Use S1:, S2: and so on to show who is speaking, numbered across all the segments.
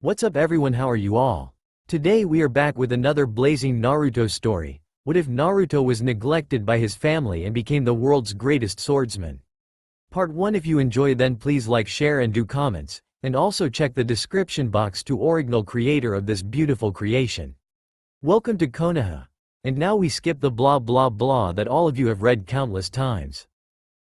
S1: What's up everyone, how are you all? Today we are back with another blazing Naruto story. What if Naruto was neglected by his family and became the world's greatest swordsman? Part 1. If you enjoy, then please like, share and do comments, and also check the description box to original creator of this beautiful creation. Welcome to Konoha. And now we skip the blah blah blah that all of you have read countless times.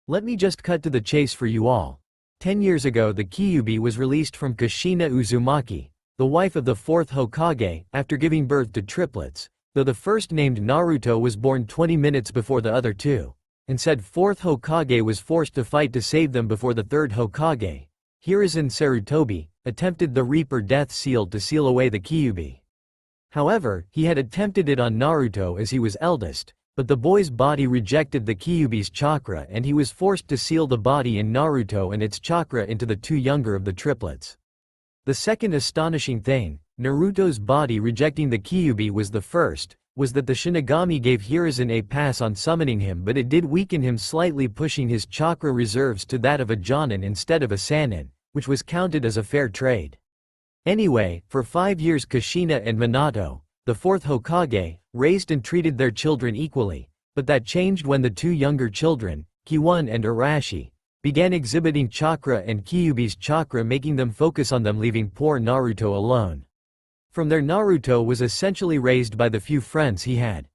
S1: Let me just cut to the chase for you all. 10 years ago the Kyuubi was released from Kushina Uzumaki, the wife of the 4th Hokage, after giving birth to triplets, though the first named Naruto was born 20 minutes before the other two. And said 4th Hokage was forced to fight to save them before the 3rd Hokage, Hiruzen Sarutobi, attempted the Reaper death seal to seal away the Kyuubi. However, he had attempted it on Naruto as he was eldest, but the boy's body rejected the Kyuubi's chakra and he was forced to seal the body in Naruto and its chakra into the two younger of the triplets. The second astonishing thing, Naruto's body rejecting the Kyuubi was the first, was that the Shinigami gave Hiruzen a pass on summoning him, but it did weaken him slightly, pushing his chakra reserves to that of a Jonin instead of a Sannin, which was counted as a fair trade. Anyway, for 5 years Kushina and Minato, the 4th Hokage, raised and treated their children equally, but that changed when the two younger children, Kiwon and Arashi, began exhibiting chakra and Kyuubi's chakra, making them focus on them, leaving poor Naruto alone. From there Naruto was essentially raised by the few friends he had.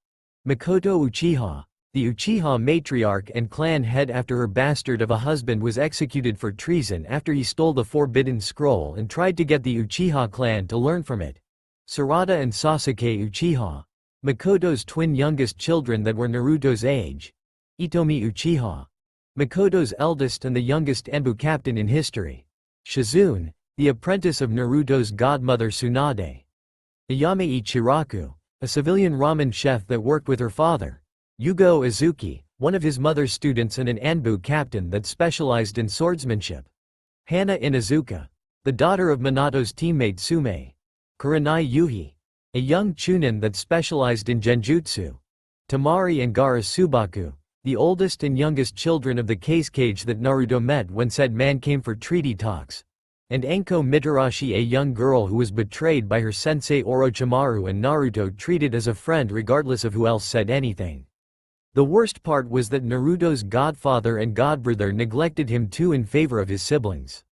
S1: Mikoto Uchiha, the Uchiha matriarch and clan head after her bastard of a husband, was executed for treason after he stole the Forbidden Scroll and tried to get the Uchiha clan to learn from it. Sarada and Sasuke Uchiha, Mikoto's twin youngest children that were Naruto's age. Itomi Uchiha, Mikoto's eldest and the youngest Enbu captain in history. Shizune, the apprentice of Naruto's godmother Tsunade. Ayame Ichiraku, a civilian ramen chef that worked with her father. Yugo Izuki, one of his mother's students and an Anbu captain that specialized in swordsmanship. Hana Inuzuka, the daughter of Minato's teammate Sume. Kurenai Yuhi, a young chunin that specialized in genjutsu. Tamari and Gaara Subaku, the oldest and youngest children of the case cage that Naruto met when said man came for treaty talks. And Anko Mitarashi, a young girl who was betrayed by her sensei Orochimaru and Naruto treated as a friend regardless of who else said anything. The worst part was that Naruto's godfather and godbrother neglected him too in favor of his siblings.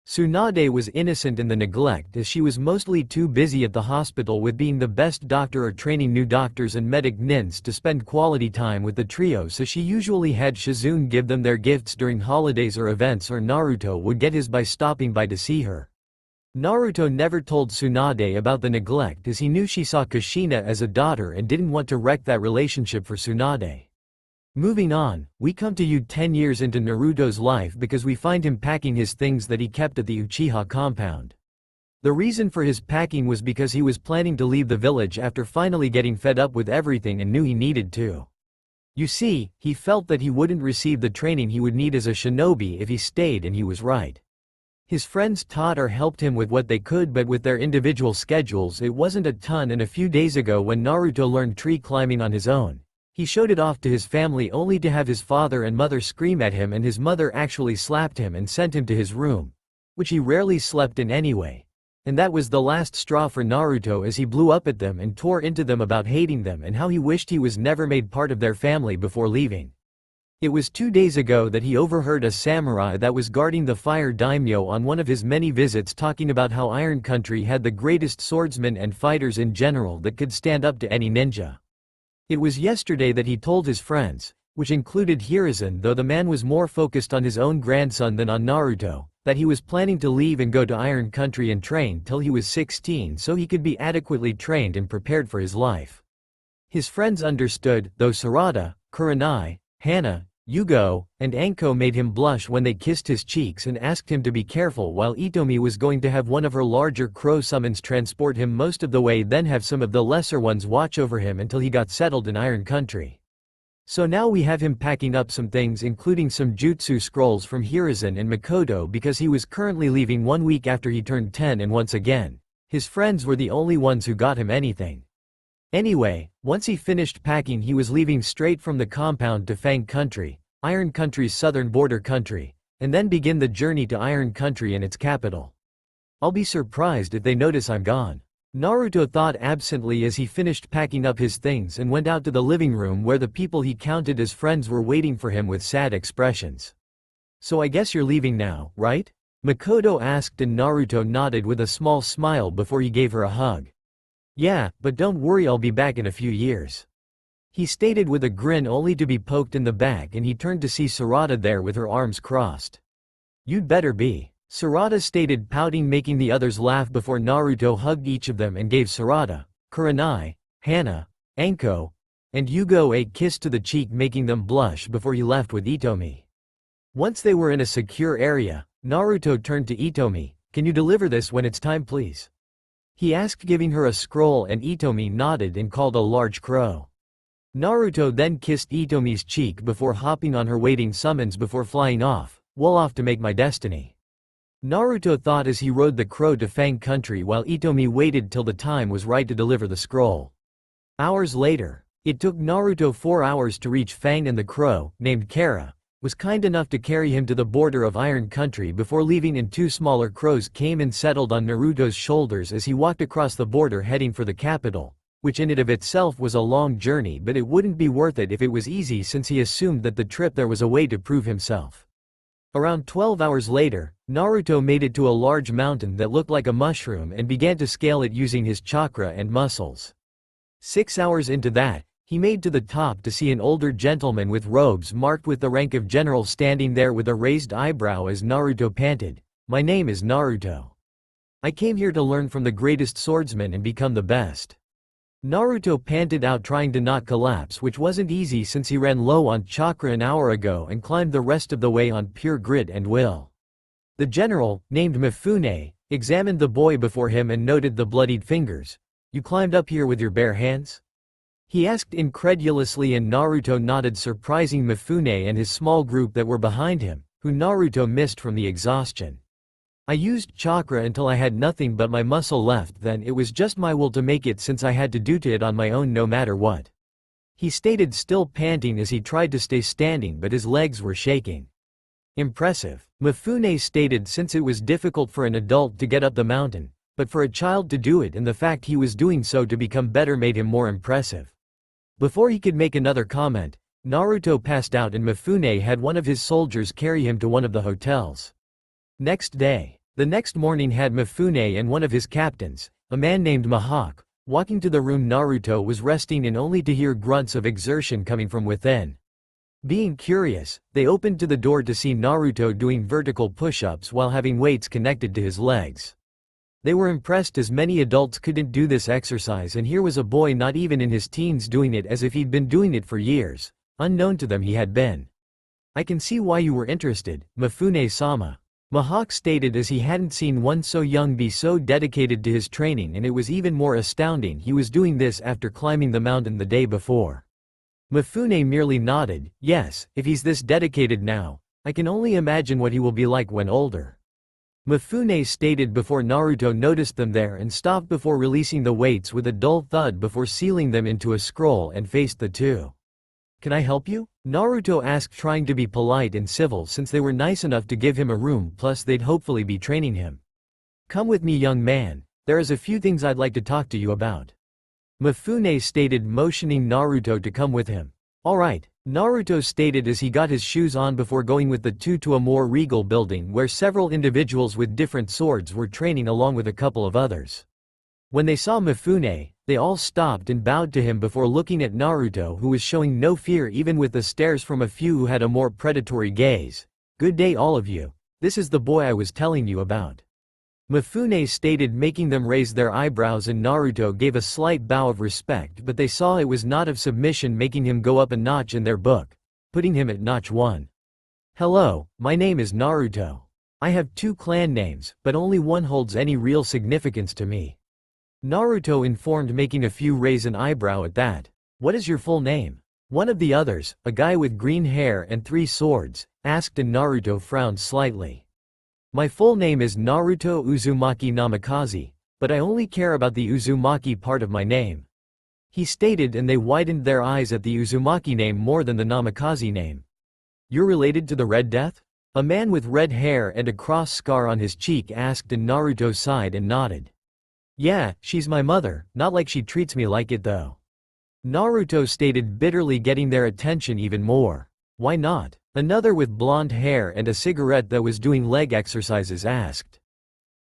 S1: Tsunade was innocent in the neglect as she was mostly too busy at the hospital with being the best doctor or training new doctors and medic nins to spend quality time with the trio, so she usually had Shizune give them their gifts during holidays or events, or Naruto would get his by stopping by to see her. Naruto never told Tsunade about the neglect as he knew she saw Kushina as a daughter and didn't want to wreck that relationship for Tsunade. Moving on, we come to you 10 years into Naruto's life because we find him packing his things that he kept at the Uchiha compound. The reason for his packing was because he was planning to leave the village after finally getting fed up with everything and knew he needed to. You see, he felt that he wouldn't receive the training he would need as a shinobi if he stayed, and he was right. His friends taught or helped him with what they could, but with their individual schedules it wasn't a ton, and a few days ago when Naruto learned tree climbing on his own, he showed it off to his family only to have his father and mother scream at him, and his mother actually slapped him and sent him to his room, which he rarely slept in anyway. And that was the last straw for Naruto as he blew up at them and tore into them about hating them and how he wished he was never made part of their family before leaving. It was 2 days ago that he overheard a samurai that was guarding the fire daimyo on one of his many visits talking about how Iron Country had the greatest swordsmen and fighters in general that could stand up to any ninja. It was yesterday that he told his friends, which included Hiruzen, though the man was more focused on his own grandson than on Naruto, that he was planning to leave and go to Iron Country and train till he was 16 so he could be adequately trained and prepared for his life. His friends understood, though Sarada, Kurenai, Hana, Yugo, and Anko made him blush when they kissed his cheeks and asked him to be careful, while Itomi was going to have one of her larger crow summons transport him most of the way, then have some of the lesser ones watch over him until he got settled in Iron Country. So now we have him packing up some things, including some jutsu scrolls from Hiruzen and Mikoto, because he was currently leaving 1 week after he turned 10, and once again, his friends were the only ones who got him anything. Anyway, once he finished packing he was leaving straight from the compound to Fang Country, Iron Country's southern border country, and then begin the journey to Iron Country and its capital. I'll be surprised if they notice I'm gone." Naruto thought absently as he finished packing up his things and went out to the living room where the people he counted as friends were waiting for him with sad expressions. "So I guess you're leaving now, right?" Makoto asked, and Naruto nodded with a small smile before he gave her a hug. "Yeah, but don't worry, I'll be back in a few years," he stated with a grin, only to be poked in the back, and he turned to see Sarada there with her arms crossed. "You'd better be," Sarada stated, pouting, making the others laugh before Naruto hugged each of them and gave Sarada, Kurenai, Hana, Anko, and Yugo a kiss to the cheek, making them blush before he left with Itomi. Once they were in a secure area, Naruto turned to Itomi. "Can you deliver this when it's time, please?" he asked, giving her a scroll, and Itomi nodded and called a large crow. Naruto then kissed Itomi's cheek before hopping on her, waiting summons before flying off. "Well, off to make my destiny," Naruto thought as he rode the crow to Fang country, while Itomi waited till the time was right to deliver the scroll. Hours later, it took Naruto 4 hours to reach Fang, and the crow, named Kara, was kind enough to carry him to the border of Iron Country before leaving, and 2 smaller crows came and settled on Naruto's shoulders as he walked across the border heading for the capital, which in and of itself was a long journey, but it wouldn't be worth it if it was easy, since he assumed that the trip there was a way to prove himself. Around 12 hours later, Naruto made it to a large mountain that looked like a mushroom and began to scale it using his chakra and muscles. 6 hours into that, he made to the top to see an older gentleman with robes marked with the rank of general standing there with a raised eyebrow as Naruto panted, "My name is Naruto. I came here to learn from the greatest swordsman and become the best." Naruto panted out, trying to not collapse, which wasn't easy since he ran low on chakra an hour ago and climbed the rest of the way on pure grit and will. The general, named Mifune, examined the boy before him and noted the bloodied fingers. "You climbed up here with your bare hands?" he asked incredulously, and Naruto nodded, surprising Mifune and his small group that were behind him, who Naruto missed from the exhaustion. "I used chakra until I had nothing but my muscle left, then it was just my will to make it, since I had to do it on my own no matter what," he stated, still panting as he tried to stay standing but his legs were shaking. "Impressive," Mifune stated, since it was difficult for an adult to get up the mountain, but for a child to do it, and the fact he was doing so to become better, made him more impressive. Before he could make another comment, Naruto passed out and Mifune had one of his soldiers carry him to one of the hotels. The next morning had Mifune and one of his captains, a man named Mihawk, walking to the room Naruto was resting in, only to hear grunts of exertion coming from within. Being curious, they opened to the door to see Naruto doing vertical push-ups while having weights connected to his legs. They were impressed, as many adults couldn't do this exercise, and here was a boy not even in his teens doing it as if he'd been doing it for years. Unknown to them, he had been. "I can see why you were interested, Mifune-sama," Mihawk stated, as he hadn't seen one so young be so dedicated to his training, and it was even more astounding he was doing this after climbing the mountain the day before. Mifune merely nodded. "Yes, if he's this dedicated now, I can only imagine what he will be like when older," Mifune stated before Naruto noticed them there and stopped before releasing the weights with a dull thud before sealing them into a scroll and faced the two. "Can I help you?" Naruto asked, trying to be polite and civil since they were nice enough to give him a room, plus they'd hopefully be training him. "Come with me, young man, there is a few things I'd like to talk to you about," Mifune stated, motioning Naruto to come with him. "All right," Naruto stated as he got his shoes on before going with the two to a more regal building where several individuals with different swords were training along with a couple of others. When they saw Mifune, they all stopped and bowed to him before looking at Naruto, who was showing no fear even with the stares from a few who had a more predatory gaze. "Good day all of you. This is the boy I was telling you about," Mifune stated, making them raise their eyebrows, and Naruto gave a slight bow of respect, but they saw it was not of submission, making him go up a notch in their book, putting him at notch 1. "Hello, my name is Naruto. I have 2 clan names, but only one holds any real significance to me," Naruto informed, making a few raise an eyebrow at that. "What is your full name?" one of the others, a guy with green hair and 3 swords, asked, and Naruto frowned slightly. "My full name is Naruto Uzumaki Namikaze, but I only care about the Uzumaki part of my name," he stated, and they widened their eyes at the Uzumaki name more than the Namikaze name. "You're related to the Red Death?" A man with red hair and a cross scar on his cheek asked, and Naruto sighed and nodded. Yeah, she's my mother, not like she treats me like it though. Naruto stated, bitterly, getting their attention even more. Why not? Another with blonde hair and a cigarette that was doing leg exercises asked.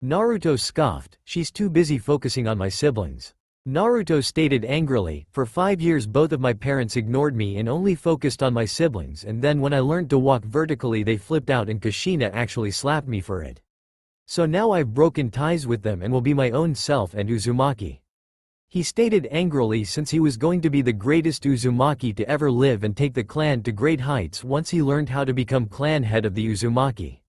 S1: Naruto scoffed, she's too busy focusing on my siblings. Naruto stated angrily, for 5 years both of my parents ignored me and only focused on my siblings, and then when I learned to walk vertically they flipped out and Kushina actually slapped me for it. So now I've broken ties with them and will be my own self and Uzumaki. He stated angrily, since he was going to be the greatest Uzumaki to ever live and take the clan to great heights once he learned how to become clan head of the Uzumaki.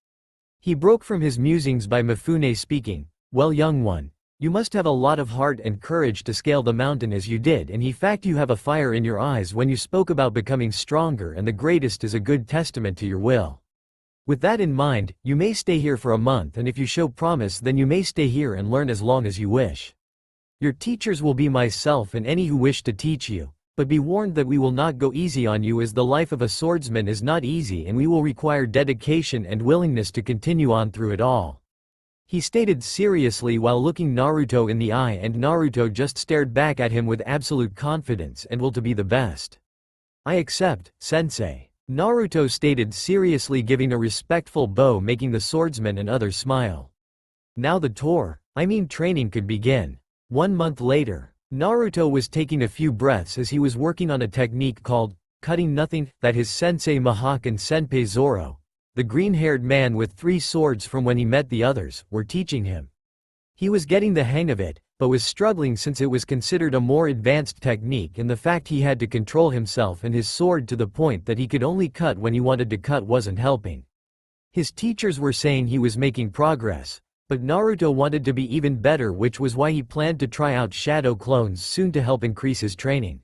S1: He broke from his musings by Mifune speaking, well young one, you must have a lot of heart and courage to scale the mountain as you did, and in fact you have a fire in your eyes when you spoke about becoming stronger, and the greatest is a good testament to your will. With that in mind, you may stay here for a month, and if you show promise then you may stay here and learn as long as you wish. Your teachers will be myself and any who wish to teach you, but be warned that we will not go easy on you, as the life of a swordsman is not easy and we will require dedication and willingness to continue on through it all. He stated seriously while looking Naruto in the eye, and Naruto just stared back at him with absolute confidence and will to be the best. I accept, sensei. Naruto stated seriously, giving a respectful bow, making the swordsman and others smile. Now the training could begin. 1 month later, Naruto was taking a few breaths as he was working on a technique called cutting nothing that his sensei Mihawk and senpai Zoro, the green-haired man with 3 swords from when he met the others, were teaching him. He was getting the hang of it, but was struggling since it was considered a more advanced technique, and the fact he had to control himself and his sword to the point that he could only cut when he wanted to cut wasn't helping. His teachers were saying he was making progress, but Naruto wanted to be even better, which was why he planned to try out shadow clones soon to help increase his training.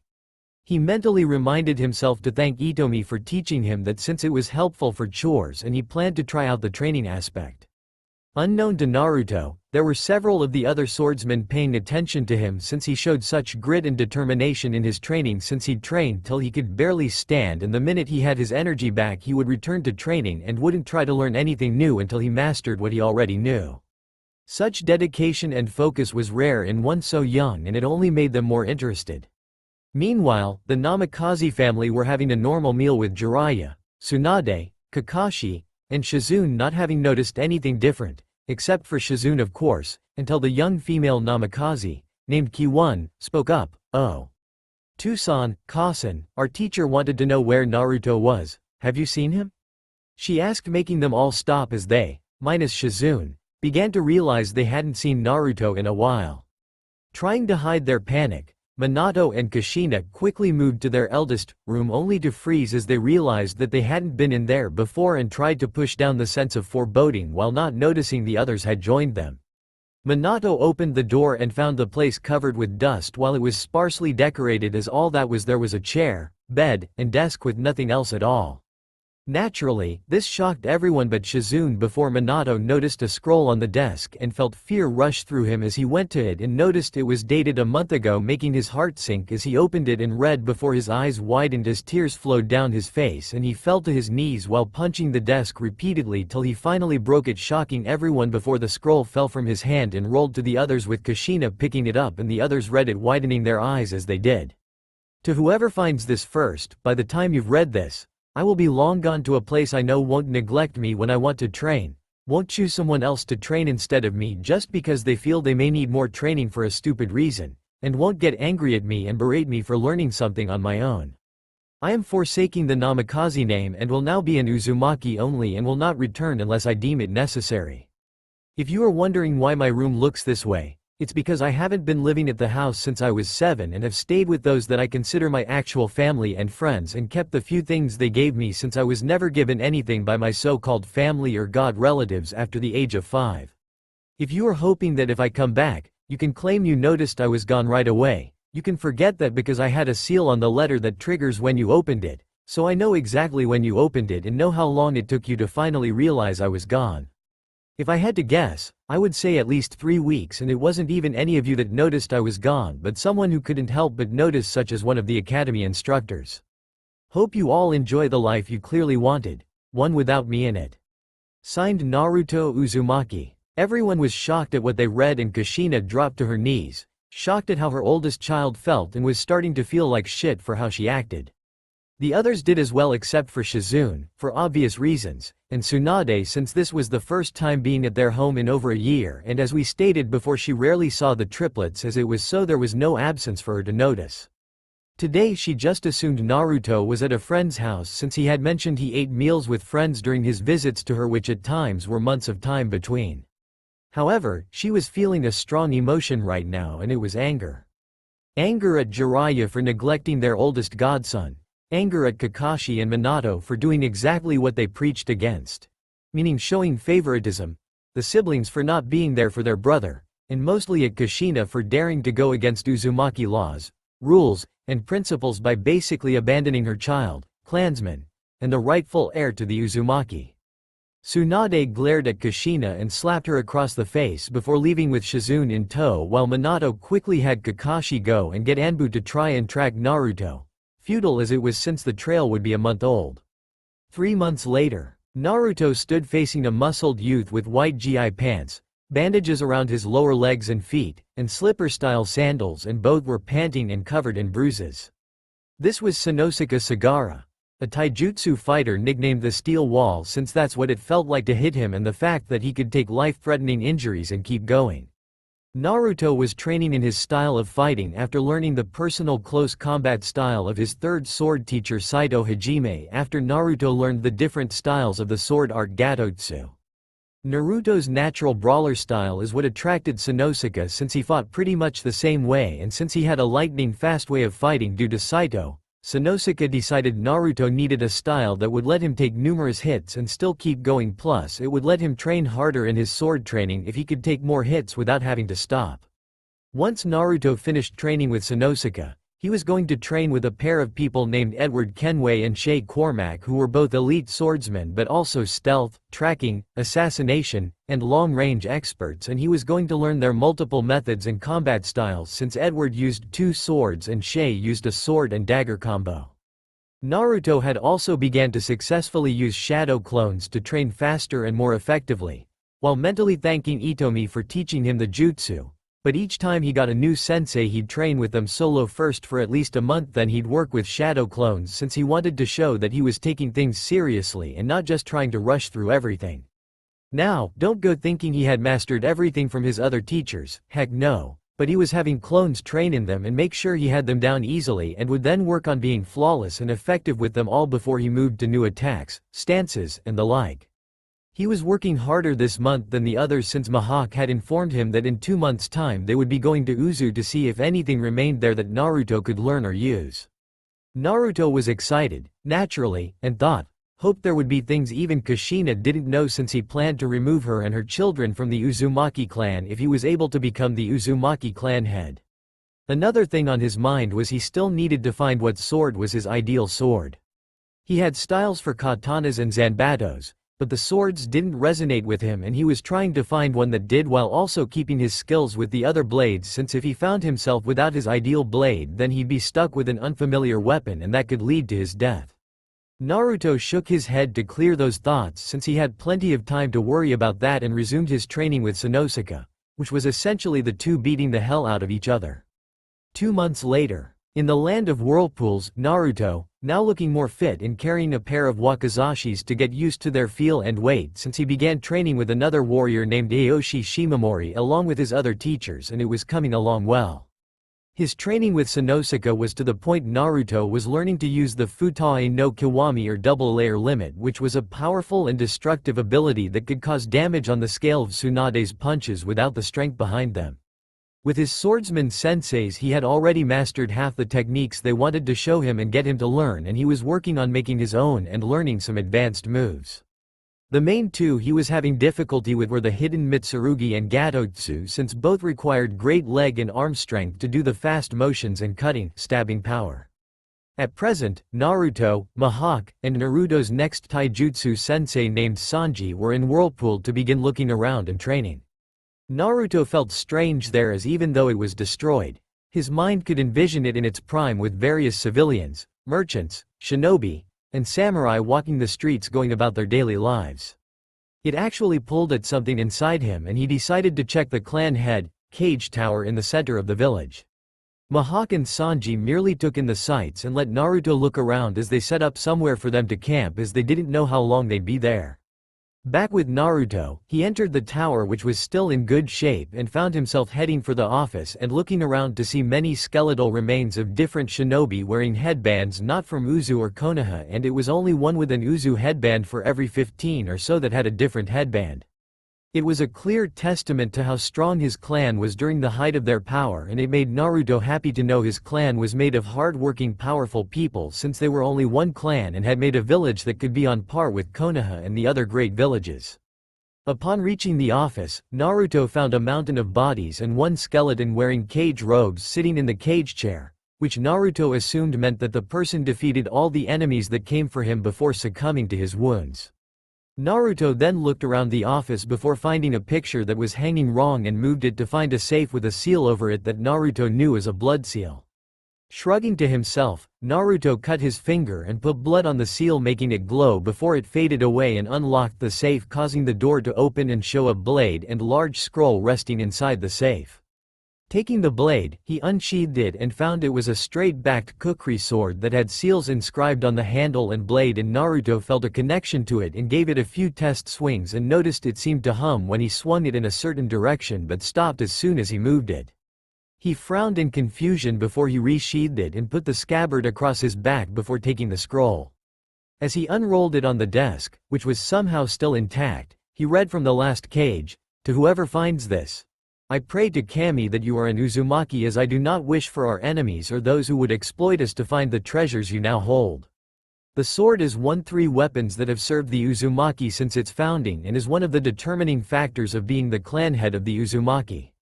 S1: He mentally reminded himself to thank Itomi for teaching him that, since it was helpful for chores, and he planned to try out the training aspect. Unknown to Naruto, there were several of the other swordsmen paying attention to him since he showed such grit and determination in his training, since he'd trained till he could barely stand, and the minute he had his energy back he would return to training and wouldn't try to learn anything new until he mastered what he already knew. Such dedication and focus was rare in one so young, and it only made them more interested. Meanwhile, the Namikaze family were having a normal meal with Jiraiya, Tsunade, Kakashi, and Shizune, not having noticed anything different, except for Shizune of course, until the young female Namikaze, named Kiwon, spoke up, "Oh. Tucson, Kasen, our teacher wanted to know where Naruto was, have you seen him?" She asked, making them all stop as they, minus Shizune, began to realize they hadn't seen Naruto in a while. Trying to hide their panic, Minato and Kushina quickly moved to their eldest room, only to freeze as they realized that they hadn't been in there before, and tried to push down the sense of foreboding while not noticing the others had joined them. Minato opened the door and found the place covered with dust while it was sparsely decorated, as all that was there was a chair, bed, and desk with nothing else at all. Naturally, this shocked everyone but Shizune before Minato noticed a scroll on the desk and felt fear rush through him as he went to it and noticed it was dated a month ago, making his heart sink as he opened it and read before his eyes widened as tears flowed down his face, and he fell to his knees while punching the desk repeatedly till he finally broke it, shocking everyone before the scroll fell from his hand and rolled to the others, with Kushina picking it up and the others read it, widening their eyes as they did. To whoever finds this first, by the time you've read this, I will be long gone to a place I know won't neglect me when I want to train, won't choose someone else to train instead of me just because they feel they may need more training for a stupid reason, and won't get angry at me and berate me for learning something on my own. I am forsaking the Namikaze name and will now be an Uzumaki only, and will not return unless I deem it necessary. If you are wondering why my room looks this way, it's because I haven't been living at the house since I was 7 and have stayed with those that I consider my actual family and friends, and kept the few things they gave me, since I was never given anything by my so-called family or god relatives after the age of 5. If you are hoping that if I come back, you can claim you noticed I was gone right away, you can forget that, because I had a seal on the letter that triggers when you opened it, so I know exactly when you opened it and know how long it took you to finally realize I was gone. If I had to guess, I would say at least 3 weeks, and it wasn't even any of you that noticed I was gone, but someone who couldn't help but notice, such as one of the academy instructors. Hope you all enjoy the life you clearly wanted, one without me in it. Signed Naruto Uzumaki. Everyone was shocked at what they read and Kushina dropped to her knees, shocked at how her oldest child felt and was starting to feel like shit for how she acted. The others did as well except for Shizune, for obvious reasons, and Tsunade since this was the first time being at their home in over a year, and as we stated before, she rarely saw the triplets as it was, so there was no absence for her to notice. Today she just assumed Naruto was at a friend's house since he had mentioned he ate meals with friends during his visits to her, which at times were months of time between. However, she was feeling a strong emotion right now, and it was anger. Anger at Jiraiya for neglecting their oldest godson. Anger at Kakashi and Minato for doing exactly what they preached against. Meaning showing favoritism, the siblings for not being there for their brother, and mostly at Kushina for daring to go against Uzumaki laws, rules, and principles by basically abandoning her child, clansman, and the rightful heir to the Uzumaki. Tsunade glared at Kushina and slapped her across the face before leaving with Shizune in tow, while Minato quickly had Kakashi go and get Anbu to try and track Naruto. Futile as it was since the trail would be a month old. 3 months later, Naruto stood facing a muscled youth with white GI pants, bandages around his lower legs and feet, and slipper-style sandals, and both were panting and covered in bruises. This was Sanosuke Sagara, a taijutsu fighter nicknamed the Steel Wall since that's what it felt like to hit him, and the fact that he could take life-threatening injuries and keep going. Naruto was training in his style of fighting after learning the personal close combat style of his third sword teacher Saito Hajime after Naruto learned the different styles of the sword art Gatotsu. Naruto's natural brawler style is what attracted Sanosuke since he fought pretty much the same way, and since he had a lightning-fast way of fighting due to Saito, Sanosuke decided Naruto needed a style that would let him take numerous hits and still keep going, plus it would let him train harder in his sword training if he could take more hits without having to stop. Once Naruto finished training with Sanosuke, he was going to train with a pair of people named Edward Kenway and Shay Cormac, who were both elite swordsmen but also stealth, tracking, assassination, and long-range experts, and he was going to learn their multiple methods and combat styles since Edward used 2 swords and Shay used a sword and dagger combo. Naruto had also began to successfully use shadow clones to train faster and more effectively, while mentally thanking Itomi for teaching him the jutsu. But each time he got a new sensei, he'd train with them solo first for at least a month, then he'd work with shadow clones since he wanted to show that he was taking things seriously and not just trying to rush through everything. Now, don't go thinking he had mastered everything from his other teachers, heck no, but he was having clones train in them and make sure he had them down easily, and would then work on being flawless and effective with them all before he moved to new attacks, stances, and the like. He was working harder this month than the others since Mihawk had informed him that in 2 months' time they would be going to Uzu to see if anything remained there that Naruto could learn or use. Naruto was excited, naturally, and hoped there would be things even Kushina didn't know since he planned to remove her and her children from the Uzumaki clan if he was able to become the Uzumaki clan head. Another thing on his mind was he still needed to find what sword was his ideal sword. He had styles for katanas and zanbatos, but the swords didn't resonate with him, and he was trying to find one that did while also keeping his skills with the other blades, since if he found himself without his ideal blade then he'd be stuck with an unfamiliar weapon and that could lead to his death. Naruto shook his head to clear those thoughts since he had plenty of time to worry about that and resumed his training with Sanosuke, which was essentially the two beating the hell out of each other. 2 months later, in the land of whirlpools, Naruto, now looking more fit and carrying a pair of wakizashis to get used to their feel and weight since he began training with another warrior named Aoshi Shimamori along with his other teachers, and it was coming along well. His training with Sanosuke was to the point Naruto was learning to use the Futae no Kiwami or double layer limit, which was a powerful and destructive ability that could cause damage on the scale of Tsunade's punches without the strength behind them. With his swordsman senseis he had already mastered half the techniques they wanted to show him and get him to learn, and he was working on making his own and learning some advanced moves. The main two he was having difficulty with were the hidden Mitsurugi and Gatotsu, since both required great leg and arm strength to do the fast motions and cutting, stabbing power. At present, Naruto, Mihawk, and Naruto's next taijutsu sensei named Sanji were in Whirlpool to begin looking around and training. Naruto felt strange there, as even though it was destroyed, his mind could envision it in its prime with various civilians, merchants, shinobi, and samurai walking the streets going about their daily lives. It actually pulled at something inside him and he decided to check the clan head, cage tower in the center of the village. Mihawk and Sanji merely took in the sights and let Naruto look around as they set up somewhere for them to camp as they didn't know how long they'd be there. Back with Naruto, he entered the tower which was still in good shape and found himself heading for the office and looking around to see many skeletal remains of different shinobi wearing headbands not from Uzu or Konoha, and it was only one with an Uzu headband for every 15 or so that had a different headband. It was a clear testament to how strong his clan was during the height of their power, and it made Naruto happy to know his clan was made of hard-working powerful people since they were only one clan and had made a village that could be on par with Konoha and the other great villages. Upon reaching the office, Naruto found a mountain of bodies and one skeleton wearing cage robes sitting in the cage chair, which Naruto assumed meant that the person defeated all the enemies that came for him before succumbing to his wounds. Naruto then looked around the office before finding a picture that was hanging wrong and moved it to find a safe with a seal over it that Naruto knew as a blood seal. Shrugging to himself, Naruto cut his finger and put blood on the seal, making it glow before it faded away, and unlocked the safe, causing the door to open and show a blade and large scroll resting inside the safe. Taking the blade, he unsheathed it and found it was a straight-backed kukri sword that had seals inscribed on the handle and blade, and Naruto felt a connection to it and gave it a few test swings and noticed it seemed to hum when he swung it in a certain direction but stopped as soon as he moved it. He frowned in confusion before he resheathed it and put the scabbard across his back before taking the scroll. As he unrolled it on the desk, which was somehow still intact, he read from the last cage, "To whoever finds this, I pray to Kami that you are an Uzumaki, as I do not wish for our enemies or those who would exploit us to find the treasures you now hold." The sword is one of 3 weapons that have served the Uzumaki since its founding and is one of the determining factors of being the clan head of the Uzumaki.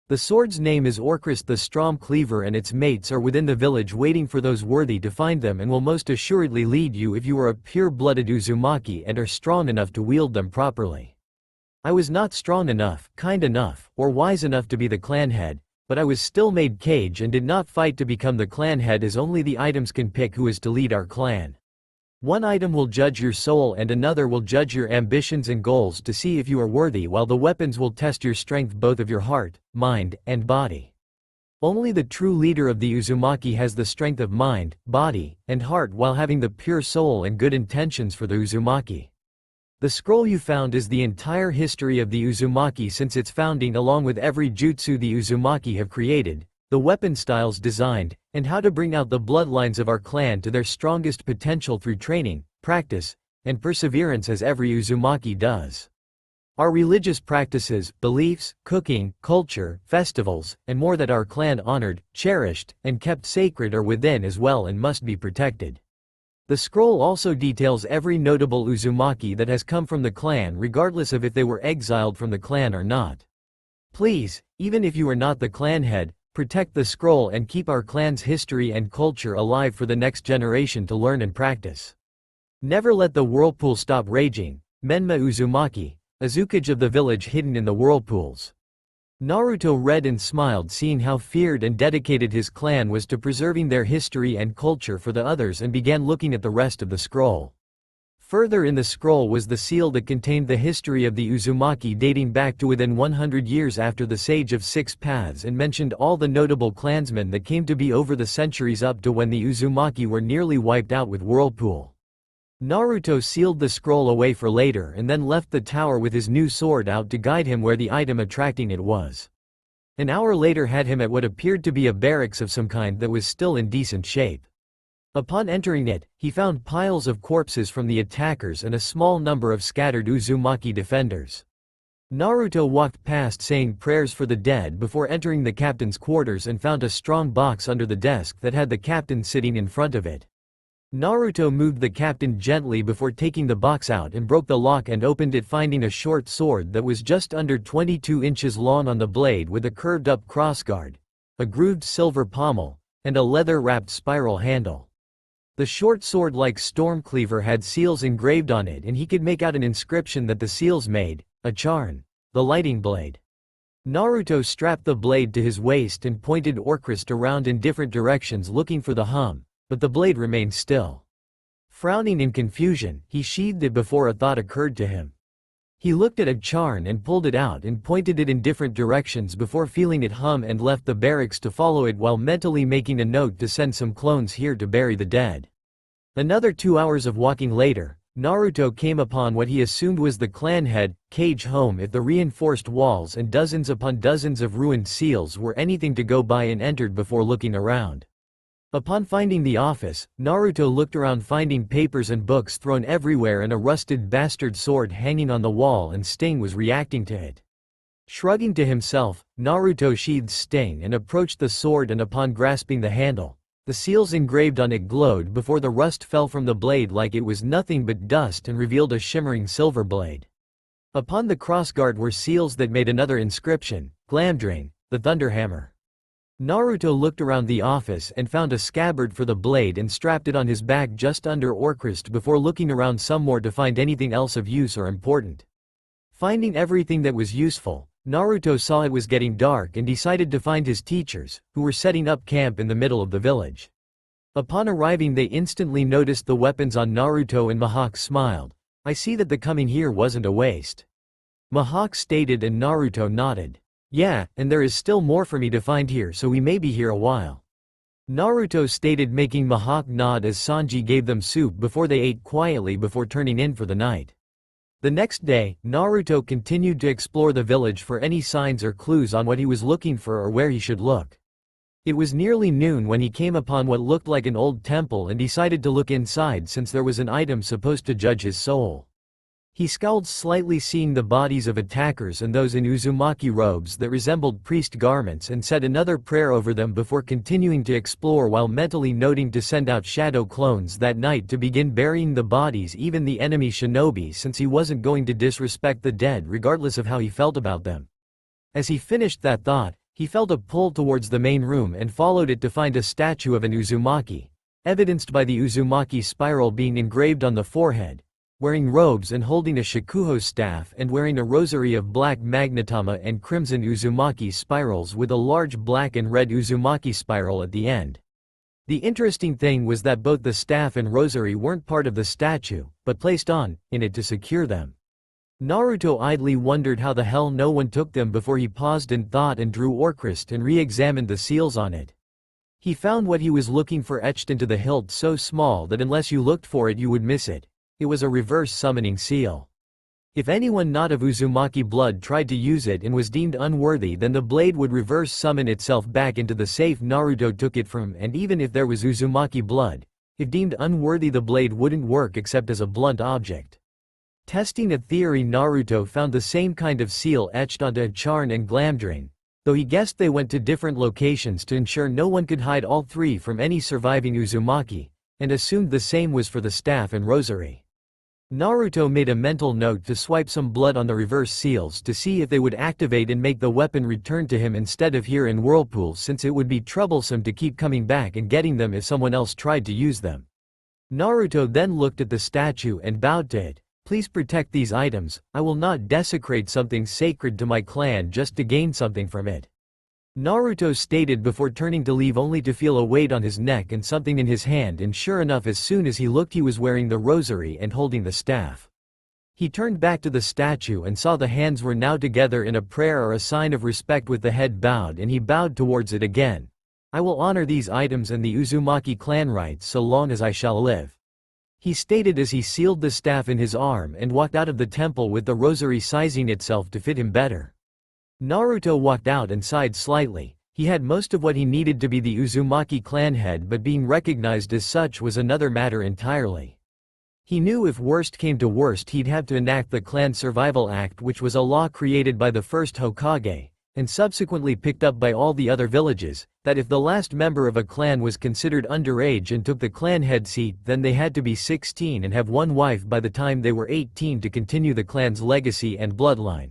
S1: The sword's name is Orcrist the Strong Cleaver, and its mates are within the village waiting for those worthy to find them, and will most assuredly lead you if you are a pure-blooded Uzumaki and are strong enough to wield them properly. I was not strong enough, kind enough, or wise enough to be the clan head, but I was still made cage and did not fight to become the clan head, as only the items can pick who is to lead our clan. One item will judge your soul and another will judge your ambitions and goals to see if you are worthy, while the weapons will test your strength, both of your heart, mind, and body. Only the true leader of the Uzumaki has the strength of mind, body, and heart while having the pure soul and good intentions for the Uzumaki. The scroll you found is the entire history of the Uzumaki since its founding, along with every jutsu the Uzumaki have created, the weapon styles designed, and how to bring out the bloodlines of our clan to their strongest potential through training, practice, and perseverance, as every Uzumaki does. Our religious practices, beliefs, cooking, culture, festivals, and more that our clan honored, cherished, and kept sacred are within as well and must be protected. The scroll also details every notable Uzumaki that has come from the clan, regardless of if they were exiled from the clan or not. Please, even if you are not the clan head, protect the scroll and keep our clan's history and culture alive for the next generation to learn and practice. Never let the whirlpool stop raging. Menma Uzumaki, Azukage of the village hidden in the whirlpools. Naruto read and smiled, seeing how feared and dedicated his clan was to preserving their history and culture for the others, and began looking at the rest of the scroll. Further in the scroll was the seal that contained the history of the Uzumaki dating back to within 100 years after the Sage of Six Paths, and mentioned all the notable clansmen that came to be over the centuries up to when the Uzumaki were nearly wiped out with Whirlpool. Naruto sealed the scroll away for later and then left the tower with his new sword out to guide him where the item attracting it was. An hour later had him at what appeared to be a barracks of some kind that was still in decent shape. Upon entering it, he found piles of corpses from the attackers and a small number of scattered Uzumaki defenders. Naruto walked past saying prayers for the dead before entering the captain's quarters and found a strong box under the desk that had the captain sitting in front of it. Naruto moved the captain gently before taking the box out and broke the lock and opened it, finding a short sword that was just under 22 inches long on the blade with a curved-up crossguard, a grooved silver pommel, and a leather-wrapped spiral handle. The short sword, like Stormcleaver, had seals engraved on it, and he could make out an inscription that the seals made, a charn, the lighting blade. Naruto strapped the blade to his waist and pointed Orcrist around in different directions looking for the hum, but the blade remained still. Frowning in confusion, he sheathed it before a thought occurred to him. He looked at a charm and pulled it out and pointed it in different directions before feeling it hum and left the barracks to follow it while mentally making a note to send some clones here to bury the dead. Another 2 hours of walking later, Naruto came upon what he assumed was the clan head cage home if the reinforced walls and dozens upon dozens of ruined seals were anything to go by, and entered before looking around. Upon finding the office, Naruto looked around, finding papers and books thrown everywhere and a rusted bastard sword hanging on the wall, and Sting was reacting to it. Shrugging to himself, Naruto sheathed Sting and approached the sword, and upon grasping the handle, the seals engraved on it glowed before the rust fell from the blade like it was nothing but dust and revealed a shimmering silver blade. Upon the crossguard were seals that made another inscription, Glamdrain, the Thunderhammer. Naruto looked around the office and found a scabbard for the blade and strapped it on his back just under Orcrist before looking around some more to find anything else of use or important. Finding everything that was useful, Naruto saw it was getting dark and decided to find his teachers, who were setting up camp in the middle of the village. Upon arriving, they instantly noticed the weapons on Naruto, and Mihawk smiled. "I see that the coming here wasn't a waste," Mihawk stated, and Naruto nodded. "Yeah, and there is still more for me to find here, so we may be here a while," Naruto stated, making Mihawk nod as Sanji gave them soup before they ate quietly before turning in for the night. The next day, Naruto continued to explore the village for any signs or clues on what he was looking for or where he should look. It was nearly noon when he came upon what looked like an old temple and decided to look inside since there was an item supposed to judge his soul. He scowled slightly, seeing the bodies of attackers and those in Uzumaki robes that resembled priest garments, and said another prayer over them before continuing to explore while mentally noting to send out shadow clones that night to begin burying the bodies, even the enemy shinobi, since he wasn't going to disrespect the dead regardless of how he felt about them. As he finished that thought, he felt a pull towards the main room and followed it to find a statue of an Uzumaki, evidenced by the Uzumaki spiral being engraved on the forehead, wearing robes and holding a Shikuho staff and wearing a rosary of black magnetama and crimson Uzumaki spirals with a large black and red Uzumaki spiral at the end. The interesting thing was that both the staff and rosary weren't part of the statue, but placed on in it to secure them. Naruto idly wondered how the hell no one took them before he paused and thought and drew Orcrist and re-examined the seals on it. He found what he was looking for etched into the hilt so small that unless you looked for it you would miss it. It was a reverse summoning seal. If anyone not of Uzumaki blood tried to use it and was deemed unworthy, then the blade would reverse summon itself back into the safe Naruto took it from, and even if there was Uzumaki blood, if deemed unworthy the blade wouldn't work except as a blunt object. Testing a theory, Naruto found the same kind of seal etched onto a charn and Glamdrain, though he guessed they went to different locations to ensure no one could hide all three from any surviving Uzumaki, and assumed the same was for the staff and rosary. Naruto made a mental note to swipe some blood on the reverse seals to see if they would activate and make the weapon return to him instead of here in Whirlpool, since it would be troublesome to keep coming back and getting them if someone else tried to use them. Naruto then looked at the statue and bowed to it. "Please protect these items, I will not desecrate something sacred to my clan just to gain something from it," Naruto stated before turning to leave, only to feel a weight on his neck and something in his hand, and sure enough, as soon as he looked, he was wearing the rosary and holding the staff. He turned back to the statue and saw the hands were now together in a prayer or a sign of respect with the head bowed, and he bowed towards it again. "I will honor these items and the Uzumaki clan rights so long as I shall live," he stated as he sealed the staff in his arm and walked out of the temple with the rosary sizing itself to fit him better. Naruto walked out and sighed slightly. He had most of what he needed to be the Uzumaki clan head, but being recognized as such was another matter entirely. He knew if worst came to worst he'd have to enact the Clan Survival Act, which was a law created by the first Hokage, and subsequently picked up by all the other villages, that if the last member of a clan was considered underage and took the clan head seat, then they had to be 16 and have one wife by the time they were 18 to continue the clan's legacy and bloodline.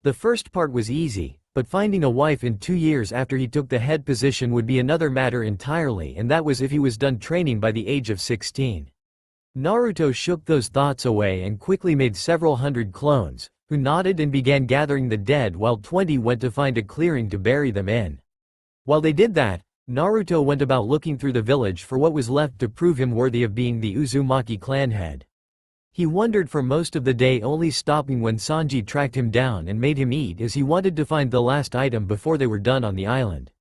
S1: The first part was easy, but finding a wife in 2 years after he took the head position would be another matter entirely, and that was if he was done training by the age of 16. Naruto shook those thoughts away and quickly made several hundred clones, who nodded and began gathering the dead while 20 went to find a clearing to bury them in. While they did that, Naruto went about looking through the village for what was left to prove him worthy of being the Uzumaki clan head. He wandered for most of the day, only stopping when Sanji tracked him down and made him eat, as he wanted to find the last item before they were done on the island.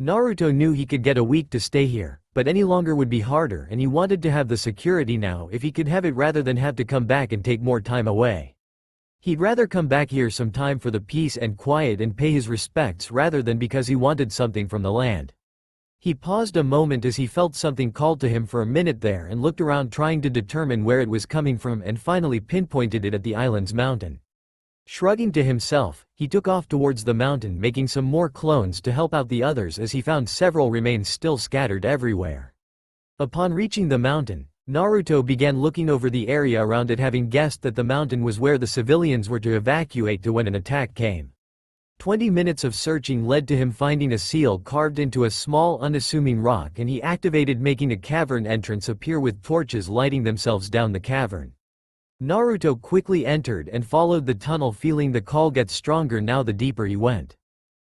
S1: Naruto knew he could get a week to stay here, but any longer would be harder, and he wanted to have the security now if he could have it rather than have to come back and take more time away. He'd rather come back here some time for the peace and quiet and pay his respects rather than because he wanted something from the land. He paused a moment as he felt something called to him for a minute there and looked around trying to determine where it was coming from and finally pinpointed it at the island's mountain. Shrugging to himself, he took off towards the mountain, making some more clones to help out the others as he found several remains still scattered everywhere. Upon reaching the mountain, Naruto began looking over the area around it, having guessed that the mountain was where the civilians were to evacuate to when an attack came. 20 minutes of searching led to him finding a seal carved into a small unassuming rock, and he activated, making a cavern entrance appear with torches lighting themselves down the cavern. Naruto quickly entered and followed the tunnel, feeling the call get stronger now the deeper he went.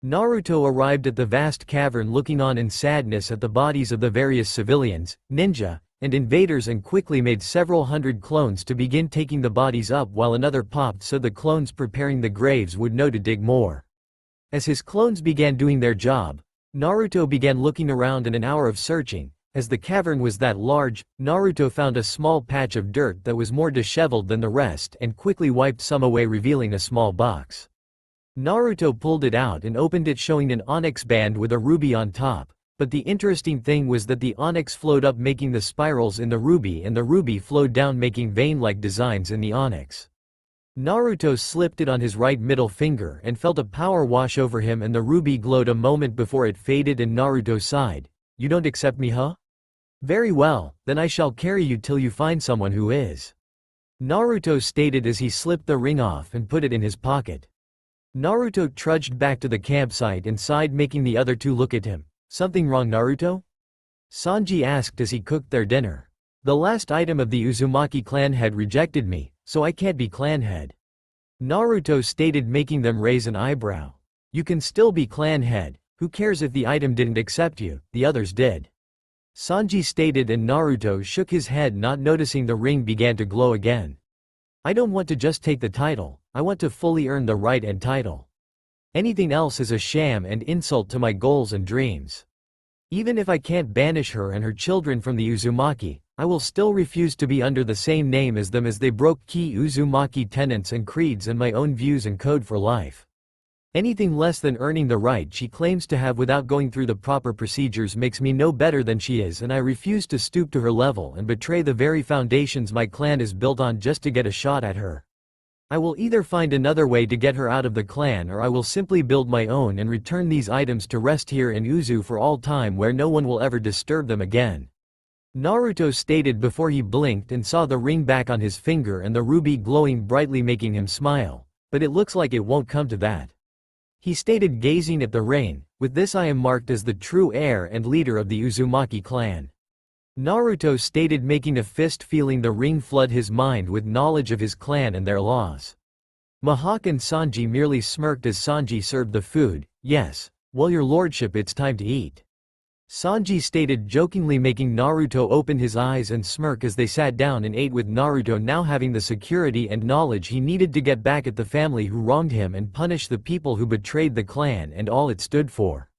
S1: Naruto arrived at the vast cavern looking on in sadness at the bodies of the various civilians, ninja, and invaders, and quickly made several hundred clones to begin taking the bodies up while another popped so the clones preparing the graves would know to dig more. As his clones began doing their job, Naruto began looking around, and an hour of searching. As the cavern was that large, Naruto found a small patch of dirt that was more disheveled than the rest and quickly wiped some away, revealing a small box. Naruto pulled it out and opened it, showing an onyx band with a ruby on top, but the interesting thing was that the onyx flowed up, making the spirals in the ruby, and the ruby flowed down, making vein-like designs in the onyx. Naruto slipped it on his right middle finger and felt a power wash over him, and the ruby glowed a moment before it faded, and Naruto sighed. "You don't accept me, huh? Very well, then I shall carry you till you find someone who is," Naruto stated as he slipped the ring off and put it in his pocket. Naruto trudged back to the campsite and sighed, making the other two look at him. "Something wrong, Naruto?" Sanji asked as he cooked their dinner. "The last item of the Uzumaki clan had rejected me, so I can't be clan head," Naruto stated, making them raise an eyebrow. "You can still be clan head, who cares if the item didn't accept you, the others did," Sanji stated, and Naruto shook his head, not noticing the ring began to glow again. "I don't want to just take the title, I want to fully earn the right and title. Anything else is a sham and insult to my goals and dreams. Even if I can't banish her and her children from the Uzumaki, I will still refuse to be under the same name as them, as they broke key Uzumaki tenets and creeds and my own views and code for life. Anything less than earning the right she claims to have without going through the proper procedures makes me no better than she is, and I refuse to stoop to her level and betray the very foundations my clan is built on just to get a shot at her. I will either find another way to get her out of the clan, or I will simply build my own and return these items to rest here in Uzu for all time, where no one will ever disturb them again," Naruto stated before he blinked and saw the ring back on his finger and the ruby glowing brightly, making him smile. "But it looks like it won't come to that," he stated, gazing at the ring. "With this I am marked as the true heir and leader of the Uzumaki clan," Naruto stated, making a fist, feeling the ring flood his mind with knowledge of his clan and their laws. Mihawk and Sanji merely smirked as Sanji served the food. "Yes, well, your lordship, it's time to eat," Sanji stated jokingly, making Naruto open his eyes and smirk as they sat down and ate, with Naruto now having the security and knowledge he needed to get back at the family who wronged him and punish the people who betrayed the clan and all it stood for.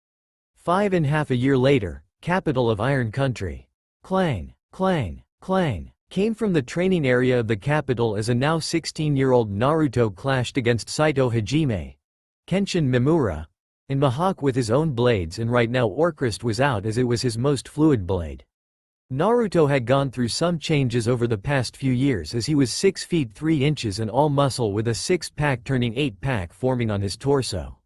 S1: 5.5 years later, capital of Iron Country. Clang, clang, clang, came from the training area of the capital as a now 16-year-old Naruto clashed against Saito Hajime, Kenshin Mimura, and Mihawk with his own blades, and right now Orcrist was out as it was his most fluid blade. Naruto had gone through some changes over the past few years, as he was 6 feet 3 inches and all muscle, with a 6-pack turning 8-pack forming on his torso.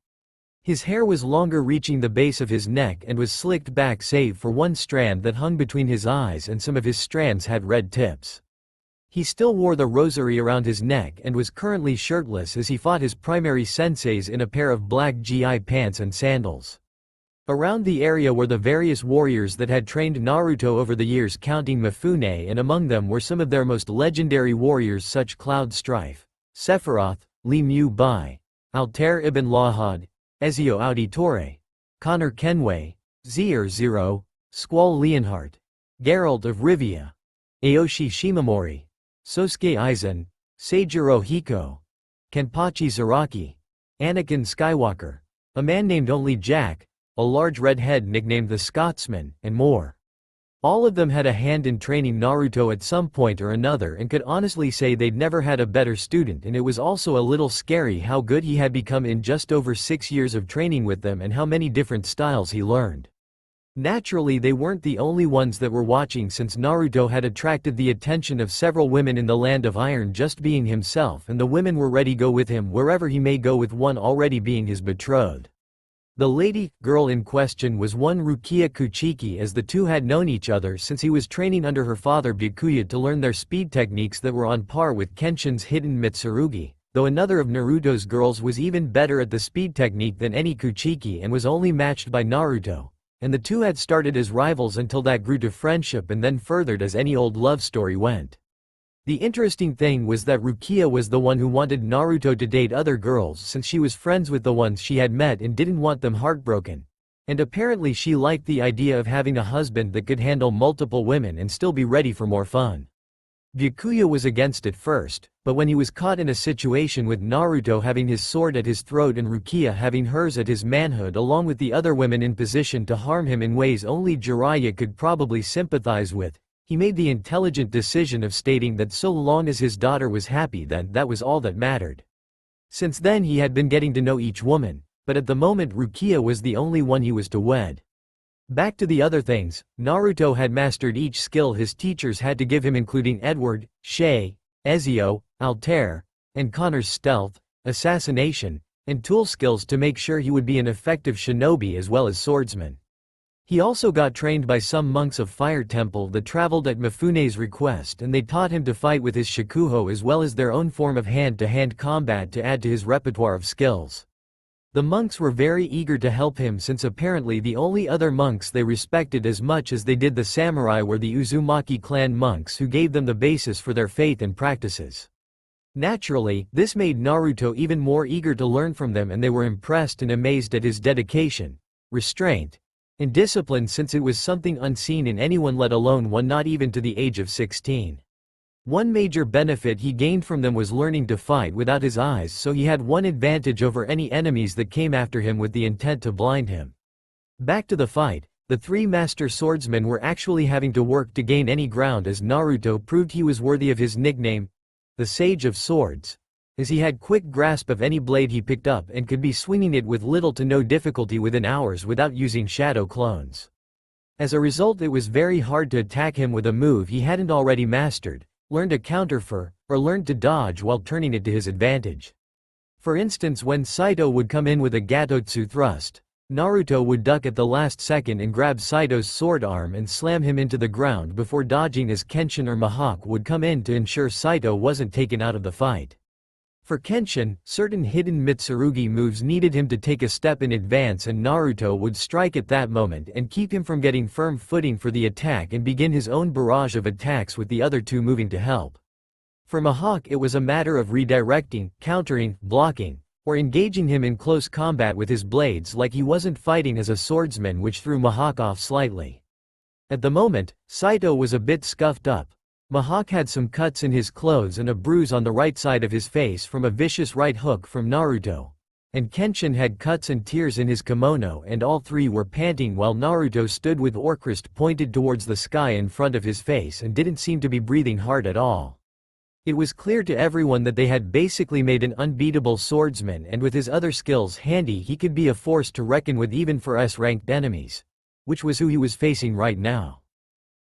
S1: His hair was longer, reaching the base of his neck, and was slicked back save for one strand that hung between his eyes, and some of his strands had red tips. He still wore the rosary around his neck and was currently shirtless as he fought his primary senseis in a pair of black GI pants and sandals. Around the area were the various warriors that had trained Naruto over the years, counting Mifune, and among them were some of their most legendary warriors such Cloud Strife, Sephiroth, Li Mu Bai, Altair ibn Lahad, Ezio Auditore, Connor Kenway, Zier Zero, Squall Leonhardt, Geralt of Rivia, Aoshi Shimamori, Sosuke Aizen, Seijiro Hiko, Kenpachi Zaraki, Anakin Skywalker, a man named only Jack, a large redhead nicknamed the Scotsman, and more. All of them had a hand in training Naruto at some point or another and could honestly say they'd never had a better student, and it was also a little scary how good he had become in just over 6 years of training with them and how many different styles he learned. Naturally, they weren't the only ones that were watching, since Naruto had attracted the attention of several women in the Land of Iron just being himself, and the women were ready to go with him wherever he may go, with one already being his betrothed. The girl in question was one Rukia Kuchiki, as the two had known each other since he was training under her father Byakuya to learn their speed techniques that were on par with Kenshin's hidden Mitsurugi, though another of Naruto's girls was even better at the speed technique than any Kuchiki and was only matched by Naruto, and the two had started as rivals until that grew to friendship and then furthered as any old love story went. The interesting thing was that Rukia was the one who wanted Naruto to date other girls since she was friends with the ones she had met and didn't want them heartbroken. And apparently she liked the idea of having a husband that could handle multiple women and still be ready for more fun. Byakuya was against it first, but when he was caught in a situation with Naruto having his sword at his throat and Rukia having hers at his manhood, along with the other women in position to harm him in ways only Jiraiya could probably sympathize with, he made the intelligent decision of stating that so long as his daughter was happy, then that was all that mattered. Since then he had been getting to know each woman, but at the moment Rukia was the only one he was to wed. Back to the other things, Naruto had mastered each skill his teachers had to give him, including Edward, Shay, Ezio, Altair, and Connor's stealth, assassination, and tool skills to make sure he would be an effective shinobi as well as swordsman. He also got trained by some monks of Fire Temple that traveled at Mifune's request, and they taught him to fight with his shakuho as well as their own form of hand-to-hand combat to add to his repertoire of skills. The monks were very eager to help him since apparently the only other monks they respected as much as they did the samurai were the Uzumaki clan monks, who gave them the basis for their faith and practices. Naturally, this made Naruto even more eager to learn from them, and they were impressed and amazed at his dedication, restraint, and discipline, since it was something unseen in anyone, let alone one not even to the age of 16. One major benefit he gained from them was learning to fight without his eyes, so he had one advantage over any enemies that came after him with the intent to blind him. Back to the fight, the three master swordsmen were actually having to work to gain any ground, as Naruto proved he was worthy of his nickname, the Sage of Swords, as he had quick grasp of any blade he picked up and could be swinging it with little to no difficulty within hours without using shadow clones. As a result, it was very hard to attack him with a move he hadn't already mastered, learned to counter for, or learned to dodge while turning it to his advantage. For instance, when Saito would come in with a Gatotsu thrust, Naruto would duck at the last second and grab Saito's sword arm and slam him into the ground before dodging, as Kenshin or Mihawk would come in to ensure Saito wasn't taken out of the fight. For Kenshin, certain hidden Mitsurugi moves needed him to take a step in advance, and Naruto would strike at that moment and keep him from getting firm footing for the attack and begin his own barrage of attacks with the other two moving to help. For Mihawk, it was a matter of redirecting, countering, blocking, or engaging him in close combat with his blades like he wasn't fighting as a swordsman, which threw Mihawk off slightly. At the moment, Saito was a bit scuffed up. Mihawk had some cuts in his clothes and a bruise on the right side of his face from a vicious right hook from Naruto. And Kenshin had cuts and tears in his kimono, and all three were panting while Naruto stood with Orcrist pointed towards the sky in front of his face and didn't seem to be breathing hard at all. It was clear to everyone that they had basically made an unbeatable swordsman, and with his other skills handy he could be a force to reckon with even for S-ranked enemies, which was who he was facing right now.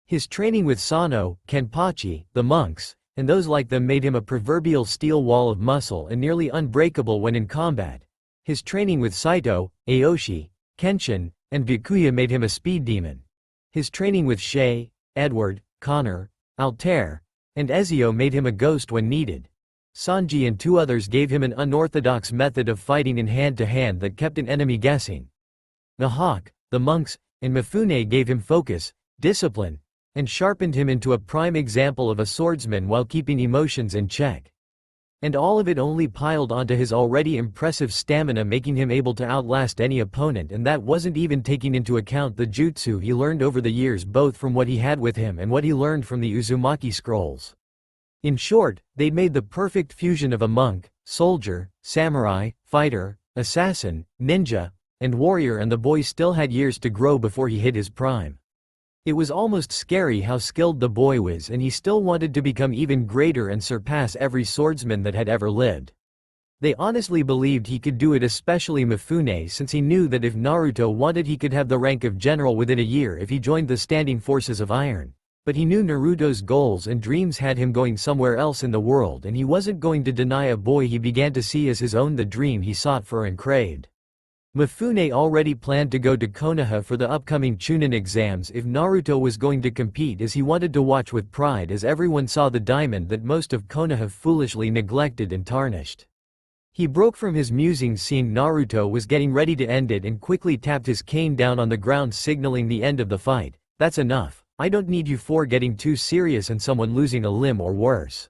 S1: His training with Sano, Kenpachi, the monks, and those like them made him a proverbial steel wall of muscle and nearly unbreakable when in combat. His training with Saito, Aoshi, Kenshin, and Byakuya made him a speed demon. His training with Shay, Edward, Connor, Altair, and Ezio made him a ghost when needed. Sanji and two others gave him an unorthodox method of fighting in hand-to-hand that kept an enemy guessing. Mihawk, the monks, and Mifune gave him focus, discipline, and sharpened him into a prime example of a swordsman while keeping emotions in check. And all of it only piled onto his already impressive stamina, making him able to outlast any opponent, and that wasn't even taking into account the jutsu he learned over the years, both from what he had with him and what he learned from the Uzumaki scrolls. In short, they'd made the perfect fusion of a monk, soldier, samurai, fighter, assassin, ninja, and warrior, and the boy still had years to grow before he hit his prime. It was almost scary how skilled the boy was, and he still wanted to become even greater and surpass every swordsman that had ever lived. They honestly believed he could do it, especially Mifune, since he knew that if Naruto wanted he could have the rank of general within a year if he joined the standing forces of Iron. But he knew Naruto's goals and dreams had him going somewhere else in the world, and he wasn't going to deny a boy he began to see as his own the dream he sought for and craved. Mifune already planned to go to Konoha for the upcoming Chunin exams if Naruto was going to compete, as he wanted to watch with pride as everyone saw the diamond that most of Konoha foolishly neglected and tarnished. He broke from his musings seeing Naruto was getting ready to end it and quickly tapped his cane down on the ground, signaling the end of the fight. "That's enough. I don't need you for getting too serious and someone losing a limb or worse."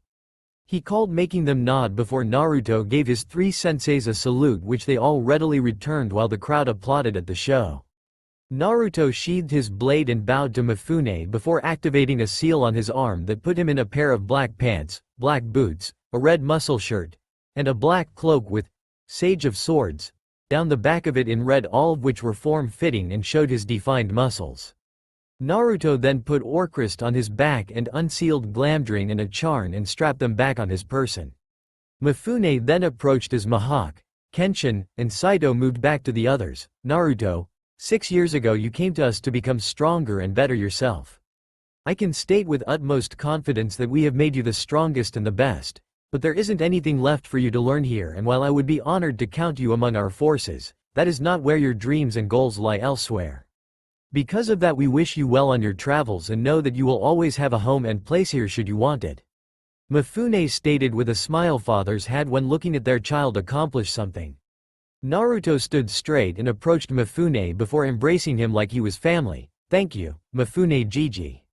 S1: He called, making them nod before Naruto gave his three senseis a salute, which they all readily returned while the crowd applauded at the show. Naruto sheathed his blade and bowed to Mifune before activating a seal on his arm that put him in a pair of black pants, black boots, a red muscle shirt, and a black cloak with "Sage of Swords" down the back of it in red, all of which were form-fitting and showed his defined muscles. Naruto then put Orcrist on his back and unsealed Glamdring and a Charn and strapped them back on his person. Mifune then approached as Mihawk, Kenshin, and Saito moved back to the others. "Naruto, 6 years ago you came to us to become stronger and better yourself. I can state with utmost confidence that we have made you the strongest and the best, but there isn't anything left for you to learn here, and while I would be honored to count you among our forces, that is not where your dreams and goals lie elsewhere. Because of that, we wish you well on your travels and know that you will always have a home and place here should you want it." Mifune stated with a smile fathers had when looking at their child accomplish something. Naruto stood straight and approached Mifune before embracing him like he was family. "Thank you, Mifune Gigi,"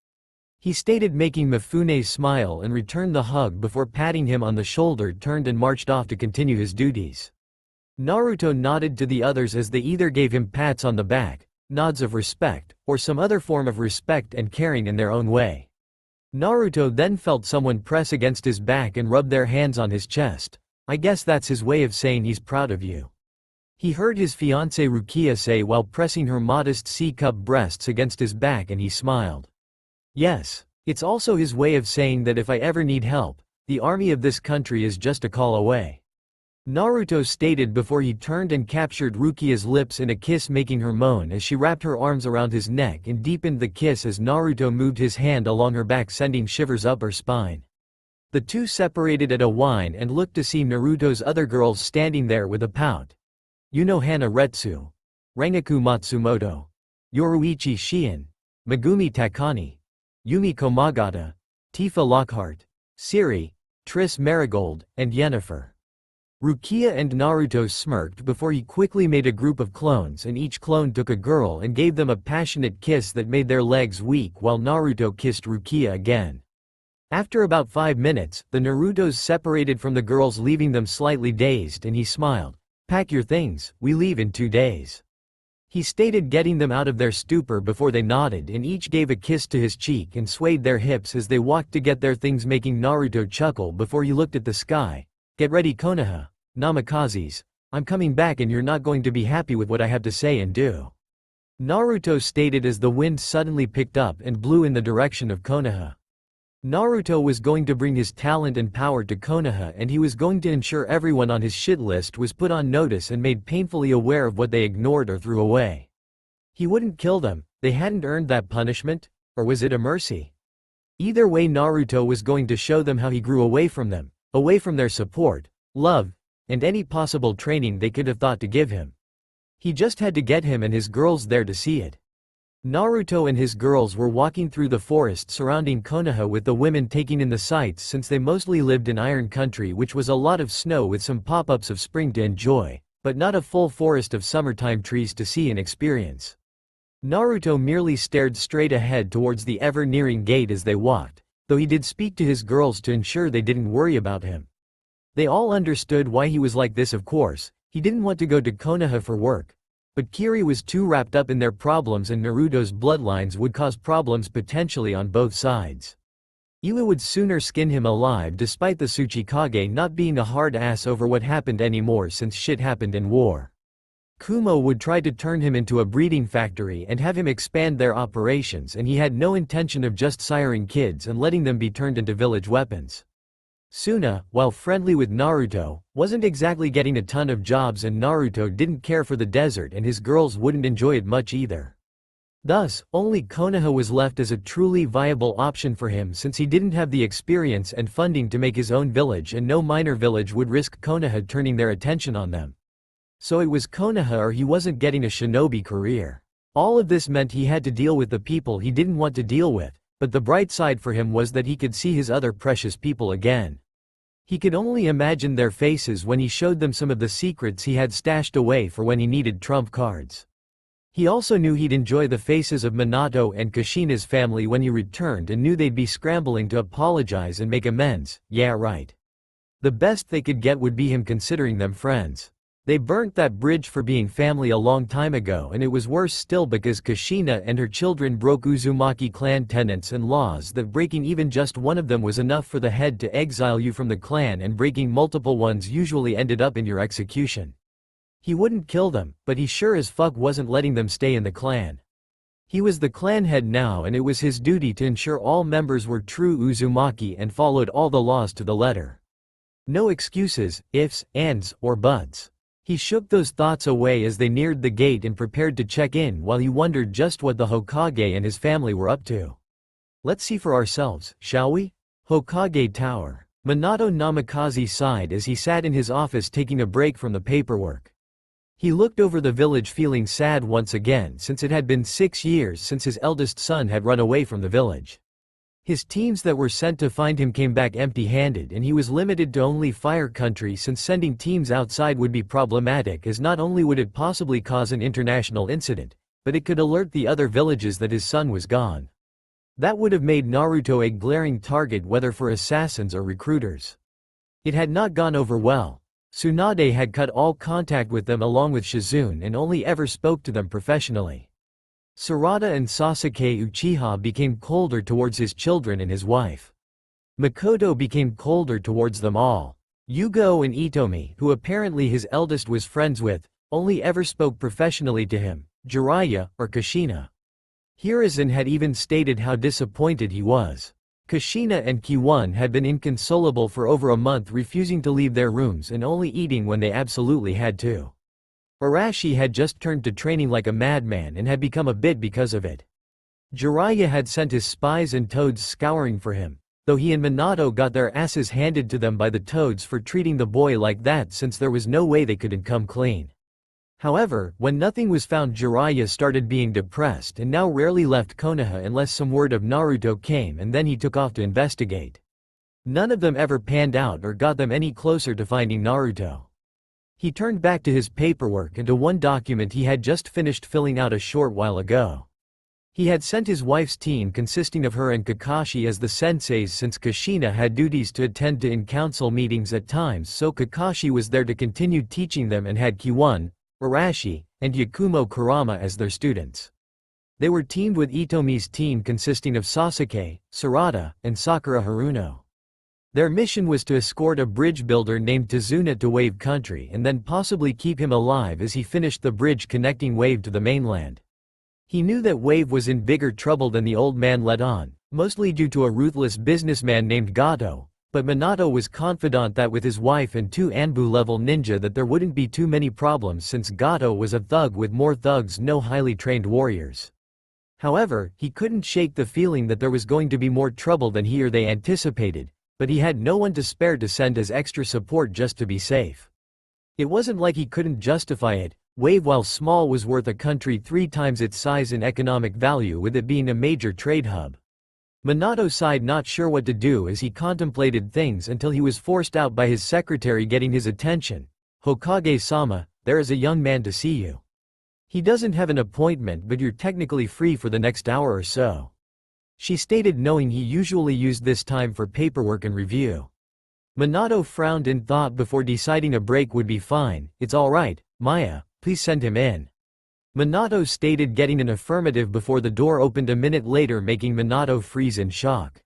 S1: he stated, making Mifune smile and return the hug before patting him on the shoulder, turned and marched off to continue his duties. Naruto nodded to the others as they either gave him pats on the back, nods of respect, or some other form of respect and caring in their own way. Naruto then felt someone press against his back and rub their hands on his chest. "I guess that's his way of saying he's proud of you," he heard his fiancée Rukia say while pressing her modest C-cup breasts against his back, and he smiled. "Yes, it's also his way of saying that if I ever need help, the army of this country is just a call away," Naruto stated before he turned and captured Rukia's lips in a kiss, making her moan as she wrapped her arms around his neck and deepened the kiss as Naruto moved his hand along her back, sending shivers up her spine. The two separated at a whine and looked to see Naruto's other girls standing there with a pout. Yuno Hana Retsu, Rengoku Matsumoto, Yoruichi Shion, Megumi Takani, Yumi Komagata, Tifa Lockhart, Siri, Triss Marigold, and Yennefer. Rukia and Naruto smirked before he quickly made a group of clones, and each clone took a girl and gave them a passionate kiss that made their legs weak while Naruto kissed Rukia again. After about 5 minutes, the Narutos separated from the girls, leaving them slightly dazed, and he smiled. "Pack your things, we leave in 2 days," he stated, getting them out of their stupor before they nodded and each gave a kiss to his cheek and swayed their hips as they walked to get their things, making Naruto chuckle before he looked at the sky. "Get ready, Konoha, Namikazes, I'm coming back and you're not going to be happy with what I have to say and do," Naruto stated as the wind suddenly picked up and blew in the direction of Konoha. Naruto was going to bring his talent and power to Konoha, and he was going to ensure everyone on his shit list was put on notice and made painfully aware of what they ignored or threw away. He wouldn't kill them, they hadn't earned that punishment, or was it a mercy? Either way, Naruto was going to show them how he grew away from them, away from their support, love, and any possible training they could have thought to give him. He just had to get him and his girls there to see it. Naruto and his girls were walking through the forest surrounding Konoha, with the women taking in the sights since they mostly lived in Iron Country, which was a lot of snow with some pop-ups of spring to enjoy, but not a full forest of summertime trees to see and experience. Naruto merely stared straight ahead towards the ever-nearing gate as they walked, though he did speak to his girls to ensure they didn't worry about him. They all understood why he was like this. Of course, he didn't want to go to Konoha for work, but Kiri was too wrapped up in their problems, and Naruto's bloodlines would cause problems potentially on both sides. Iwa would sooner skin him alive despite the Tsuchikage not being a hard ass over what happened anymore since shit happened in war. Kumo would try to turn him into a breeding factory and have him expand their operations, and he had no intention of just siring kids and letting them be turned into village weapons. Suna, while friendly with Naruto, wasn't exactly getting a ton of jobs, and Naruto didn't care for the desert and his girls wouldn't enjoy it much either. Thus, only Konoha was left as a truly viable option for him since he didn't have the experience and funding to make his own village, and no minor village would risk Konoha turning their attention on them. So it was Konoha or he wasn't getting a shinobi career. All of this meant he had to deal with the people he didn't want to deal with, but the bright side for him was that he could see his other precious people again. He could only imagine their faces when he showed them some of the secrets he had stashed away for when he needed trump cards. He also knew he'd enjoy the faces of Minato and Kushina's family when he returned, and knew they'd be scrambling to apologize and make amends. Yeah, right. The best they could get would be him considering them friends. They burnt that bridge for being family a long time ago, and it was worse still because Kushina and her children broke Uzumaki clan tenets and laws that breaking even just one of them was enough for the head to exile you from the clan, and breaking multiple ones usually ended up in your execution. He wouldn't kill them, but he sure as fuck wasn't letting them stay in the clan. He was the clan head now, and it was his duty to ensure all members were true Uzumaki and followed all the laws to the letter. No excuses, ifs, ands, or buts. He shook those thoughts away as they neared the gate and prepared to check in, while he wondered just what the Hokage and his family were up to. Let's see for ourselves, shall we? Hokage Tower. Minato Namikaze sighed as he sat in his office taking a break from the paperwork. He looked over the village feeling sad once again, since it had been 6 years since his eldest son had run away from the village. His teams that were sent to find him came back empty-handed, and he was limited to only Fire Country since sending teams outside would be problematic, as not only would it possibly cause an international incident, but it could alert the other villages that his son was gone. That would have made Naruto a glaring target, whether for assassins or recruiters. It had not gone over well. Tsunade had cut all contact with them along with Shizune and only ever spoke to them professionally. Sarada and Sasuke Uchiha became colder towards his children and his wife. Makoto became colder towards them all. Yugo and Itomi, who apparently his eldest was friends with, only ever spoke professionally to him, Jiraiya, or Kushina. Hiruzen had even stated how disappointed he was. Kushina and Kiwon had been inconsolable for over a month, refusing to leave their rooms and only eating when they absolutely had to. Arashi had just turned to training like a madman and had become a bit because of it. Jiraiya had sent his spies and toads scouring for him, though he and Minato got their asses handed to them by the toads for treating the boy like that, since there was no way they could come clean. However, when nothing was found, Jiraiya started being depressed and now rarely left Konoha unless some word of Naruto came, and then he took off to investigate. None of them ever panned out or got them any closer to finding Naruto. He turned back to his paperwork and to one document he had just finished filling out a short while ago. He had sent his wife's team consisting of her and Kakashi as the senseis, since Kushina had duties to attend to in-council meetings at times, so Kakashi was there to continue teaching them, and had Kiwon, Arashi, and Yakumo Kurama as their students. They were teamed with Itomi's team consisting of Sasuke, Sarada, and Sakura Haruno. Their mission was to escort a bridge builder named Tazuna to Wave Country and then possibly keep him alive as he finished the bridge connecting Wave to the mainland. He knew that Wave was in bigger trouble than the old man let on, mostly due to a ruthless businessman named Gato, but Minato was confident that with his wife and 2 Anbu-level ninja that there wouldn't be too many problems, since Gato was a thug with more thugs, no highly trained warriors. However, he couldn't shake the feeling that there was going to be more trouble than he or they anticipated, but he had no one to spare to send as extra support just to be safe. It wasn't like he couldn't justify it. Wave, while small, was worth a country 3 times its size in economic value, with it being a major trade hub. Minato sighed, not sure what to do as he contemplated things until he was forced out by his secretary getting his attention. "Hokage-sama, there is a young man to see you. He doesn't have an appointment, but you're technically free for the next hour or so," she stated, knowing he usually used this time for paperwork and review. Minato frowned in thought before deciding a break would be fine. "It's all right, Maya, please send him in," Minato stated, getting an affirmative before the door opened a minute later, making Minato freeze in shock.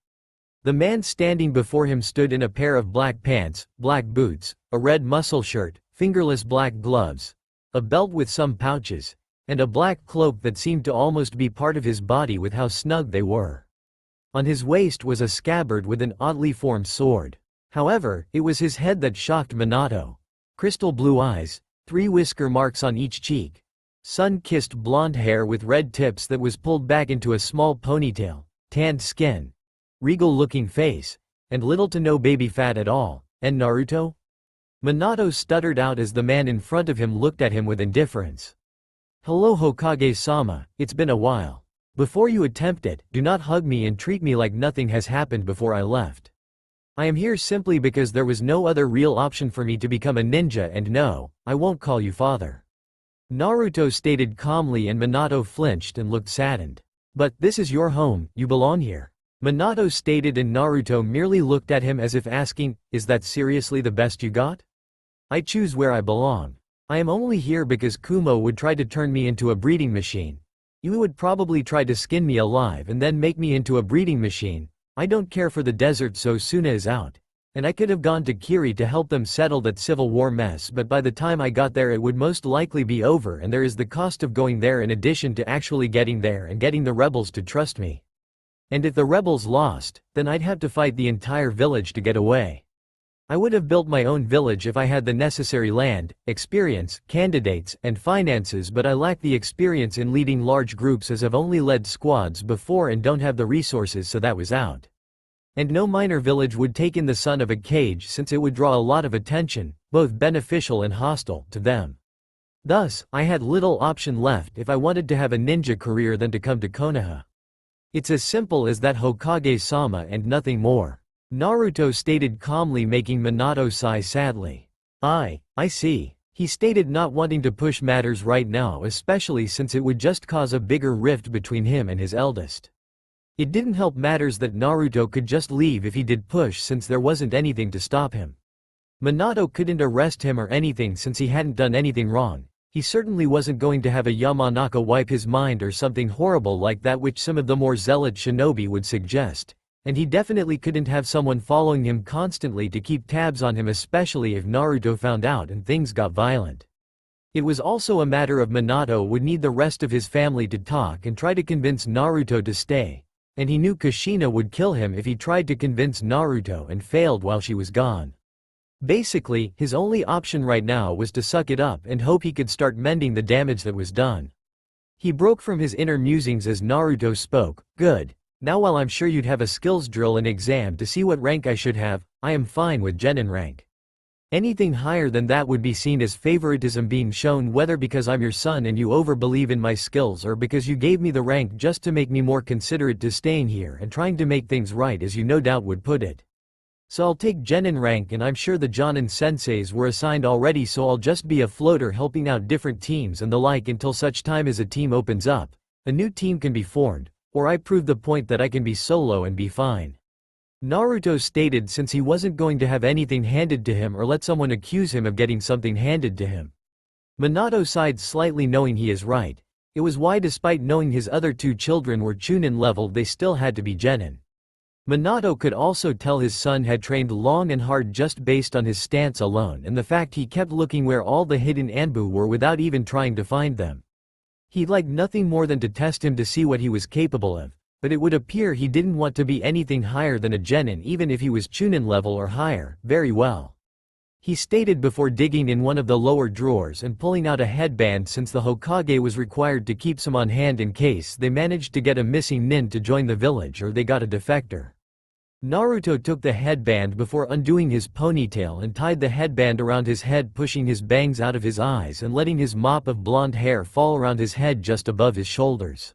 S1: The man standing before him stood in a pair of black pants, black boots, a red muscle shirt, fingerless black gloves, a belt with some pouches, and a black cloak that seemed to almost be part of his body with how snug they were. On his waist was a scabbard with an oddly formed sword. However, it was his head that shocked Minato. Crystal blue eyes, 3 whisker marks on each cheek, sun-kissed blonde hair with red tips that was pulled back into a small ponytail, tanned skin, regal-looking face, and little to no baby fat at all. And Naruto? Minato stuttered out as the man in front of him looked at him with indifference. Hello Hokage-sama, it's been a while. Before you attempt it, do not hug me and treat me like nothing has happened before I left. I am here simply because there was no other real option for me to become a ninja, and no, I won't call you father. Naruto stated calmly, and Minato flinched and looked saddened. But this is your home, you belong here. Minato stated, and Naruto merely looked at him as if asking, is that seriously the best you got? I choose where I belong. I am only here because Kumo would try to turn me into a breeding machine. You would probably try to skin me alive and then make me into a breeding machine. I don't care for the desert, so Suna is out. And I could have gone to Kiri to help them settle that civil war mess, but by the time I got there it would most likely be over, and there is the cost of going there in addition to actually getting there and getting the rebels to trust me. And if the rebels lost, then I'd have to fight the entire village to get away. I would have built my own village if I had the necessary land, experience, candidates, and finances, but I lack the experience in leading large groups as I've only led squads before and don't have the resources, so that was out. And no minor village would take in the son of a Kage since it would draw a lot of attention, both beneficial and hostile, to them. Thus, I had little option left if I wanted to have a ninja career than to come to Konoha. It's as simple as that, Hokage-sama, and nothing more. Naruto stated calmly, making Minato sigh sadly. I see. He stated, not wanting to push matters right now, especially since it would just cause a bigger rift between him and his eldest. It didn't help matters that Naruto could just leave if he did push, since there wasn't anything to stop him. Minato couldn't arrest him or anything since he hadn't done anything wrong. He certainly wasn't going to have a Yamanaka wipe his mind or something horrible like that, which some of the more zealot shinobi would suggest. And he definitely couldn't have someone following him constantly to keep tabs on him, especially if Naruto found out and things got violent. It was also a matter of Minato would need the rest of his family to talk and try to convince Naruto to stay, and he knew Kushina would kill him if he tried to convince Naruto and failed while she was gone. Basically, his only option right now was to suck it up and hope he could start mending the damage that was done. He broke from his inner musings as Naruto spoke. Good. Now while I'm sure you'd have a skills drill and exam to see what rank I should have, I am fine with Genin rank. Anything higher than that would be seen as favoritism being shown, whether because I'm your son and you overbelieve in my skills, or because you gave me the rank just to make me more considerate to staying here and trying to make things right, as you no doubt would put it. So I'll take Genin rank, and I'm sure the Jonin senseis were assigned already, so I'll just be a floater helping out different teams and the like until such time as a team opens up, a new team can be formed, or I prove the point that I can be solo and be fine. Naruto stated, since he wasn't going to have anything handed to him or let someone accuse him of getting something handed to him. Minato sighed slightly, knowing he is right. It was why, despite knowing his other 2 children were Chunin level, they still had to be Genin. Minato could also tell his son had trained long and hard just based on his stance alone and the fact he kept looking where all the hidden Anbu were without even trying to find them. He'd like nothing more than to test him to see what he was capable of, but it would appear he didn't want to be anything higher than a Genin, even if he was Chunin level or higher. Very well. He stated before digging in one of the lower drawers and pulling out a headband, since the Hokage was required to keep some on hand in case they managed to get a missing nin to join the village or they got a defector. Naruto took the headband before undoing his ponytail and tied the headband around his head, pushing his bangs out of his eyes and letting his mop of blonde hair fall around his head just above his shoulders.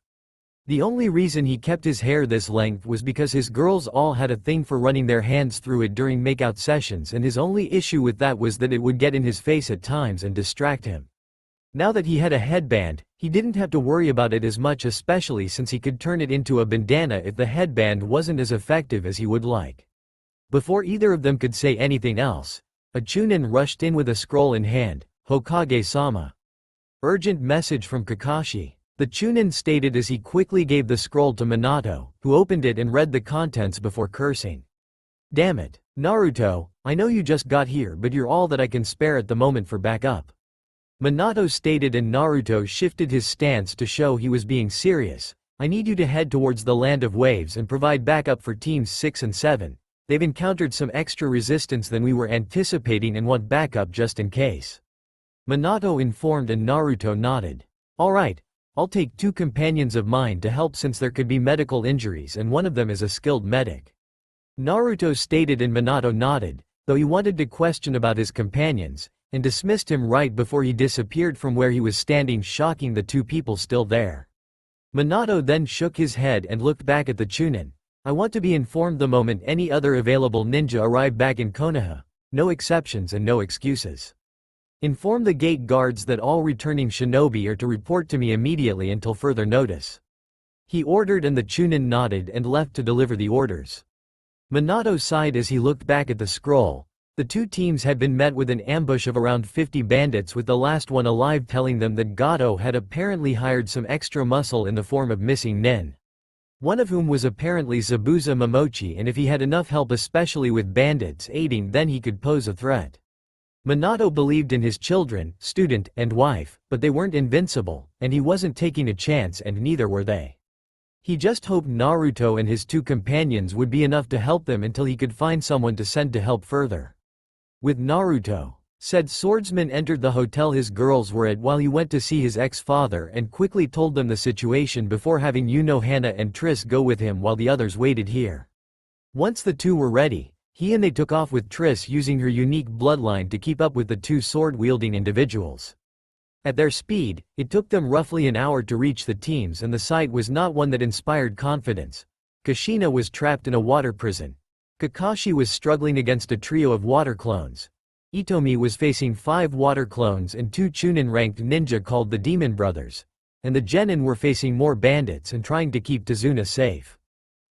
S1: The only reason he kept his hair this length was because his girls all had a thing for running their hands through it during makeout sessions, and his only issue with that was that it would get in his face at times and distract him. Now that he had a headband, he didn't have to worry about it as much, especially since he could turn it into a bandana if the headband wasn't as effective as he would like. Before either of them could say anything else, a Chunin rushed in with a scroll in hand. Hokage-sama. Urgent message from Kakashi. The Chunin stated as he quickly gave the scroll to Minato, who opened it and read the contents before cursing. Damn it. Naruto, I know you just got here but you're all that I can spare at the moment for backup. Minato stated and Naruto shifted his stance to show he was being serious. I need you to head towards the Land of Waves and provide backup for teams 6 and 7. They've encountered some extra resistance than we were anticipating and want backup just in case. Minato informed and Naruto nodded. Alright, I'll take 2 companions of mine to help since there could be medical injuries and one of them is a skilled medic. Naruto stated and Minato nodded, though he wanted to question about his companions, and dismissed him right before he disappeared from where he was standing, shocking the 2 people still there. Minato then shook his head and looked back at the Chunin. I want to be informed the moment any other available ninja arrive back in Konoha. No exceptions and no excuses. Inform the gate guards that all returning shinobi are to report to me immediately until further notice. He ordered and the Chunin nodded and left to deliver the orders. Minato sighed as he looked back at the scroll. The 2 teams had been met with an ambush of around 50 bandits, with the last one alive telling them that Gato had apparently hired some extra muscle in the form of missing nin. One of whom was apparently Zabuza Momochi, and if he had enough help especially with bandits aiding then he could pose a threat. Minato believed in his children, student, and wife, but they weren't invincible, and he wasn't taking a chance and neither were they. He just hoped Naruto and his 2 companions would be enough to help them until he could find someone to send to help further. With Naruto, said Swordsman entered the hotel his girls were at while he went to see his ex-father and quickly told them the situation before having Hana and Triss go with him while the others waited here. Once the 2 were ready, he and they took off with Triss using her unique bloodline to keep up with the 2 sword-wielding individuals. At their speed, it took them roughly an hour to reach the teams and the sight was not one that inspired confidence. Kushina was trapped in a water prison. Kakashi was struggling against a trio of water clones. Itomi was facing 5 water clones and 2 Chunin-ranked ninja called the Demon Brothers. And the Genin were facing more bandits and trying to keep Tazuna safe.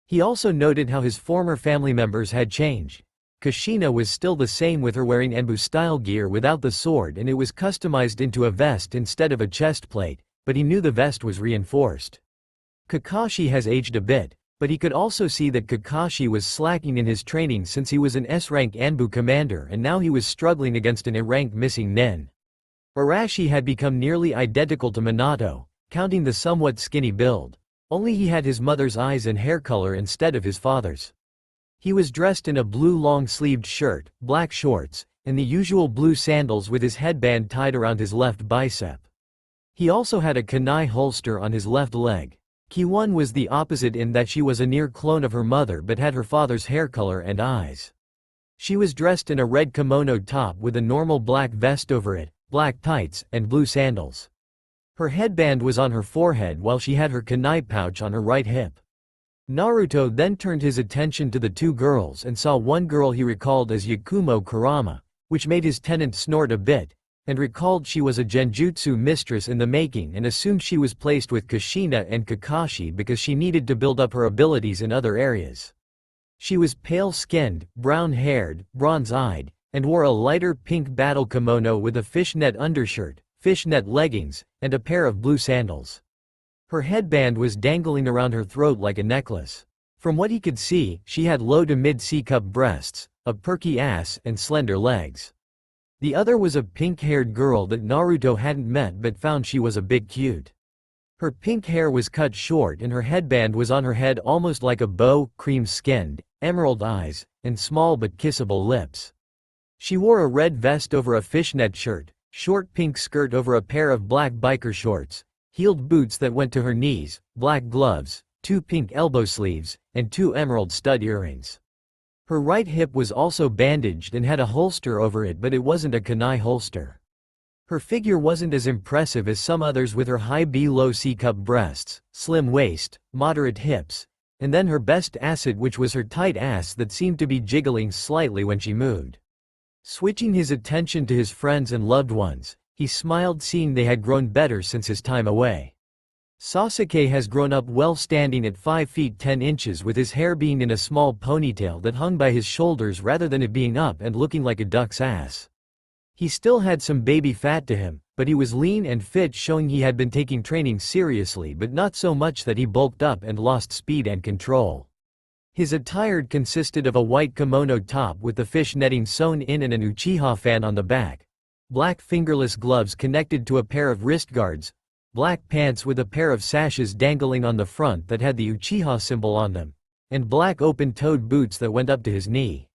S1: He also noted how his former family members had changed. Kushina was still the same with her wearing Enbu-style gear without the sword and it was customized into a vest instead of a chest plate, but he knew the vest was reinforced. Kakashi has aged a bit, but he could also see that Kakashi was slacking in his training since he was an S-rank Anbu commander and now he was struggling against an A-rank missing nin. Arashi had become nearly identical to Minato, counting the somewhat skinny build. Only he had his mother's eyes and hair color instead of his father's. He was dressed in a blue long-sleeved shirt, black shorts, and the usual blue sandals with his headband tied around his left bicep. He also had a kunai holster on his left leg. Kiwon was the opposite in that she was a near clone of her mother but had her father's hair color and eyes. She was dressed in a red kimono top with a normal black vest over it, black tights, and blue sandals. Her headband was on her forehead while she had her kunai pouch on her right hip. Naruto then turned his attention to the 2 girls and saw one girl he recalled as Yakumo Kurama, which made his tenant snort a bit, and recalled she was a genjutsu mistress in the making and assumed she was placed with Kushina and Kakashi because she needed to build up her abilities in other areas. She was pale-skinned, brown-haired, bronze-eyed, and wore a lighter pink battle kimono with a fishnet undershirt, fishnet leggings, and a pair of blue sandals. Her headband was dangling around her throat like a necklace. From what he could see, she had low to mid-C-cup breasts, a perky ass, and slender legs. The other was a pink-haired girl that Naruto hadn't met but found she was a bit cute. Her pink hair was cut short and her headband was on her head almost like a bow, cream-skinned, emerald eyes, and small but kissable lips. She wore a red vest over a fishnet shirt, short pink skirt over a pair of black biker shorts, heeled boots that went to her knees, black gloves, 2 pink elbow sleeves, and 2 emerald stud earrings. Her right hip was also bandaged and had a holster over it but it wasn't a kunai holster. Her figure wasn't as impressive as some others with her high B-low C-cup breasts, slim waist, moderate hips, and then her best asset which was her tight ass that seemed to be jiggling slightly when she moved. Switching his attention to his friends and loved ones, he smiled seeing they had grown better since his time away. Sasuke has grown up well, standing at 5 feet 10 inches with his hair being in a small ponytail that hung by his shoulders rather than it being up and looking like a duck's ass. He still had some baby fat to him, but he was lean and fit, showing he had been taking training seriously, but not so much that he bulked up and lost speed and control. His attire consisted of a white kimono top with the fish netting sewn in and an Uchiha fan on the back, black fingerless gloves connected to a pair of wrist guards, black pants with a pair of sashes dangling on the front that had the Uchiha symbol on them, and black open-toed boots that went up to his knee.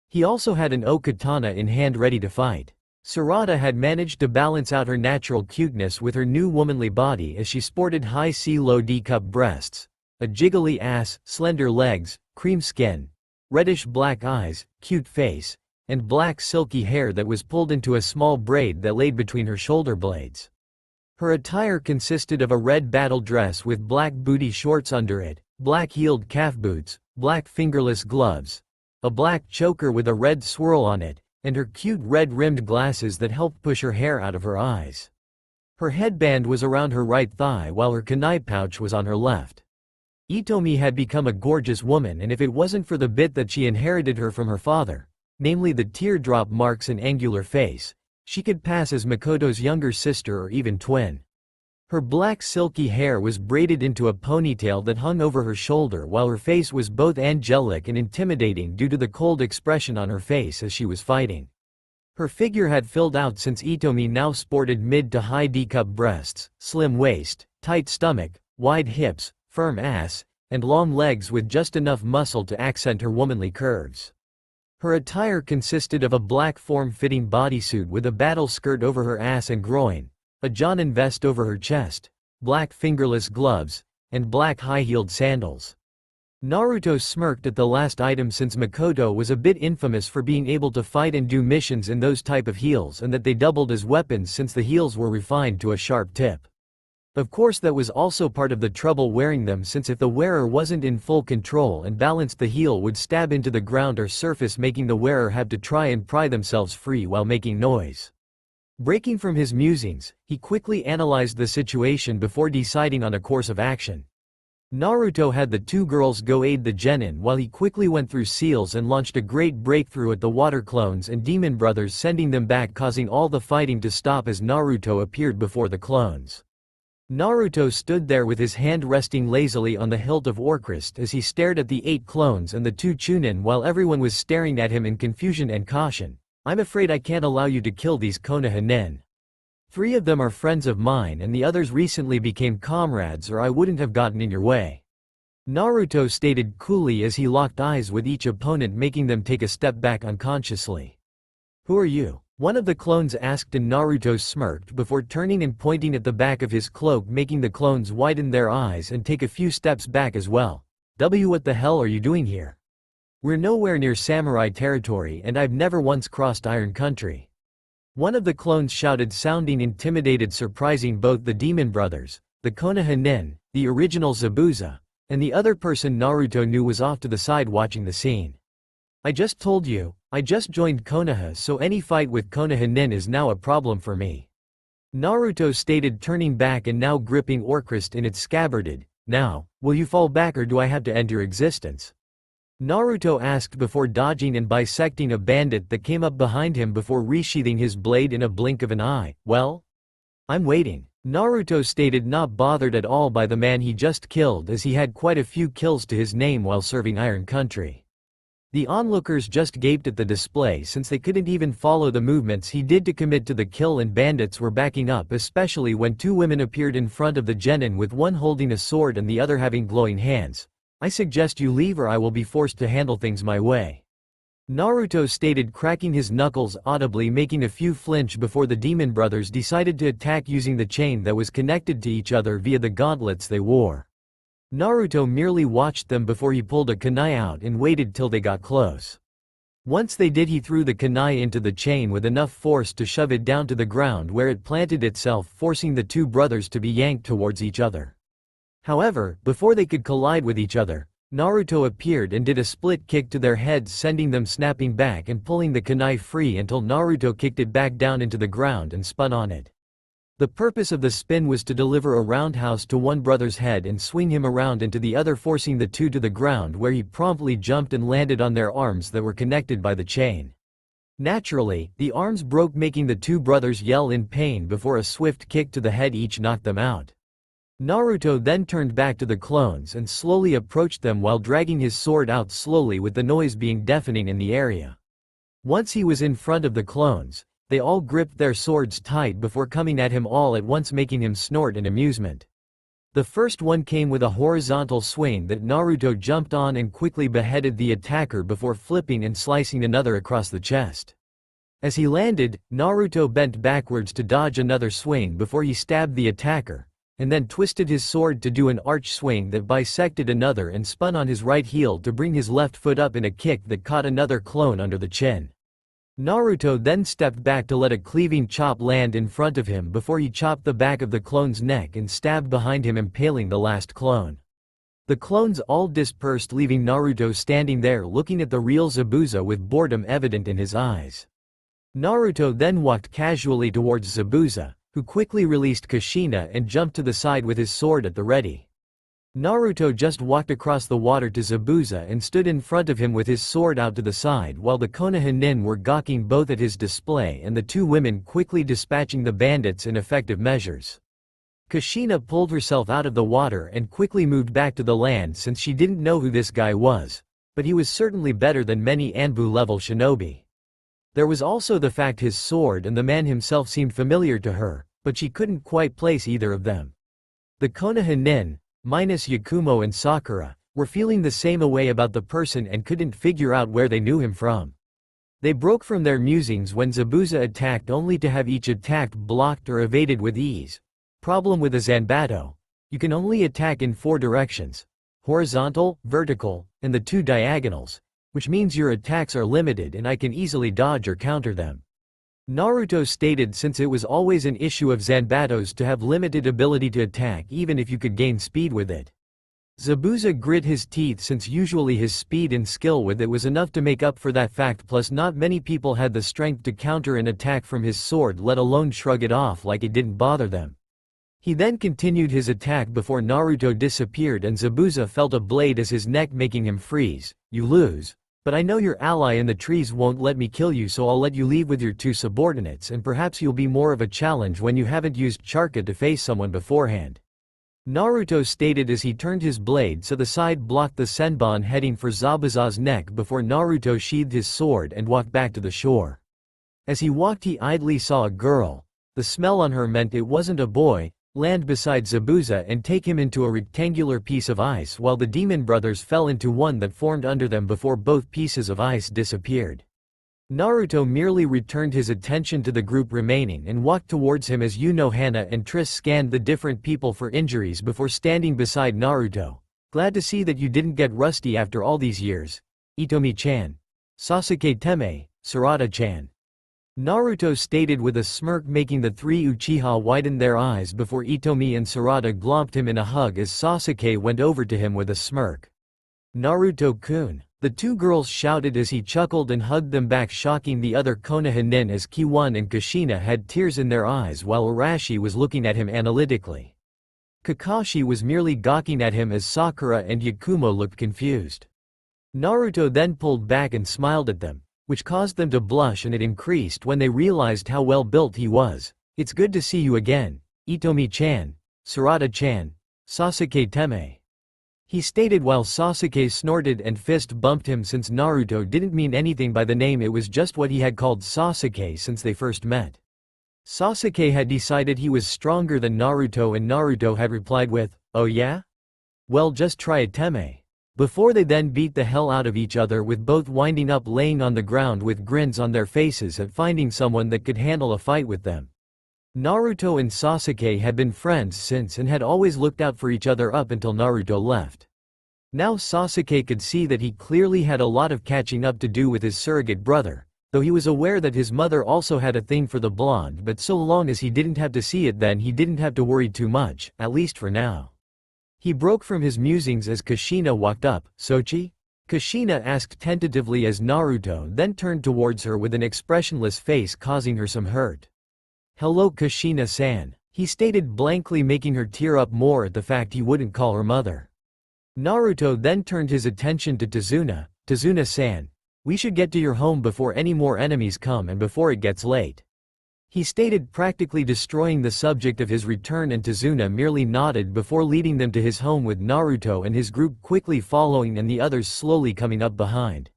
S1: He also had an O-katana in hand ready to fight. Sarada had managed to balance out her natural cuteness with her new womanly body as she sported high C-low D-cup breasts, a jiggly ass, slender legs, cream skin, reddish-black eyes, cute face, and black silky hair that was pulled into a small braid that laid between her shoulder blades. Her attire consisted of a red battle dress with black booty shorts under it, black-heeled calf boots, black fingerless gloves, a black choker with a red swirl on it, and her cute red-rimmed glasses that helped push her hair out of her eyes. Her headband was around her right thigh while her kunai pouch was on her left. Itomi had become a gorgeous woman, and if it wasn't for the bit that she inherited her from her father, namely the teardrop marks and angular face, she could pass as Makoto's younger sister or even twin. Her black silky hair was braided into a ponytail that hung over her shoulder, while her face was both angelic and intimidating due to the cold expression on her face as she was fighting. Her figure had filled out since Itomi now sported mid to high D-cup breasts, slim waist, tight stomach, wide hips, firm ass, and long legs with just enough muscle to accent her womanly curves. Her attire consisted of a black form-fitting bodysuit with a battle skirt over her ass and groin, a jonin vest over her chest, black fingerless gloves, and black high-heeled sandals. Naruto smirked at the last item since Makoto was a bit infamous for being able to fight and do missions in those type of heels, and that they doubled as weapons since the heels were refined to a sharp tip. Of course that was also part of the trouble wearing them, since if the wearer wasn't in full control and balanced, the heel would stab into the ground or surface, making the wearer have to try and pry themselves free while making noise. Breaking from his musings, he quickly analyzed the situation before deciding on a course of action. Naruto had the two girls go aid the genin while he quickly went through seals and launched a great breakthrough at the water clones and demon brothers, sending them back, causing all the fighting to stop as Naruto appeared before the clones. Naruto stood there with his hand resting lazily on the hilt of Orcrist as he stared at the 8 clones and the 2 Chunin while everyone was staring at him in confusion and caution. "I'm afraid I can't allow you to kill these Konoha nin. 3 of them are friends of mine and the others recently became comrades, or I wouldn't have gotten in your way," Naruto stated coolly as he locked eyes with each opponent, making them take a step back unconsciously. "Who are you?" one of the clones asked, and Naruto smirked before turning and pointing at the back of his cloak, making the clones widen their eyes and take a few steps back as well. What the hell are you doing here? We're nowhere near samurai territory and I've never once crossed Iron Country," one of the clones shouted, sounding intimidated, surprising both the demon brothers, the Konoha nin, the original Zabuza, and the other person Naruto knew was off to the side watching the scene. "I just told you, I just joined Konoha, so any fight with Konoha nin is now a problem for me," Naruto stated, turning back and now gripping Orcrist in its scabbarded. "Now, will you fall back or do I have to end your existence?" Naruto asked before dodging and bisecting a bandit that came up behind him before resheathing his blade in a blink of an eye. "Well? I'm waiting," Naruto stated, not bothered at all by the man he just killed, as he had quite a few kills to his name while serving Iron Country. The onlookers just gaped at the display since they couldn't even follow the movements he did to commit to the kill, and bandits were backing up, especially when 2 women appeared in front of the genin with one holding a sword and the other having glowing hands. "I suggest you leave or I will be forced to handle things my way," Naruto stated, cracking his knuckles audibly, making a few flinch before the demon brothers decided to attack using the chain that was connected to each other via the gauntlets they wore. Naruto merely watched them before he pulled a kunai out and waited till they got close. Once they did, he threw the kunai into the chain with enough force to shove it down to the ground, where it planted itself, forcing the 2 brothers to be yanked towards each other. However, before they could collide with each other, Naruto appeared and did a split kick to their heads, sending them snapping back and pulling the kunai free until Naruto kicked it back down into the ground and spun on it. The purpose of the spin was to deliver a roundhouse to one brother's head and swing him around into the other, forcing the 2 to the ground, where he promptly jumped and landed on their arms that were connected by the chain. Naturally, the arms broke, making the two brothers yell in pain before a swift kick to the head each knocked them out. Naruto then turned back to the clones and slowly approached them while dragging his sword out slowly, with the noise being deafening in the area. Once he was in front of the clones, they all gripped their swords tight before coming at him all at once, making him snort in amusement. The first one came with a horizontal swing that Naruto jumped on and quickly beheaded the attacker before flipping and slicing another across the chest. As he landed, Naruto bent backwards to dodge another swing before he stabbed the attacker, and then twisted his sword to do an arch swing that bisected another and spun on his right heel to bring his left foot up in a kick that caught another clone under the chin. Naruto then stepped back to let a cleaving chop land in front of him before he chopped the back of the clone's neck and stabbed behind him, impaling the last clone. The clones all dispersed, leaving Naruto standing there looking at the real Zabuza with boredom evident in his eyes. Naruto then walked casually towards Zabuza, who quickly released Kushina and jumped to the side with his sword at the ready. Naruto just walked across the water to Zabuza and stood in front of him with his sword out to the side while the Konoha were gawking both at his display and the two women quickly dispatching the bandits in effective measures. Kushina pulled herself out of the water and quickly moved back to the land since she didn't know who this guy was, but he was certainly better than many Anbu-level shinobi. There was also the fact his sword and the man himself seemed familiar to her, but she couldn't quite place either of them. The Konoha minus Yakumo and Sakura, were feeling the same way about the person and couldn't figure out where they knew him from. They broke from their musings when Zabuza attacked, only to have each attack blocked or evaded with ease. Problem with a Zanbato: you can only attack in 4 directions: horizontal, vertical, and the 2 diagonals, which means your attacks are limited and I can easily dodge or counter them. Naruto stated since it was always an issue of Zanbatos to have limited ability to attack even if you could gain speed with it. Zabuza grit his teeth since usually his speed and skill with it was enough to make up for that fact, plus not many people had the strength to counter an attack from his sword, let alone shrug it off like it didn't bother them. He then continued his attack before Naruto disappeared and Zabuza felt a blade as his neck, making him freeze. You lose. But I know your ally in the trees won't let me kill you, so I'll let you leave with your 2 subordinates, and perhaps you'll be more of a challenge when you haven't used Charka to face someone beforehand. Naruto stated as he turned his blade so the side blocked the Senbon heading for Zabuza's neck before Naruto sheathed his sword and walked back to the shore. As he walked he idly saw a girl. The smell on her meant it wasn't a boy. Land beside Zabuza and take him into a rectangular piece of ice while the demon brothers fell into one that formed under them before both pieces of ice disappeared. Naruto merely returned his attention to the group remaining and walked towards him as Hana and Triss scanned the different people for injuries before standing beside Naruto. Glad to see that you didn't get rusty after all these years. Itomi-chan. Sasuke Teme, Sarada-chan. Naruto stated with a smirk, making the 3 Uchiha widen their eyes before Itomi and Sarada glomped him in a hug as Sasuke went over to him with a smirk. Naruto-kun. The 2 girls shouted as he chuckled and hugged them back, shocking the other Konoha as Kiwan and Kushina had tears in their eyes while Arashi was looking at him analytically. Kakashi was merely gawking at him as Sakura and Yakumo looked confused. Naruto then pulled back and smiled at them, which caused them to blush, and it increased when they realized how well built he was. It's good to see you again, Itomi-chan, Sarada-chan, Sasuke Teme. He stated while Sasuke snorted and fist bumped him since Naruto didn't mean anything by the name, it was just what he had called Sasuke since they first met. Sasuke had decided he was stronger than Naruto and Naruto had replied with, "Oh yeah? Well, just try it, Teme." Before they then beat the hell out of each other, with both winding up laying on the ground with grins on their faces at finding someone that could handle a fight with them. Naruto and Sasuke had been friends since and had always looked out for each other up until Naruto left. Now Sasuke could see that he clearly had a lot of catching up to do with his surrogate brother, though he was aware that his mother also had a thing for the blonde, but so long as he didn't have to see it, then he didn't have to worry too much, at least for now. He broke from his musings as Kushina walked up. "Sochi?" Kushina asked tentatively as Naruto then turned towards her with an expressionless face, causing her some hurt. "Hello Kushina-san," he stated blankly, making her tear up more at the fact he wouldn't call her mother. Naruto then turned his attention to Tazuna. "Tazuna-san, We should get to your home before any more enemies come and before it gets late." He stated, practically destroying the subject of his return, and Tazuna merely nodded before leading them to his home, with Naruto and his group quickly following and the others slowly coming up behind.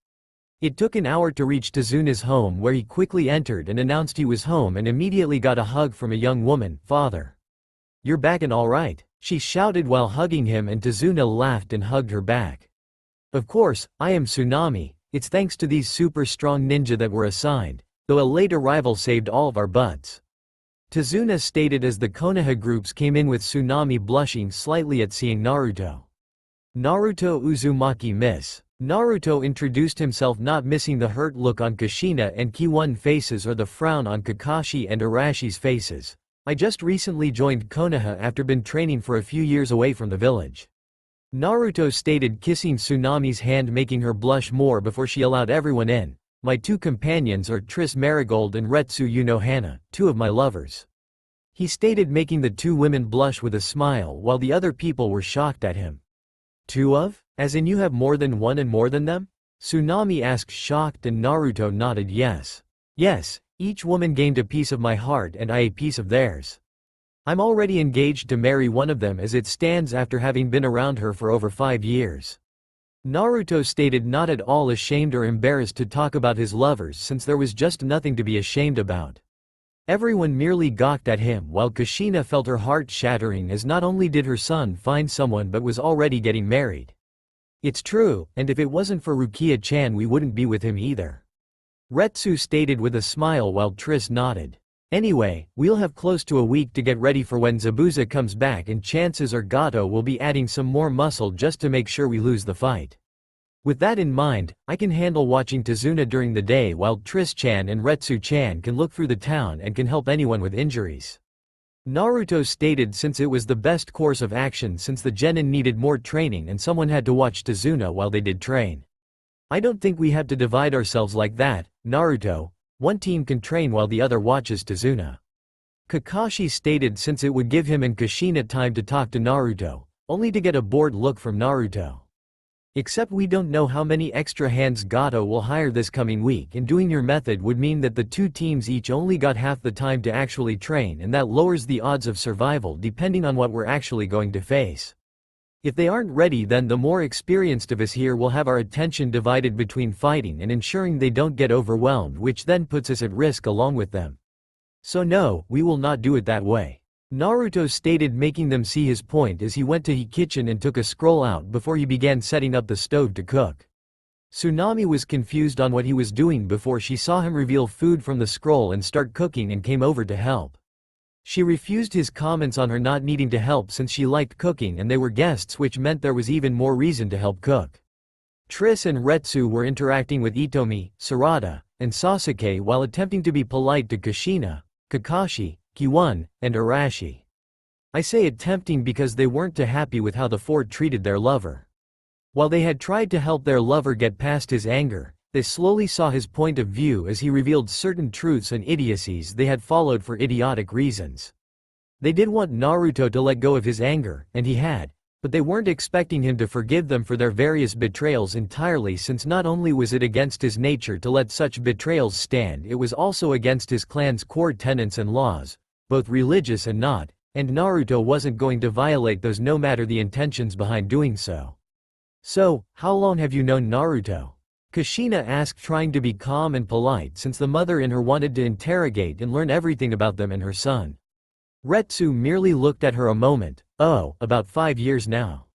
S1: It took an hour to reach Tazuna's home, where he quickly entered and announced he was home and immediately got a hug from a young woman. "Father, you're back and all right," she shouted while hugging him, and Tazuna laughed and hugged her back. "Of course, I am Tsunami. It's thanks to these super strong ninja that were assigned, though a late arrival saved all of our butts," Tazuna stated as the Konoha groups came in, with Tsunami blushing slightly at seeing Naruto. Naruto Uzumaki miss. Naruto introduced himself, not missing the hurt look on Kushina and Kiwon faces or the frown on Kakashi and Arashi's faces. "I just recently joined Konoha after been training for a few years away from the village," Naruto stated, kissing Tsunami's hand, making her blush more before she allowed everyone in. "My two companions are Triss Marigold and Retsu Unohana, two of my lovers," he stated, making the two women blush with a smile while the other people were shocked at him. "Two of? As in you have more than one and more than them?" Tsunami asked, shocked, and Naruto nodded yes. "Yes, each woman gained a piece of my heart and I a piece of theirs. I'm already engaged to marry one of them as it stands after having been around her for over 5 years." Naruto stated, not at all ashamed or embarrassed to talk about his lovers, since there was just nothing to be ashamed about. Everyone merely gawked at him, while Kushina felt her heart shattering, as not only did her son find someone but was already getting married. "It's true, and if it wasn't for Rukia-chan we wouldn't be with him either," Retsu stated with a smile, while Triss nodded. "Anyway, we'll have close to a week to get ready for when Zabuza comes back, and chances are Gato will be adding some more muscle just to make sure we lose the fight. With that in mind, I can handle watching Tazuna during the day, while Triss-chan and Retsu-chan can look through the town and can help anyone with injuries," Naruto stated, since it was the best course of action, since the genin needed more training and someone had to watch Tazuna while they did train. "I don't think we have to divide ourselves like that, Naruto. One team can train while the other watches Tazuna," Kakashi stated, since it would give him and Kushina time to talk to Naruto, only to get a bored look from Naruto. "Except we don't know how many extra hands Gato will hire this coming week, and doing your method would mean that the two teams each only got half the time to actually train, and that lowers the odds of survival depending on what we're actually going to face. If they aren't ready, then the more experienced of us here will have our attention divided between fighting and ensuring they don't get overwhelmed, which then puts us at risk along with them. So no, we will not do it that way," Naruto stated, making them see his point as he went to his kitchen and took a scroll out before he began setting up the stove to cook. Tsunami was confused on what he was doing before she saw him reveal food from the scroll and start cooking, and came over to help. She refused his comments on her not needing to help since she liked cooking and they were guests, which meant there was even more reason to help cook. Triss and Retsu were interacting with Itomi, Sarada, and Sasuke while attempting to be polite to Kushina, Kakashi, Kiwon, and Arashi. I say attempting because they weren't too happy with how the four treated their lover. While they had tried to help their lover get past his anger, they slowly saw his point of view as he revealed certain truths and idiocies they had followed for idiotic reasons. They did want Naruto to let go of his anger, and he had, but they weren't expecting him to forgive them for their various betrayals entirely, since not only was it against his nature to let such betrayals stand, it was also against his clan's core tenets and laws, both religious and not, and Naruto wasn't going to violate those no matter the intentions behind doing so. "So, how long have you known Naruto?" Kushina asked, trying to be calm and polite since the mother in her wanted to interrogate and learn everything about them and her son. Retsu merely looked at her a moment. "Oh, about 5 years now,"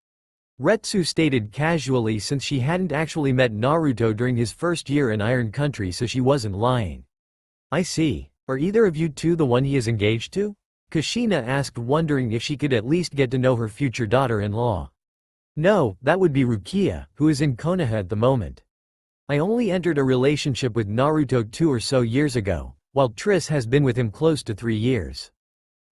S1: Retsu stated casually, since she hadn't actually met Naruto during his first year in Iron Country, so she wasn't lying. "I see. Are either of you two the one he is engaged to?" Kushina asked, wondering if she could at least get to know her future daughter-in-law. "No, that would be Rukia, who is in Konoha at the moment. I only entered a relationship with Naruto 2 or so years ago, while Triss has been with him close to 3 years,"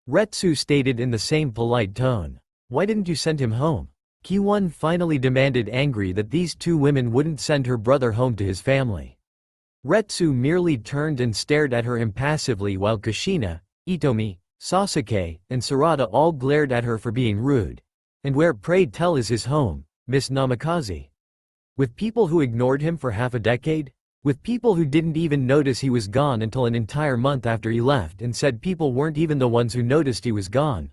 S1: Retsu stated in the same polite tone. "Why didn't you send him home?" Kiwon finally demanded, angry that these two women wouldn't send her brother home to his family. Retsu merely turned and stared at her impassively, while Kushina, Itomi, Sasuke, and Sarada all glared at her for being rude. "And where, pray tell, is his home, Miss Namikaze? With people who ignored him for half a decade?" With people who didn't even notice he was gone until an entire month after he left and said people weren't even the ones who noticed he was gone.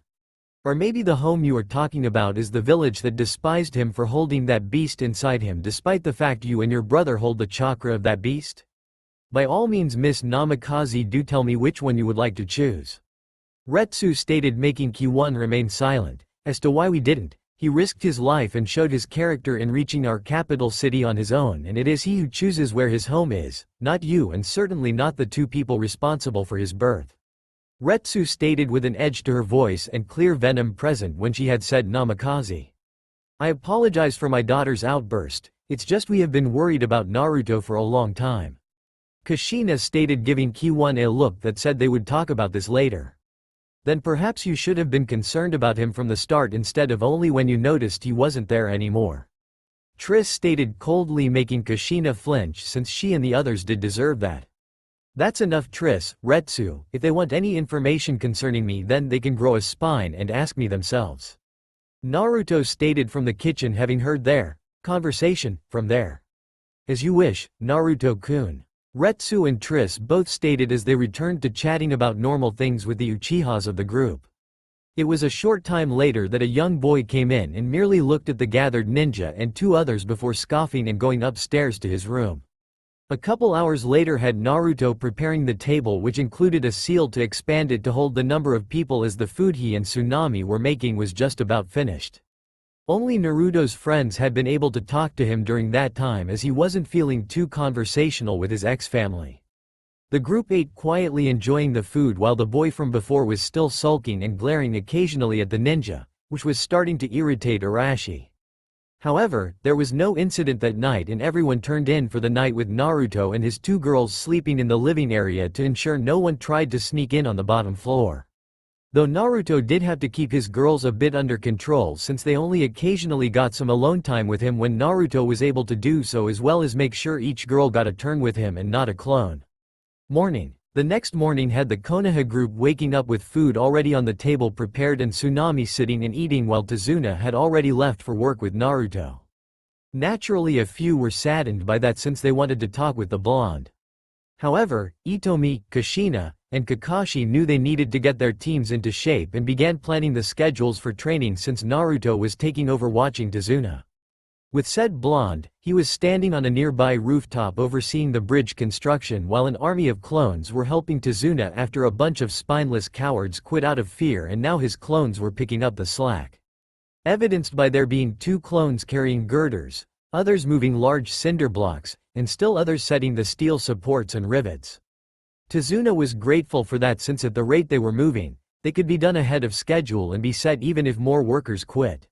S1: Or maybe the home you are talking about is the village that despised him for holding that beast inside him despite the fact you and your brother hold the chakra of that beast? By all means, Miss Namikaze, do tell me which one you would like to choose. Retsu stated, making Kiwon remain silent. As to why we didn't, he risked his life and showed his character in reaching our capital city on his own, and it is he who chooses where his home is, not you, and certainly not the two people responsible for his birth. Retsu stated with an edge to her voice and clear venom present when she had said Namikaze. I apologize for my daughter's outburst, it's just we have been worried about Naruto for a long time. Kushina stated, giving Kiwon a look that said they would talk about this later. Then perhaps you should have been concerned about him from the start instead of only when you noticed he wasn't there anymore. Triss stated coldly, making Kushina flinch since she and the others did deserve that. That's enough, Triss. Retsu, if they want any information concerning me, then they can grow a spine and ask me themselves. Naruto stated from the kitchen, having heard their conversation from there. As you wish, Naruto-kun. Retsu and Triss both stated as they returned to chatting about normal things with the Uchihas of the group. It was a short time later that a young boy came in and merely looked at the gathered ninja and two others before scoffing and going upstairs to his room. A couple hours later had Naruto preparing the table, which included a seal to expand it to hold the number of people, as the food he and Tsunami were making was just about finished. Only Naruto's friends had been able to talk to him during that time, as he wasn't feeling too conversational with his ex-family. The group ate quietly, enjoying the food, while the boy from before was still sulking and glaring occasionally at the ninja, which was starting to irritate Arashi. However, there was no incident that night, and everyone turned in for the night, with Naruto and his two girls sleeping in the living area to ensure no one tried to sneak in on the bottom floor. Though Naruto did have to keep his girls a bit under control, since they only occasionally got some alone time with him when Naruto was able to do so, as well as make sure each girl got a turn with him and not a clone. Morning. The next morning had the Konoha group waking up with food already on the table prepared and Tsunami sitting and eating, while Tazuna had already left for work with Naruto. Naturally, a few were saddened by that since they wanted to talk with the blonde. However, Itomi, Kushina, and Kakashi knew they needed to get their teams into shape and began planning the schedules for training, since Naruto was taking over watching Tazuna. With said blonde, he was standing on a nearby rooftop overseeing the bridge construction, while an army of clones were helping Tazuna after a bunch of spineless cowards quit out of fear, and now his clones were picking up the slack. Evidenced by there being two clones carrying girders, others moving large cinder blocks, and still others setting the steel supports and rivets. Tazuna was grateful for that, since at the rate they were moving, they could be done ahead of schedule and be set even if more workers quit.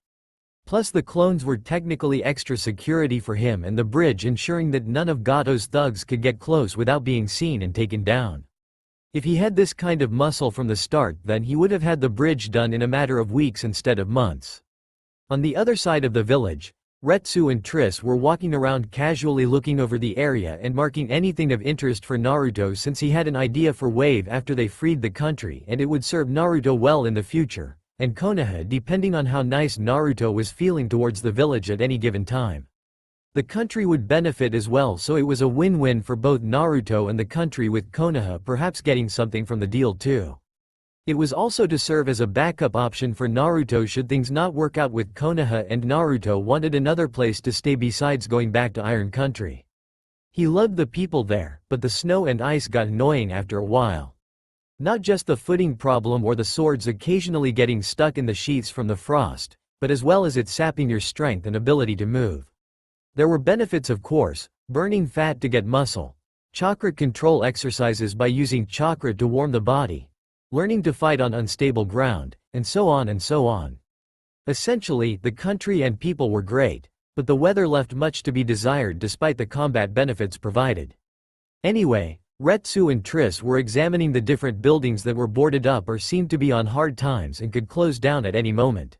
S1: Plus, the clones were technically extra security for him and the bridge, ensuring that none of Gato's thugs could get close without being seen and taken down. If he had this kind of muscle from the start, then he would have had the bridge done in a matter of weeks instead of months. On the other side of the village, Retsu and Triss were walking around casually, looking over the area and marking anything of interest for Naruto, since he had an idea for Wave after they freed the country, and it would serve Naruto well in the future, and Konoha, depending on how nice Naruto was feeling towards the village at any given time. The country would benefit as well, so it was a win-win for both Naruto and the country, with Konoha perhaps getting something from the deal too. It was also to serve as a backup option for Naruto should things not work out with Konoha, and Naruto wanted another place to stay besides going back to Iron Country. He loved the people there, but the snow and ice got annoying after a while. Not just the footing problem or the swords occasionally getting stuck in the sheaths from the frost, but as well as it sapping your strength and ability to move. There were benefits, of course: burning fat to get muscle, chakra control exercises by using chakra to warm the body, learning to fight on unstable ground, and so on and so on. Essentially, the country and people were great, but the weather left much to be desired despite the combat benefits provided. Anyway, Retsu and Triss were examining the different buildings that were boarded up or seemed to be on hard times and could close down at any moment.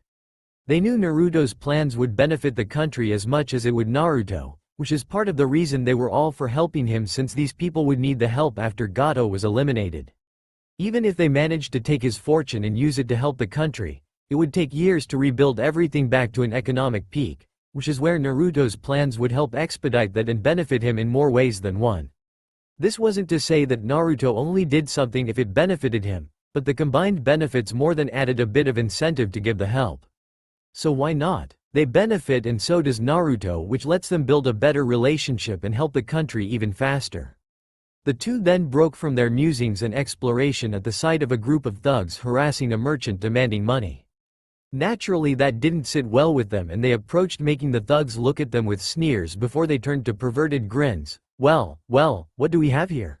S1: They knew Naruto's plans would benefit the country as much as it would Naruto, which is part of the reason they were all for helping him, since these people would need the help after Gato was eliminated. Even if they managed to take his fortune and use it to help the country, it would take years to rebuild everything back to an economic peak, which is where Naruto's plans would help expedite that and benefit him in more ways than one. This wasn't to say that Naruto only did something if it benefited him, but the combined benefits more than added a bit of incentive to give the help. So why not? They benefit and so does Naruto, which lets them build a better relationship and help the country even faster. The two then broke from their musings and exploration at the sight of a group of thugs harassing a merchant demanding money. Naturally that didn't sit well with them and they approached, making the thugs look at them with sneers before they turned to perverted grins. Well, what do we have here?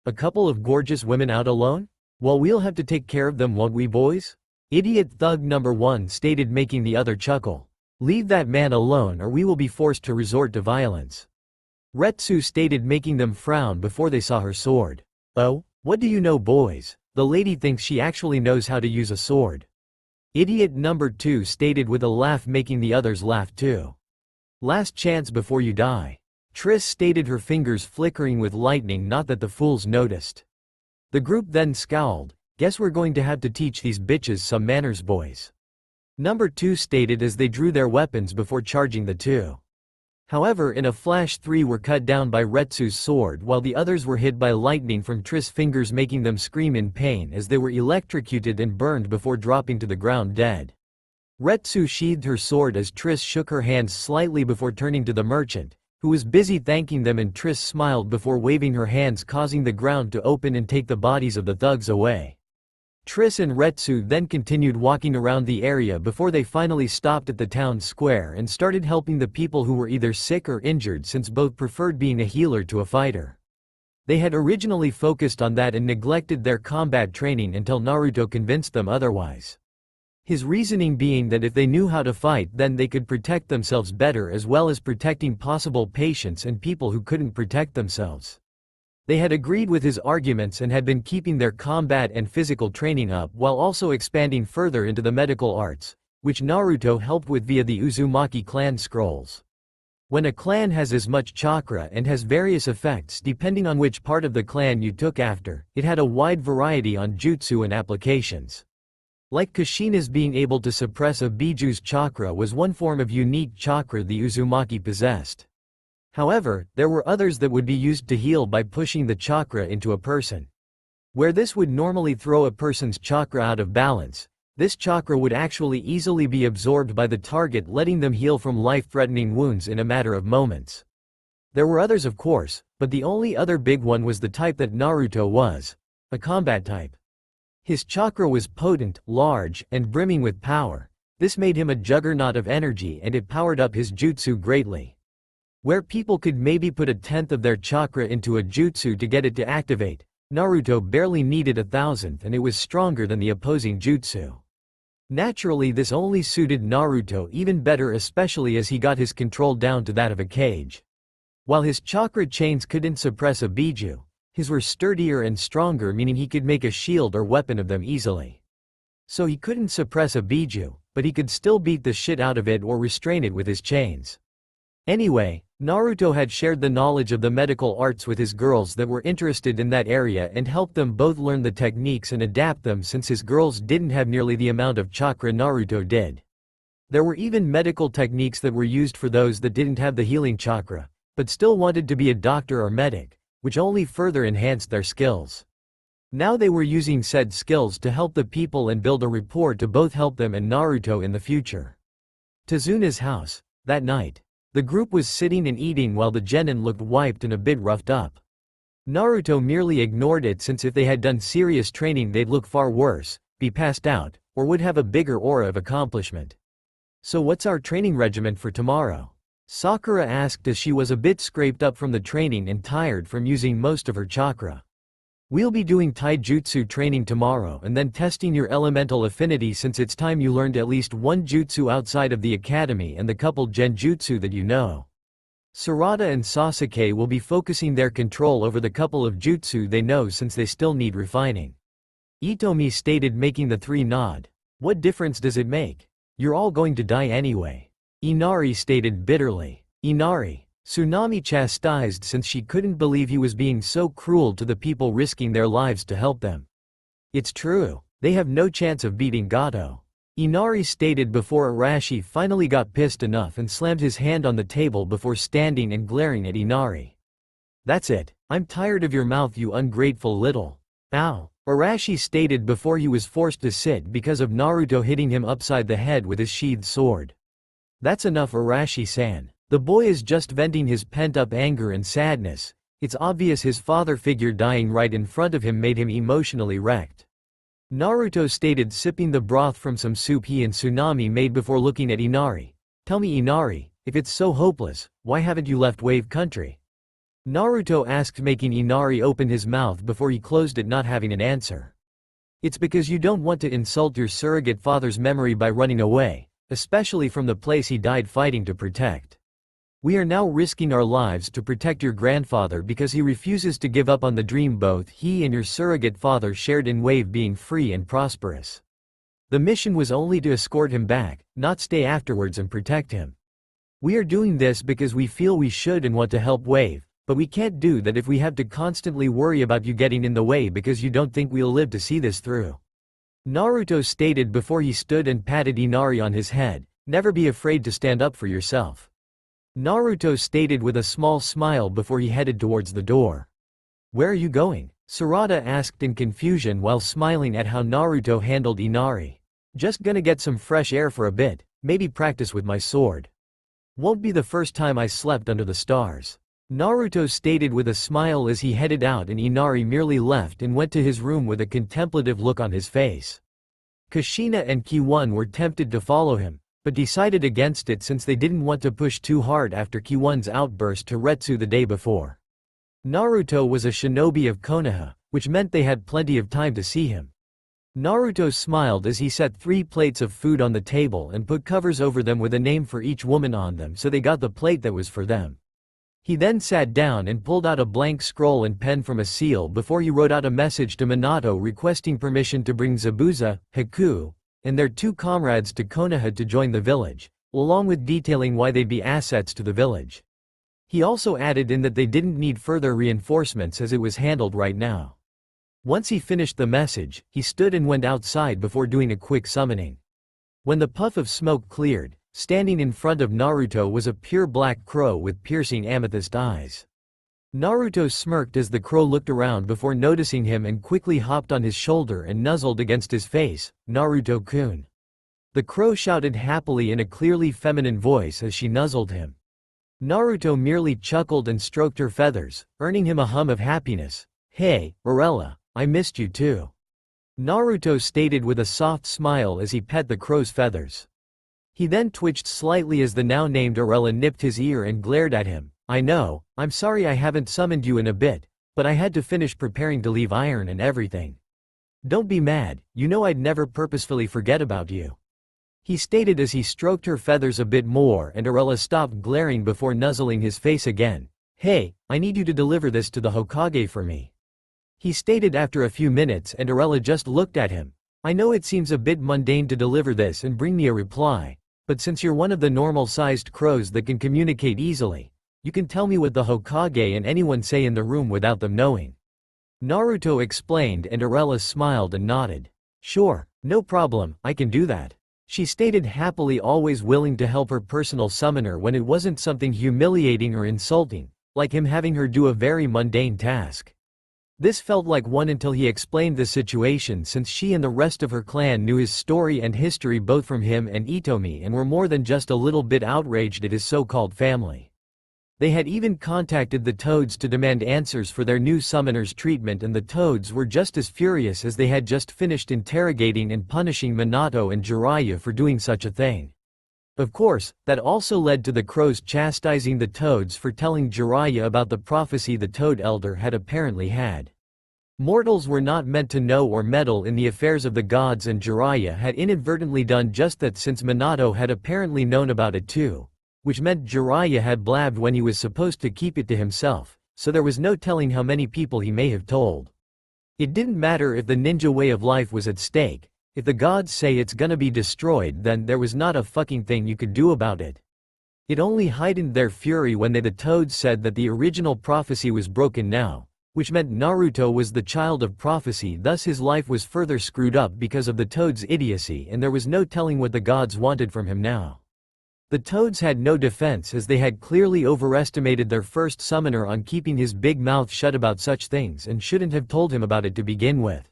S1: A couple of gorgeous women out alone? Well, we'll have to take care of them, won't we, boys? Idiot thug number 1 stated, making the other chuckle. Leave that man alone or we will be forced to resort to violence. Retsu stated, making them frown before they saw her sword. Oh, what do you know, boys? The lady thinks she actually knows how to use a sword. Idiot number 2 stated with a laugh, making the others laugh too. Last chance before you die. Triss stated, her fingers flickering with lightning, not that the fools noticed. The group then scowled. Guess we're going to have to teach these bitches some manners, boys. Number 2 stated as they drew their weapons before charging the two. However, in a flash 3 were cut down by Retsu's sword while the others were hit by lightning from Triss' fingers, making them scream in pain as they were electrocuted and burned before dropping to the ground dead. Retsu sheathed her sword as Triss shook her hands slightly before turning to the merchant, who was busy thanking them, and Triss smiled before waving her hands, causing the ground to open and take the bodies of the thugs away. Triss and Retsu then continued walking around the area before they finally stopped at the town square and started helping the people who were either sick or injured, since both preferred being a healer to a fighter. They had originally focused on that and neglected their combat training until Naruto convinced them otherwise. His reasoning being that if they knew how to fight, then they could protect themselves better, as well as protecting possible patients and people who couldn't protect themselves. They had agreed with his arguments and had been keeping their combat and physical training up while also expanding further into the medical arts, which Naruto helped with via the Uzumaki clan scrolls. When a clan has as much chakra and has various effects depending on which part of the clan you took after, it had a wide variety on jutsu and applications. Like Kushina's being able to suppress a biju's chakra was one form of unique chakra the Uzumaki possessed. However, there were others that would be used to heal by pushing the chakra into a person. Where this would normally throw a person's chakra out of balance, this chakra would actually easily be absorbed by the target, letting them heal from life-threatening wounds in a matter of moments. There were others, of course, but the only other big one was the type that Naruto was, a combat type. His chakra was potent, large, and brimming with power. This made him a juggernaut of energy and it powered up his jutsu greatly. Where people could maybe put 1/10 of their chakra into a jutsu to get it to activate, Naruto barely needed 1,000th, and it was stronger than the opposing jutsu. Naturally, this only suited Naruto even better, especially as he got his control down to that of a cage. While his chakra chains couldn't suppress a biju, his were sturdier and stronger, meaning he could make a shield or weapon of them easily. So he couldn't suppress a biju, but he could still beat the shit out of it or restrain it with his chains. Anyway, Naruto had shared the knowledge of the medical arts with his girls that were interested in that area and helped them both learn the techniques and adapt them, since his girls didn't have nearly the amount of chakra Naruto did. There were even medical techniques that were used for those that didn't have the healing chakra, but still wanted to be a doctor or medic, which only further enhanced their skills. Now they were using said skills to help the people and build a rapport to both help them and Naruto in the future. Tazuna's house. That night, the group was sitting and eating while the genin looked wiped and a bit roughed up. Naruto merely ignored it, since if they had done serious training they'd look far worse, be passed out, or would have a bigger aura of accomplishment. So what's our training regimen for tomorrow? Sakura asked as she was a bit scraped up from the training and tired from using most of her chakra. We'll be doing taijutsu training tomorrow and then testing your elemental affinity, since it's time you learned at least one jutsu outside of the academy and the couple genjutsu that you know. Sarada and Sasuke will be focusing their control over the couple of jutsu they know, since they still need refining. Itomi stated, making the three nod. What difference does it make? You're all going to die anyway. Inari stated bitterly. Inari. Tsunami chastised, since she couldn't believe he was being so cruel to the people risking their lives to help them. It's true, they have no chance of beating Gato. Inari stated before Arashi finally got pissed enough and slammed his hand on the table before standing and glaring at Inari. "That's it. I'm tired of your mouth, you ungrateful little." "Ow," Arashi stated before he was forced to sit because of Naruto hitting him upside the head with his sheathed sword. "That's enough, Arashi-san." The boy is just venting his pent-up anger and sadness. It's obvious his father figure dying right in front of him made him emotionally wrecked. Naruto stated, sipping the broth from some soup he and Tsunami made before looking at Inari. "Tell me, Inari, if it's so hopeless, why haven't you left Wave Country?" Naruto asked, making Inari open his mouth before he closed it, not having an answer. "It's because you don't want to insult your surrogate father's memory by running away, especially from the place he died fighting to protect. We are now risking our lives to protect your grandfather because he refuses to give up on the dream both he and your surrogate father shared in Wave being free and prosperous. The mission was only to escort him back, not stay afterwards and protect him. We are doing this because we feel we should and want to help Wave, but we can't do that if we have to constantly worry about you getting in the way because you don't think we'll live to see this through." Naruto stated before he stood and patted Inari on his head, "Never be afraid to stand up for yourself." Naruto stated with a small smile before he headed towards the door. "Where are you going?" Sarada asked in confusion while smiling at how Naruto handled Inari. "Just gonna get some fresh air for a bit, maybe practice with my sword. Won't be the first time I slept under the stars." Naruto stated with a smile as he headed out, and Inari merely left and went to his room with a contemplative look on his face. Kushina and Kiwon were tempted to follow him, but decided against it since they didn't want to push too hard after Kiwon's outburst to Retsu the day before. Naruto was a shinobi of Konoha, which meant they had plenty of time to see him. Naruto smiled as he set 3 plates of food on the table and put covers over them with a name for each woman on them, so they got the plate that was for them. He then sat down and pulled out a blank scroll and pen from a seal before he wrote out a message to Minato requesting permission to bring Zabuza, Haku, and their 2 comrades to Konoha to join the village, along with detailing why they'd be assets to the village. He also added in that they didn't need further reinforcements as it was handled right now. Once he finished the message, he stood and went outside before doing a quick summoning. When the puff of smoke cleared, standing in front of Naruto was a pure black crow with piercing amethyst eyes. Naruto smirked as the crow looked around before noticing him and quickly hopped on his shoulder and nuzzled against his face. "Naruto-kun." The crow shouted happily in a clearly feminine voice as she nuzzled him. Naruto merely chuckled and stroked her feathers, earning him a hum of happiness. "Hey, Arella, I missed you too." Naruto stated with a soft smile as he pet the crow's feathers. He then twitched slightly as the now named Arella nipped his ear and glared at him. "I know, I'm sorry I haven't summoned you in a bit, but I had to finish preparing to leave Iron and everything. Don't be mad, you know I'd never purposefully forget about you." He stated as he stroked her feathers a bit more and Arella stopped glaring before nuzzling his face again. "Hey, I need you to deliver this to the Hokage for me," he stated after a few minutes, and Arella just looked at him. "I know it seems a bit mundane to deliver this and bring me a reply, but since you're one of the normal-sized crows that can communicate easily, you can tell me what the Hokage and anyone say in the room without them knowing." Naruto explained, and Arella smiled and nodded. "Sure, no problem, I can do that," she stated happily, always willing to help her personal summoner when it wasn't something humiliating or insulting, like him having her do a very mundane task. This felt like one until he explained the situation, since she and the rest of her clan knew his story and history both from him and Itomi and were more than just a little bit outraged at his so-called family. They had even contacted the Toads to demand answers for their new summoner's treatment, and the Toads were just as furious as they had just finished interrogating and punishing Minato and Jiraiya for doing such a thing. Of course, that also led to the crows chastising the Toads for telling Jiraiya about the prophecy the Toad Elder had apparently had. Mortals were not meant to know or meddle in the affairs of the gods, and Jiraiya had inadvertently done just that since Minato had apparently known about it too, which meant Jiraiya had blabbed when he was supposed to keep it to himself, so there was no telling how many people he may have told. It didn't matter if the ninja way of life was at stake. If the gods say it's gonna be destroyed, then there was not a fucking thing you could do about it. It only heightened their fury when the Toads said that the original prophecy was broken now, which meant Naruto was the child of prophecy, thus his life was further screwed up because of the Toad's idiocy, and there was no telling what the gods wanted from him now. The Toads had no defense as they had clearly overestimated their first summoner on keeping his big mouth shut about such things and shouldn't have told him about it to begin with.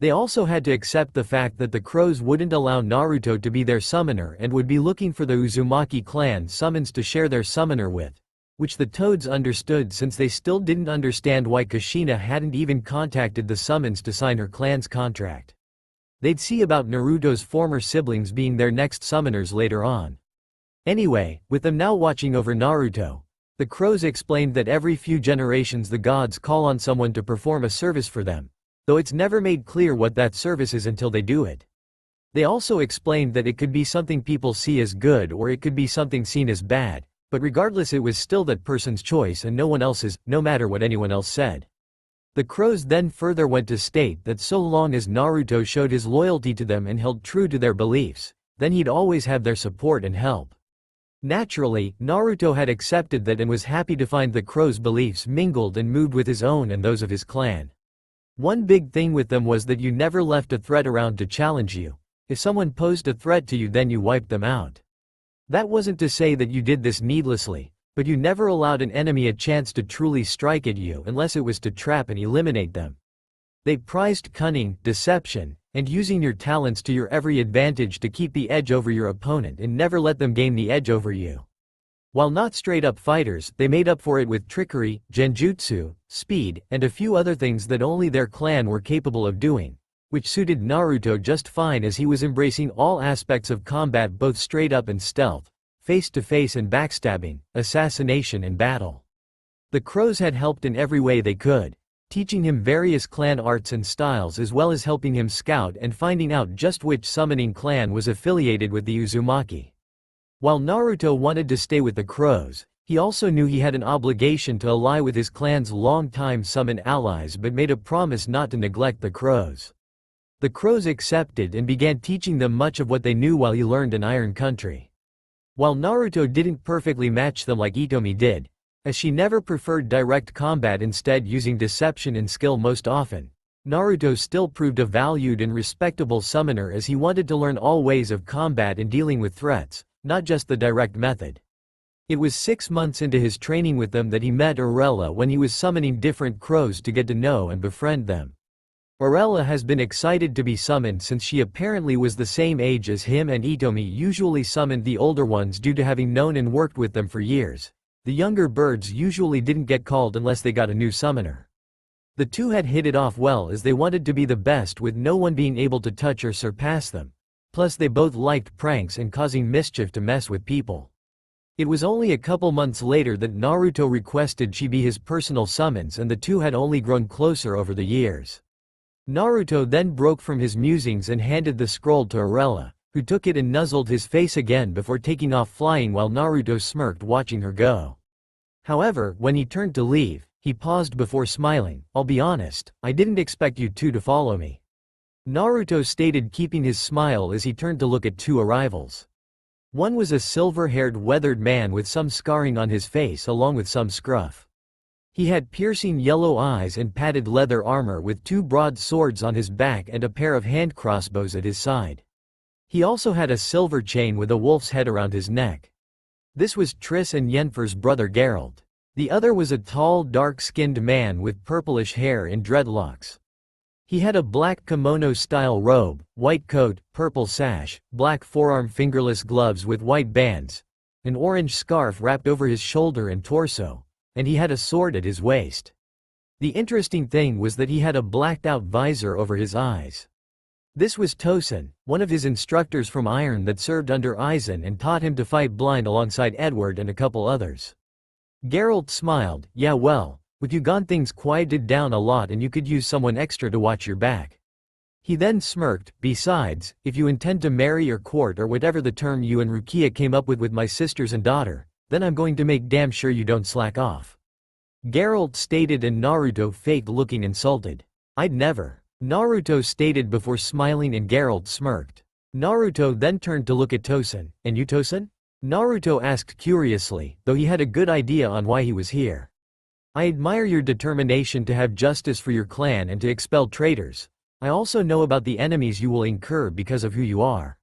S1: They also had to accept the fact that the crows wouldn't allow Naruto to be their summoner and would be looking for the Uzumaki clan summons to share their summoner with, which the Toads understood since they still didn't understand why Kushina hadn't even contacted the summons to sign her clan's contract. They'd see about Naruto's former siblings being their next summoners later on. Anyway, with them now watching over Naruto, the crows explained that every few generations the gods call on someone to perform a service for them, though it's never made clear what that service is until they do it. They also explained that it could be something people see as good or it could be something seen as bad, but regardless it was still that person's choice and no one else's, no matter what anyone else said. The crows then further went to state that so long as Naruto showed his loyalty to them and held true to their beliefs, then he'd always have their support and help. Naturally, Naruto had accepted that and was happy to find the crows' beliefs mingled and moved with his own and those of his clan. One big thing with them was that you never left a threat around to challenge you. If someone posed a threat to you, then you wiped them out. That wasn't to say that you did this needlessly, but you never allowed an enemy a chance to truly strike at you unless it was to trap and eliminate them. They prized cunning, deception, and using your talents to your every advantage to keep the edge over your opponent and never let them gain the edge over you. While not straight-up fighters, they made up for it with trickery, genjutsu, speed, and a few other things that only their clan were capable of doing, which suited Naruto just fine as he was embracing all aspects of combat, both straight-up and stealth, face-to-face and backstabbing, assassination and battle. The crows had helped in every way they could, teaching him various clan arts and styles as well as helping him scout and finding out just which summoning clan was affiliated with the Uzumaki. While Naruto wanted to stay with the crows, he also knew he had an obligation to ally with his clan's long-time summon allies but made a promise not to neglect the crows. The crows accepted and began teaching them much of what they knew while he learned in Iron Country. While Naruto didn't perfectly match them like Itomi did, as she never preferred direct combat, instead using deception and skill most often, Naruto still proved a valued and respectable summoner as he wanted to learn all ways of combat and dealing with threats, not just the direct method. It was 6 months into his training with them that he met Arella when he was summoning different crows to get to know and befriend them. Arella has been excited to be summoned since she apparently was the same age as him, and Itomi usually summoned the older ones due to having known and worked with them for years. The younger birds usually didn't get called unless they got a new summoner. The two had hit it off well as they wanted to be the best with no one being able to touch or surpass them. Plus they both liked pranks and causing mischief to mess with people. It was only a couple months later that Naruto requested she be his personal summons, and the two had only grown closer over the years. Naruto then broke from his musings and handed the scroll to Arella, who took it and nuzzled his face again before taking off flying while Naruto smirked watching her go. However, when he turned to leave, he paused before smiling. "I'll be honest, I didn't expect you two to follow me," Naruto stated, keeping his smile as he turned to look at two arrivals. One was a silver-haired weathered man with some scarring on his face along with some scruff. He had piercing yellow eyes and padded leather armor with two broad swords on his back and a pair of hand crossbows at his side. He also had a silver chain with a wolf's head around his neck. This was Triss and Yennefer's brother Geralt. The other was a tall, dark-skinned man with purplish hair and dreadlocks. He had a black kimono-style robe, white coat, purple sash, black forearm fingerless gloves with white bands, an orange scarf wrapped over his shoulder and torso, and he had a sword at his waist. The interesting thing was that he had a blacked-out visor over his eyes. This was Tosin, one of his instructors from Iron that served under Aizen and taught him to fight blind alongside Edward and a couple others. Geralt smiled. "Yeah, well, with you gone things quieted down a lot and you could use someone extra to watch your back." He then smirked. "Besides, if you intend to marry or court or whatever the term you and Rukia came up with my sisters and daughter, then I'm going to make damn sure you don't slack off," Geralt stated, and Naruto faked looking insulted. "I'd never," Naruto stated before smiling, and Geralt smirked. Naruto then turned to look at Tosin. "And you, Tosin?" Naruto asked curiously, though he had a good idea on why he was here. I admire your determination to have justice for your clan and to expel traitors. I also know about the enemies you will incur because of who you are.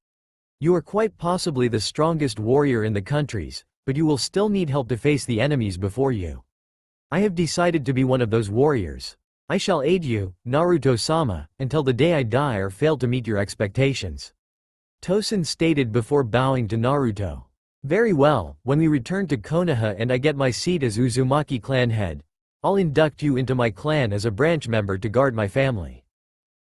S1: You are quite possibly the strongest warrior in the countries, but you will still need help to face the enemies before you. I have decided to be one of those warriors. I shall aid you, Naruto-sama, until the day I die or fail to meet your expectations. Tosen stated before bowing to Naruto. Very well, when we return to Konoha and I get my seat as Uzumaki clan head, I'll induct you into my clan as a branch member to guard my family.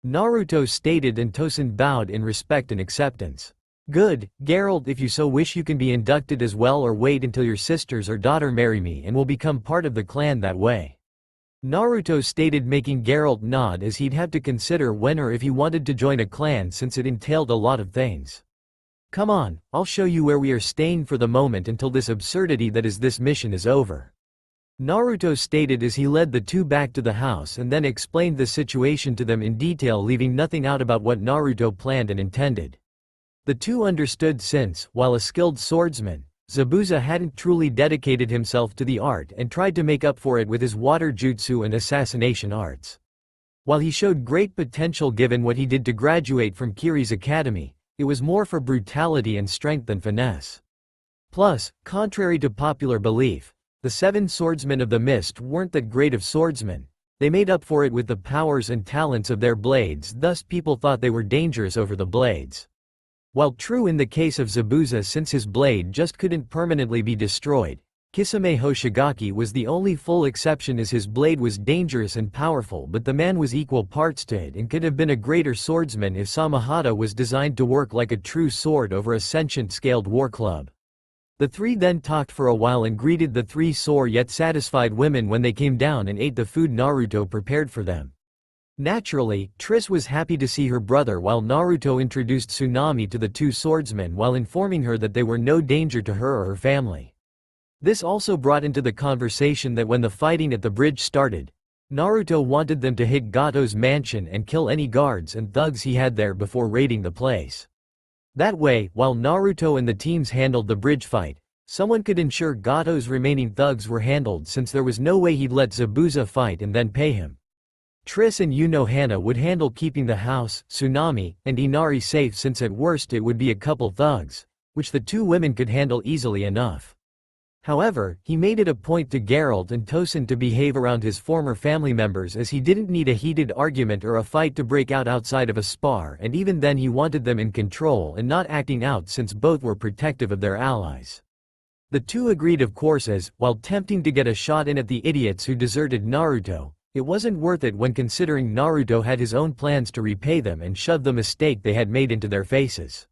S1: Naruto stated and Tosen bowed in respect and acceptance. Good, Geralt, if you so wish you can be inducted as well or wait until your sisters or daughter marry me and will become part of the clan that way. Naruto stated, making Geralt nod, as he'd have to consider when or if he wanted to join a clan since it entailed a lot of things. Come on, I'll show you where we are staying for the moment until this absurdity that is this mission is over. Naruto stated as he led the two back to the house and then explained the situation to them in detail, leaving nothing out about what Naruto planned and intended. The two understood since, while a skilled swordsman, Zabuza hadn't truly dedicated himself to the art and tried to make up for it with his water jutsu and assassination arts. While he showed great potential given what he did to graduate from Kiri's academy, it was more for brutality and strength than finesse. Plus, contrary to popular belief, the 7 swordsmen of the mist weren't that great of swordsmen. They made up for it with the powers and talents of their blades, thus people thought they were dangerous over the blades. While true in the case of Zabuza since his blade just couldn't permanently be destroyed, Kisame Hoshigaki was the only full exception, as his blade was dangerous and powerful, but the man was equal parts to it and could have been a greater swordsman if Samahata was designed to work like a true sword over a sentient scaled war club. The three then talked for a while and greeted the 3 sore yet satisfied women when they came down and ate the food Naruto prepared for them. Naturally, Triss was happy to see her brother, while Naruto introduced Tsunami to the 2 swordsmen while informing her that they were no danger to her or her family. This also brought into the conversation that when the fighting at the bridge started, Naruto wanted them to hit Gato's mansion and kill any guards and thugs he had there before raiding the place. That way, while Naruto and the teams handled the bridge fight, someone could ensure Gato's remaining thugs were handled, since there was no way he'd let Zabuza fight and then pay him. Triss and Unohana would handle keeping the house, Tsunami, and Inari safe, since at worst it would be a couple thugs, which the 2 women could handle easily enough. However, he made it a point to Geralt and Tosen to behave around his former family members, as he didn't need a heated argument or a fight to break out outside of a spar, and even then he wanted them in control and not acting out, since both were protective of their allies. The 2 agreed, of course, as, while tempting to get a shot in at the idiots who deserted Naruto, it wasn't worth it when considering Naruto had his own plans to repay them and shove the mistake they had made into their faces.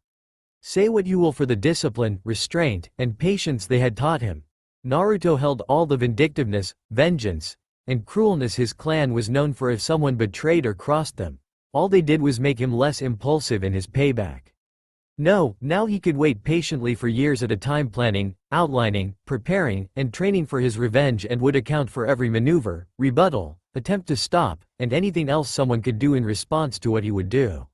S1: Say what you will for the discipline, restraint, and patience they had taught him, Naruto held all the vindictiveness, vengeance, and cruelness his clan was known for. If someone betrayed or crossed them, all they did was make him less impulsive in his payback. No, now he could wait patiently for years at a time, planning, outlining, preparing, and training for his revenge, and would account for every maneuver, rebuttal, attempt to stop, and anything else someone could do in response to what he would do.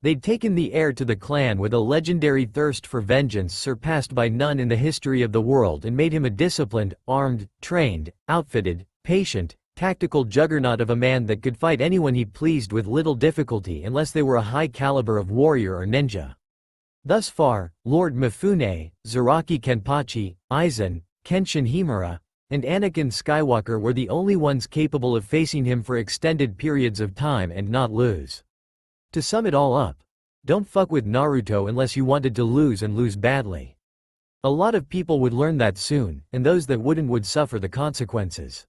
S1: They'd taken the heir to the clan with a legendary thirst for vengeance surpassed by none in the history of the world, and made him a disciplined, armed, trained, outfitted, patient, tactical juggernaut of a man that could fight anyone he pleased with little difficulty, unless they were a high caliber of warrior or ninja. Thus far, Lord Mifune, Zaraki Kenpachi, Aizen, Kenshin Himura, and Anakin Skywalker were the only ones capable of facing him for extended periods of time and not lose. To sum it all up, don't fuck with Naruto unless you wanted to lose, and lose badly. A lot of people would learn that soon, and those that wouldn't would suffer the consequences.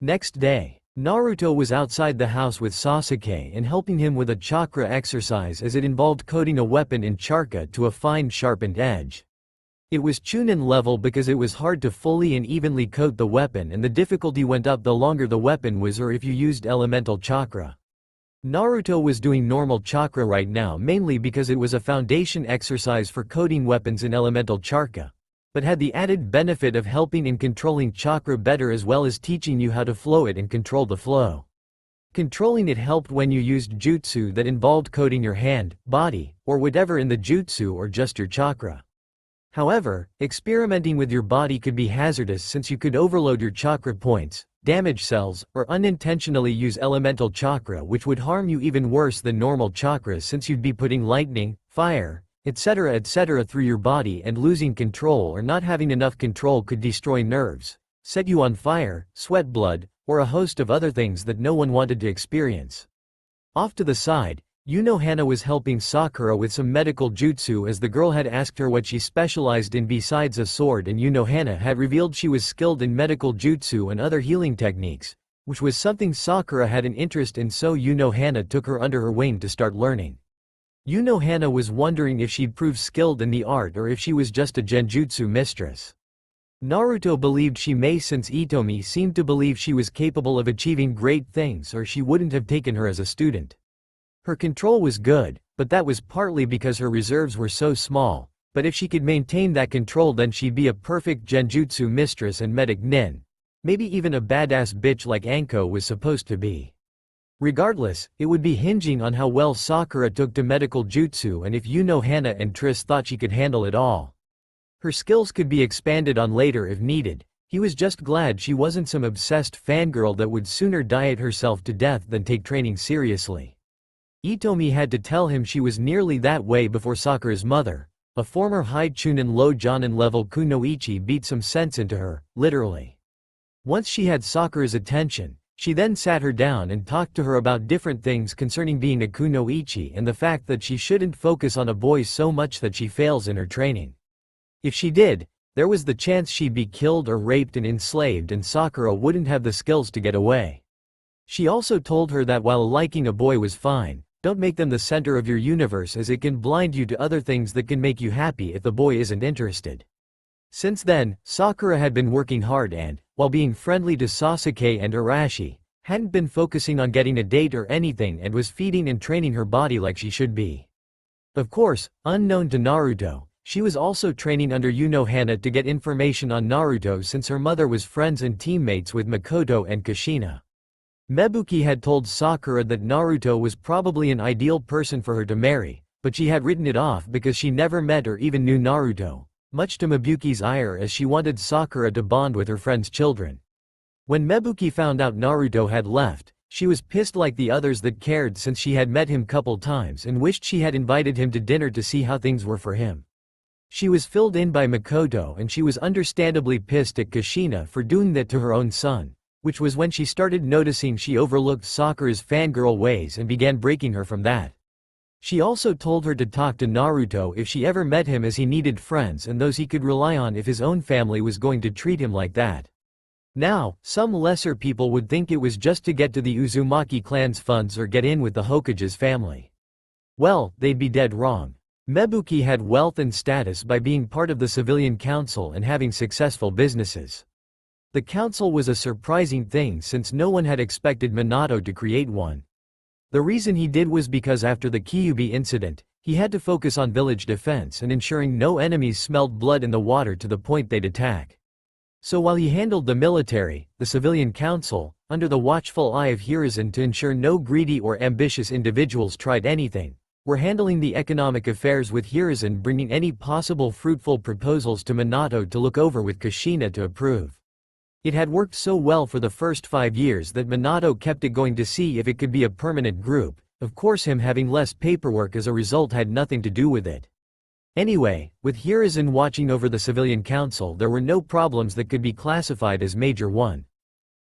S1: Next day, Naruto was outside the house with Sasuke and helping him with a chakra exercise, as it involved coating a weapon in chakra to a fine sharpened edge. It was Chunin level because it was hard to fully and evenly coat the weapon, and the difficulty went up the longer the weapon was or if you used elemental chakra. Naruto was doing normal chakra right now mainly because it was a foundation exercise for coating weapons in elemental chakra, but had the added benefit of helping in controlling chakra better, as well as teaching you how to flow it and control the flow. Controlling it helped when you used jutsu that involved coating your hand, body, or whatever in the jutsu, or just your chakra. However, experimenting with your body could be hazardous since you could overload your chakra points, damage cells, or unintentionally use elemental chakra, which would harm you even worse than normal chakras since you'd be putting lightning, fire, etc. through your body, and losing control or not having enough control could destroy nerves, set you on fire, sweat blood, or a host of other things that no one wanted to experience. Off to the side, Hana was helping Sakura with some medical jutsu as the girl had asked her what she specialized in besides a sword, and Hana had revealed she was skilled in medical jutsu and other healing techniques, which was something Sakura had an interest in, so Hana took her under her wing to start learning. Hana was wondering if she'd prove skilled in the art or if she was just a genjutsu mistress. Naruto believed she may, since Itomi seemed to believe she was capable of achieving great things, or she wouldn't have taken her as a student. Her control was good, but that was partly because her reserves were so small, but if she could maintain that control then she'd be a perfect genjutsu mistress and medic nin. Maybe even a badass bitch like Anko was supposed to be. Regardless, it would be hinging on how well Sakura took to medical jutsu and if Hana and Triss thought she could handle it all. Her skills could be expanded on later if needed. He was just glad she wasn't some obsessed fangirl that would sooner diet herself to death than take training seriously. Itomi had to tell him she was nearly that way before Sakura's mother, a former high chunin low jonin level kunoichi, beat some sense into her, literally. Once she had Sakura's attention, she then sat her down and talked to her about different things concerning being a kunoichi and the fact that she shouldn't focus on a boy so much that she fails in her training. If she did, there was the chance she'd be killed or raped and enslaved, and Sakura wouldn't have the skills to get away. She also told her that while liking a boy was fine, don't make them the center of your universe, as it can blind you to other things that can make you happy if the boy isn't interested. Since then, Sakura had been working hard and, while being friendly to Sasuke and Arashi, hadn't been focusing on getting a date or anything and was feeding and training her body like she should be. Of course, unknown to Naruto, she was also training under Hana to get information on Naruto since her mother was friends and teammates with Makoto and Kushina. Mebuki had told Sakura that Naruto was probably an ideal person for her to marry, but she had written it off because she never met or even knew Naruto, much to Mebuki's ire, as she wanted Sakura to bond with her friend's children. When Mebuki found out Naruto had left, she was pissed like the others that cared since she had met him couple times and wished she had invited him to dinner to see how things were for him. She was filled in by Makoto and she was understandably pissed at Kushina for doing that to her own son, which was when she started noticing she overlooked Sakura's fangirl ways and began breaking her from that. She also told her to talk to Naruto if she ever met him, as he needed friends and those he could rely on if his own family was going to treat him like that. Now, some lesser people would think it was just to get to the Uzumaki clan's funds or get in with the Hokage's family. Well, they'd be dead wrong. Mebuki had wealth and status by being part of the civilian council and having successful businesses. The council was a surprising thing since no one had expected Minato to create one. The reason he did was because after the Kyuubi incident, he had to focus on village defense and ensuring no enemies smelled blood in the water to the point they'd attack. So while he handled the military, the civilian council, under the watchful eye of Hiruzen to ensure no greedy or ambitious individuals tried anything, were handling the economic affairs with Hiruzen, bringing any possible fruitful proposals to Minato to look over with Kushina to approve. It had worked so well for the first 5 years that Minato kept it going to see if it could be a permanent group. Of course, him having less paperwork as a result had nothing to do with it. Anyway, with Hiruzen watching over the civilian council, there were no problems that could be classified as major one.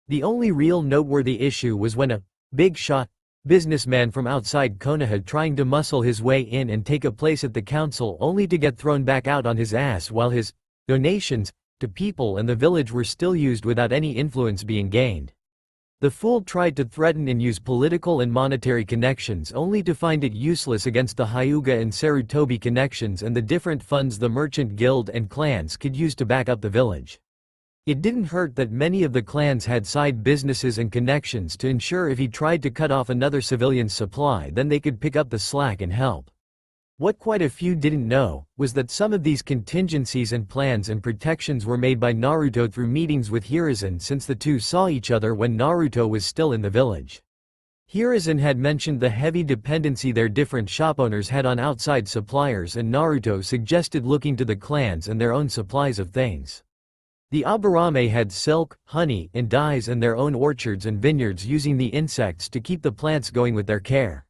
S1: The only real noteworthy issue was when a big shot businessman from outside Konoha trying to muscle his way in and take a place at the council only to get thrown back out on his ass while his donations to people and the village were still used without any influence being gained. The fool tried to threaten and use political and monetary connections only to find it useless against the Hyuga and Sarutobi connections and the different funds the merchant guild and clans could use to back up the village. It didn't hurt that many of the clans had side businesses and connections to ensure if he tried to cut off another civilian's supply then they could pick up the slack and help. What quite a few didn't know was that some of these contingencies and plans and protections were made by Naruto through meetings with Hiruzen, since the two saw each other when Naruto was still in the village. Hiruzen had mentioned the heavy dependency their different shop owners had on outside suppliers, and Naruto suggested looking to the clans and their own supplies of things. The Aburame had silk, honey, and dyes and their own orchards and vineyards, using the insects to keep the plants going with their care.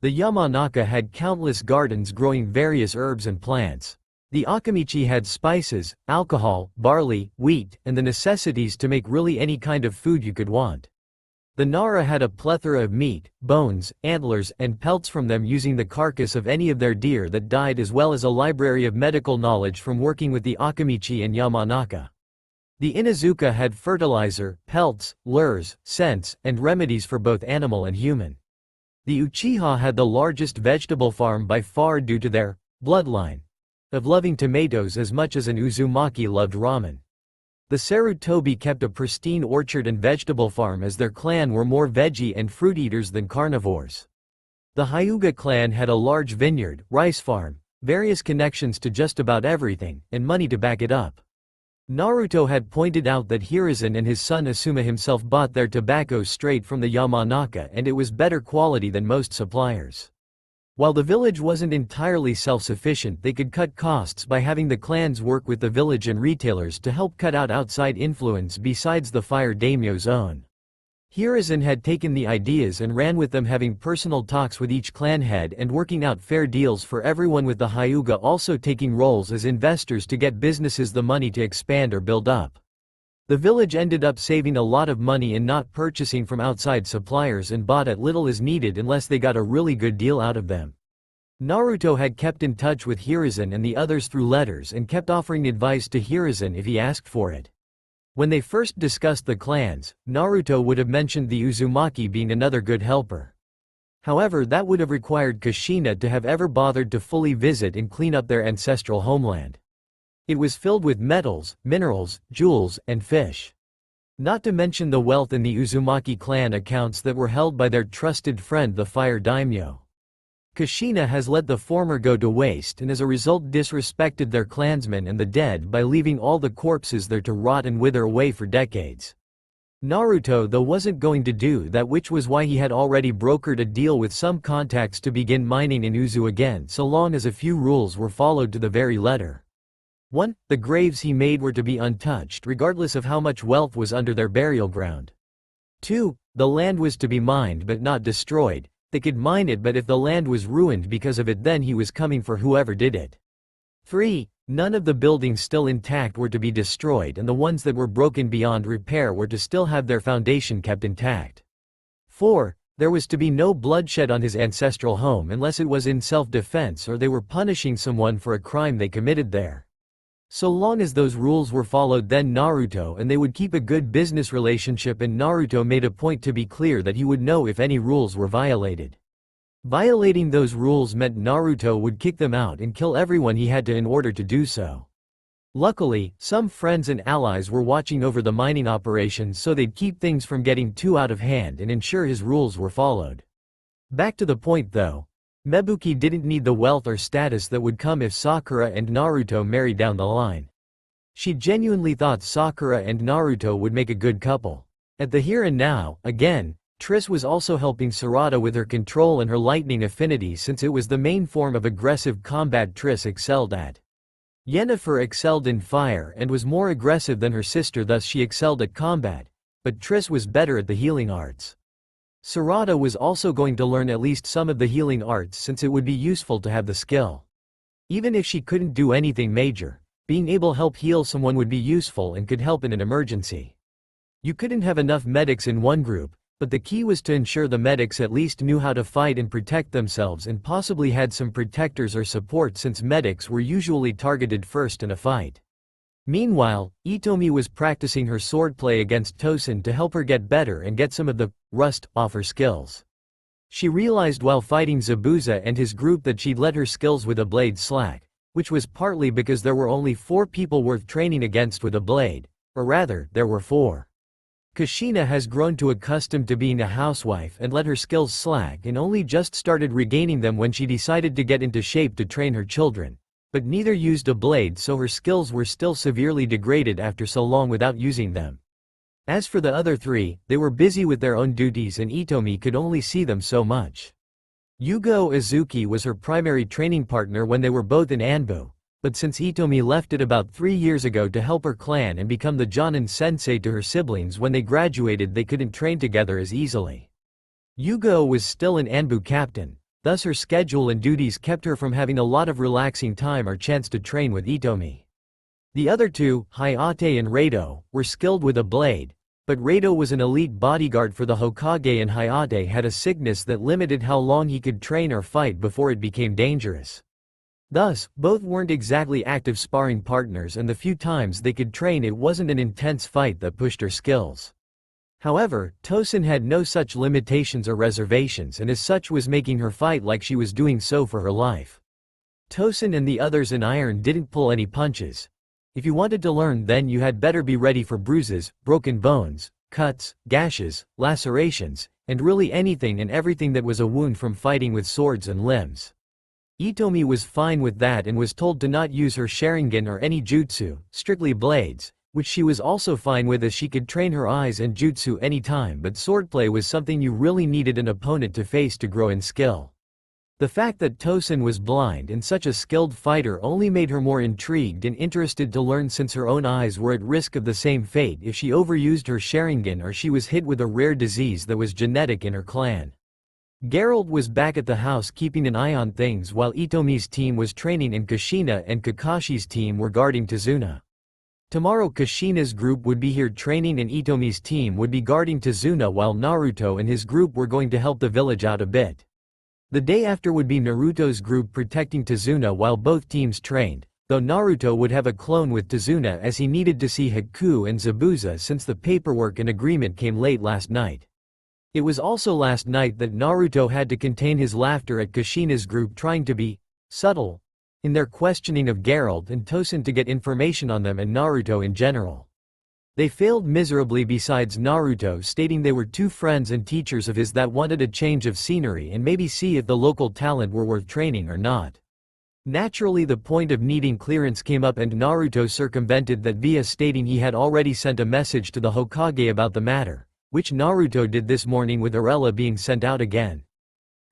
S1: The Yamanaka had countless gardens growing various herbs and plants. The Akamichi had spices, alcohol, barley, wheat, and the necessities to make really any kind of food you could want. The Nara had a plethora of meat, bones, antlers, and pelts from them, using the carcass of any of their deer that died, as well as a library of medical knowledge from working with the Akamichi and Yamanaka. The Inuzuka had fertilizer, pelts, lures, scents, and remedies for both animal and human. The Uchiha had the largest vegetable farm by far due to their bloodline of loving tomatoes as much as an Uzumaki loved ramen. The Sarutobi kept a pristine orchard and vegetable farm, as their clan were more veggie and fruit eaters than carnivores. The Hyuga clan had a large vineyard, rice farm, various connections to just about everything, and money to back it up. Naruto had pointed out that Hiruzen and his son Asuma himself bought their tobacco straight from the Yamanaka, and it was better quality than most suppliers. While the village wasn't entirely self-sufficient, they could cut costs by having the clans work with the village and retailers to help cut out outside influence besides the fire daimyo's own. Hiruzen had taken the ideas and ran with them, having personal talks with each clan head and working out fair deals for everyone, with the Hyuga also taking roles as investors to get businesses the money to expand or build up. The village ended up saving a lot of money in not purchasing from outside suppliers and bought as little as needed unless they got a really good deal out of them. Naruto had kept in touch with Hiruzen and the others through letters and kept offering advice to Hiruzen if he asked for it. When they first discussed the clans, Naruto would have mentioned the Uzumaki being another good helper. However, that would have required Kushina to have ever bothered to fully visit and clean up their ancestral homeland. It was filled with metals, minerals, jewels, and fish. Not to mention the wealth in the Uzumaki clan accounts that were held by their trusted friend the Fire Daimyo. Kushina has let the former go to waste and as a result disrespected their clansmen and the dead by leaving all the corpses there to rot and wither away for decades. Naruto though wasn't going to do that, which was why he had already brokered a deal with some contacts to begin mining in Uzu again, so long as a few rules were followed to the very letter. 1. The graves he made were to be untouched regardless of how much wealth was under their burial ground. 2. The land was to be mined but not destroyed. They could mine it, but if the land was ruined because of it, then he was coming for whoever did it. 3. None of the buildings still intact were to be destroyed, and the ones that were broken beyond repair were to still have their foundation kept intact. 4. There was to be no bloodshed on his ancestral home unless it was in self-defense or they were punishing someone for a crime they committed there. So long as those rules were followed, then Naruto and they would keep a good business relationship, and Naruto made a point to be clear that he would know if any rules were violated. Violating those rules meant Naruto would kick them out and kill everyone he had to in order to do so. Luckily, some friends and allies were watching over the mining operations, so they'd keep things from getting too out of hand and ensure his rules were followed. Back to the point though. Mebuki didn't need the wealth or status that would come if Sakura and Naruto married down the line. She genuinely thought Sakura and Naruto would make a good couple. At the here and now, again, Triss was also helping Sarada with her control and her lightning affinity, since it was the main form of aggressive combat Triss excelled at. Yennefer excelled in fire and was more aggressive than her sister, thus she excelled at combat, but Triss was better at the healing arts. Sarada was also going to learn at least some of the healing arts, since it would be useful to have the skill. Even if she couldn't do anything major, being able to help heal someone would be useful and could help in an emergency. You couldn't have enough medics in one group, but the key was to ensure the medics at least knew how to fight and protect themselves, and possibly had some protectors or support, since medics were usually targeted first in a fight. Meanwhile, Itomi was practicing her swordplay against Tosen to help her get better and get some of the rust off her skills. She realized while fighting Zabuza and his group that she'd let her skills with a blade slack, which was partly because there were only 4 people worth training against with a blade, or rather, there were 4. Kushina has grown too accustomed to being a housewife and let her skills slack, and only just started regaining them when she decided to get into shape to train her children. But neither used a blade, so her skills were still severely degraded after so long without using them. As for the other three, they were busy with their own duties and Itomi could only see them so much. Yugo Izuki was her primary training partner when they were both in Anbu, but since Itomi left it about 3 years ago to help her clan and become the Jonin sensei to her siblings when they graduated, they couldn't train together as easily. Yugo was still an Anbu captain, thus her schedule and duties kept her from having a lot of relaxing time or chance to train with Itomi. The other two, Hayate and Reito, were skilled with a blade, but Reito was an elite bodyguard for the Hokage and Hayate had a sickness that limited how long he could train or fight before it became dangerous. Thus, both weren't exactly active sparring partners and the few times they could train it wasn't an intense fight that pushed her skills. However, Tosin had no such limitations or reservations and as such was making her fight like she was doing so for her life. Tosin and the others in Iron didn't pull any punches. If you wanted to learn, then you had better be ready for bruises, broken bones, cuts, gashes, lacerations, and really anything and everything that was a wound from fighting with swords and limbs. Itomi was fine with that and was told to not use her Sharingan or any jutsu, strictly blades, which she was also fine with as she could train her eyes and jutsu anytime, but swordplay was something you really needed an opponent to face to grow in skill. The fact that Tosin was blind and such a skilled fighter only made her more intrigued and interested to learn since her own eyes were at risk of the same fate if she overused her Sharingan or she was hit with a rare disease that was genetic in her clan. Geralt was back at the house keeping an eye on things while Itomi's team was training and Kushina and Kakashi's team were guarding Tazuna. Tomorrow Kushina's group would be here training and Itomi's team would be guarding Tazuna while Naruto and his group were going to help the village out a bit. The day after would be Naruto's group protecting Tazuna while both teams trained, though Naruto would have a clone with Tazuna as he needed to see Haku and Zabuza since the paperwork and agreement came late last night. It was also last night that Naruto had to contain his laughter at Kushina's group trying to be subtle in their questioning of Geralt and Tosin to get information on them and Naruto in general. They failed miserably besides Naruto stating they were two friends and teachers of his that wanted a change of scenery and maybe see if the local talent were worth training or not. Naturally the point of needing clearance came up and Naruto circumvented that via stating he had already sent a message to the Hokage about the matter, which Naruto did this morning with Arella being sent out again.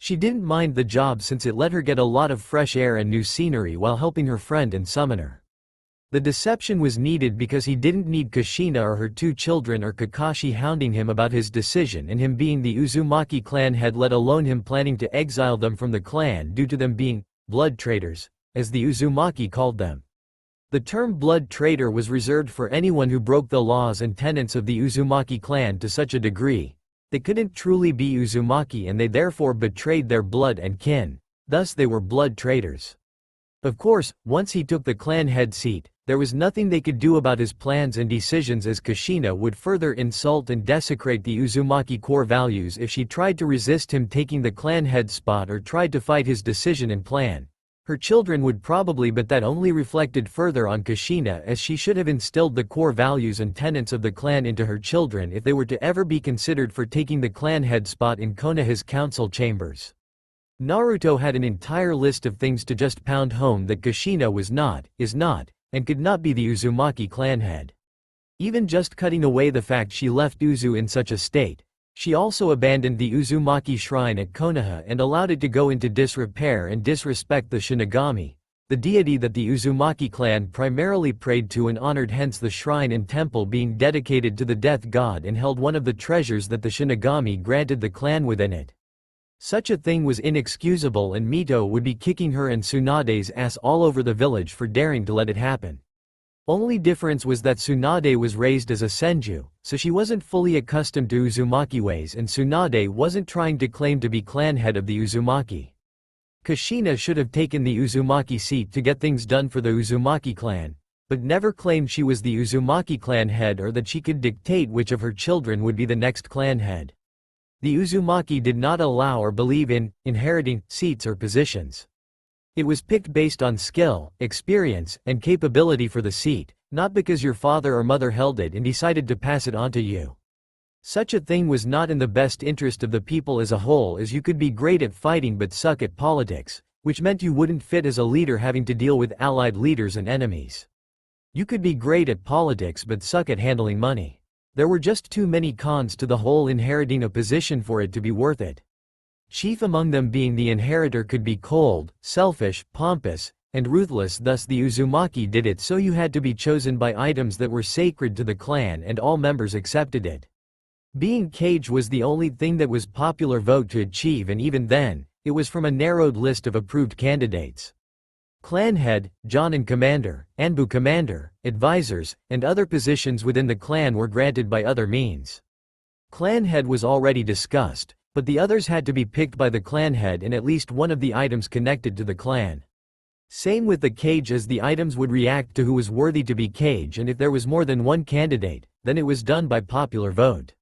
S1: She didn't mind the job since it let her get a lot of fresh air and new scenery while helping her friend and summoner. The deception was needed because he didn't need Kushina or her two children or Kakashi hounding him about his decision and him being the Uzumaki clan head, let alone him planning to exile them from the clan due to them being blood traitors, as the Uzumaki called them. The term blood traitor was reserved for anyone who broke the laws and tenets of the Uzumaki clan to such a degree they couldn't truly be Uzumaki and they therefore betrayed their blood and kin, thus they were blood traitors. Of course, once he took the clan head seat, there was nothing they could do about his plans and decisions as Kushina would further insult and desecrate the Uzumaki core values if she tried to resist him taking the clan head spot or tried to fight his decision and plan. Her children would probably, but that only reflected further on Kushina as she should have instilled the core values and tenets of the clan into her children if they were to ever be considered for taking the clan head spot in Konoha's council chambers. Naruto had an entire list of things to just pound home that Kushina was not, is not, and could not be the Uzumaki clan head. Even just cutting away the fact she left Uzu in such a state, she also abandoned the Uzumaki shrine at Konoha and allowed it to go into disrepair and disrespect the Shinigami, the deity that the Uzumaki clan primarily prayed to and honored, hence the shrine and temple being dedicated to the death god and held one of the treasures that the Shinigami granted the clan within it. Such a thing was inexcusable and Mito would be kicking her and Tsunade's ass all over the village for daring to let it happen. Only difference was that Tsunade was raised as a senju, so she wasn't fully accustomed to Uzumaki ways and Tsunade wasn't trying to claim to be clan head of the Uzumaki. Kushina should have taken the Uzumaki seat to get things done for the Uzumaki clan, but never claimed she was the Uzumaki clan head or that she could dictate which of her children would be the next clan head. The Uzumaki did not allow or believe in inheriting seats or positions. It was picked based on skill, experience, and capability for the seat, not because your father or mother held it and decided to pass it on to you. Such a thing was not in the best interest of the people as a whole, as you could be great at fighting but suck at politics, which meant you wouldn't fit as a leader having to deal with allied leaders and enemies. You could be great at politics but suck at handling money. There were just too many cons to the whole inheriting a position for it to be worth it. Chief among them being the inheritor could be cold, selfish, pompous, and ruthless. Thus the Uzumaki did it so you had to be chosen by items that were sacred to the clan and all members accepted it. Being Kage was the only thing that was popular vote to achieve, and even then, it was from a narrowed list of approved candidates. Clan head, Jonin commander, Anbu commander, advisors, and other positions within the clan were granted by other means. Clan head was already discussed, but the others had to be picked by the clan head and at least one of the items connected to the clan. Same with the Kage, as the items would react to who was worthy to be Kage, and if there was more than one candidate, then it was done by popular vote.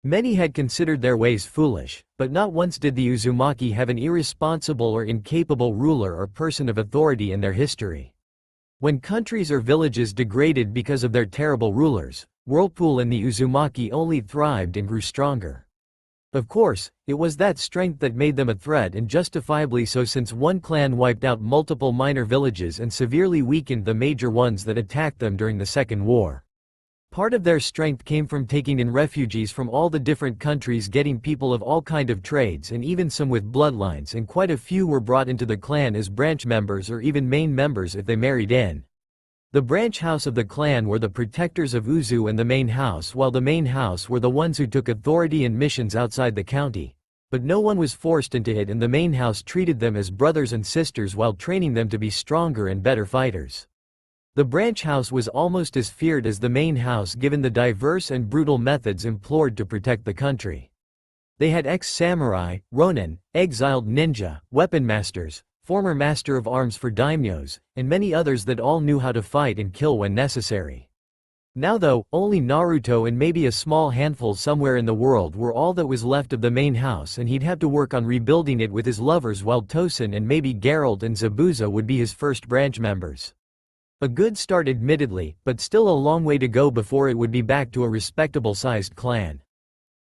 S1: Many had considered their ways foolish, but not once did the Uzumaki have an irresponsible or incapable ruler or person of authority in their history. When countries or villages degraded because of their terrible rulers, Whirlpool and the Uzumaki only thrived and grew stronger. Of course, it was that strength that made them a threat, and justifiably so, since one clan wiped out multiple minor villages and severely weakened the major ones that attacked them during the Second War. Part of their strength came from taking in refugees from all the different countries, getting people of all kind of trades and even some with bloodlines, and quite a few were brought into the clan as branch members or even main members if they married in. The branch house of the clan were the protectors of Uzu and the main house, while the main house were the ones who took authority and missions outside the county. But no one was forced into it, and the main house treated them as brothers and sisters while training them to be stronger and better fighters. The branch house was almost as feared as the main house given the diverse and brutal methods employed to protect the country. They had ex-samurai, ronin, exiled ninja, weapon masters, former master of arms for daimyos, and many others that all knew how to fight and kill when necessary. Now though, only Naruto and maybe a small handful somewhere in the world were all that was left of the main house, and he'd have to work on rebuilding it with his lovers, while Tosen and maybe Geralt and Zabuza would be his first branch members. A good start admittedly, but still a long way to go before it would be back to a respectable-sized clan.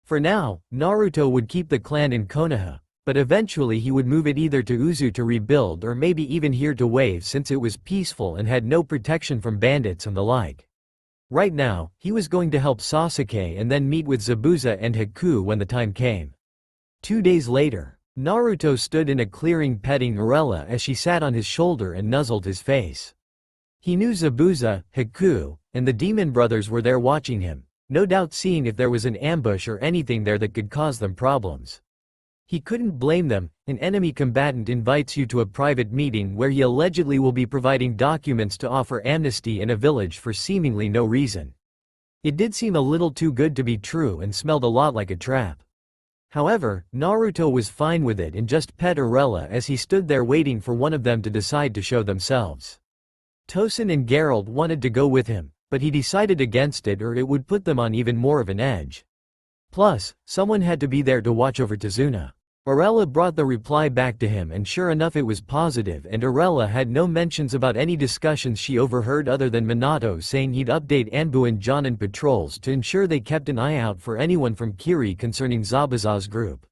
S1: For now, Naruto would keep the clan in Konoha, but eventually he would move it either to Uzu to rebuild or maybe even here to Wave, since it was peaceful and had no protection from bandits and the like. Right now, he was going to help Sasuke and then meet with Zabuza and Haku when the time came. 2 days later, Naruto stood in a clearing petting Arella as she sat on his shoulder and nuzzled his face. He knew Zabuza, Haku, and the demon brothers were there watching him, no doubt seeing if there was an ambush or anything there that could cause them problems. He couldn't blame them. An enemy combatant invites you to a private meeting where he allegedly will be providing documents to offer amnesty in a village for seemingly no reason. It did seem a little too good to be true and smelled a lot like a trap. However, Naruto was fine with it and just pet Arella as he stood there waiting for one of them to decide to show themselves. Tosen and Geralt wanted to go with him, but he decided against it, or it would put them on even more of an edge. Plus, someone had to be there to watch over Tazuna. Arella brought the reply back to him, and sure enough it was positive, and Arella had no mentions about any discussions she overheard other than Minato saying he'd update Anbu and Jonin patrols to ensure they kept an eye out for anyone from Kiri concerning Zabuza's group.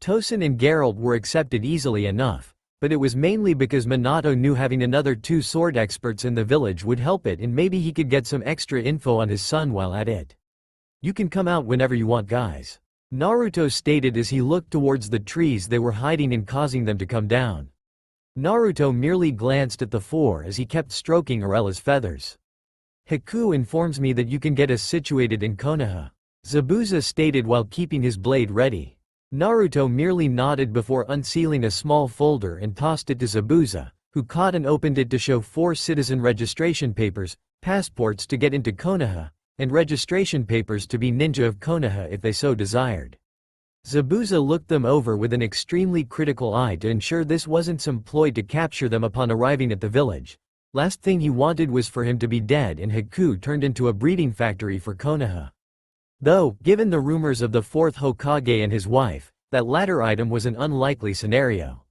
S1: Tosen and Geralt were accepted easily enough, but it was mainly because Minato knew having another 2 sword experts in the village would help it, and maybe he could get some extra info on his son while at it. "You can come out whenever you want, guys," Naruto stated as he looked towards the trees they were hiding and causing them to come down. Naruto merely glanced at the 4 as he kept stroking Arella's feathers. "Haku informs me that you can get us situated in Konoha," Zabuza stated while keeping his blade ready. Naruto merely nodded before unsealing a small folder and tossed it to Zabuza, who caught and opened it to show 4 citizen registration papers, passports to get into Konoha, and registration papers to be ninja of Konoha if they so desired. Zabuza looked them over with an extremely critical eye to ensure this wasn't some ploy to capture them upon arriving at the village. Last thing he wanted was for him to be dead and Haku turned into a breeding factory for Konoha. Though, given the rumors of the 4th Hokage and his wife, that latter item was an unlikely scenario.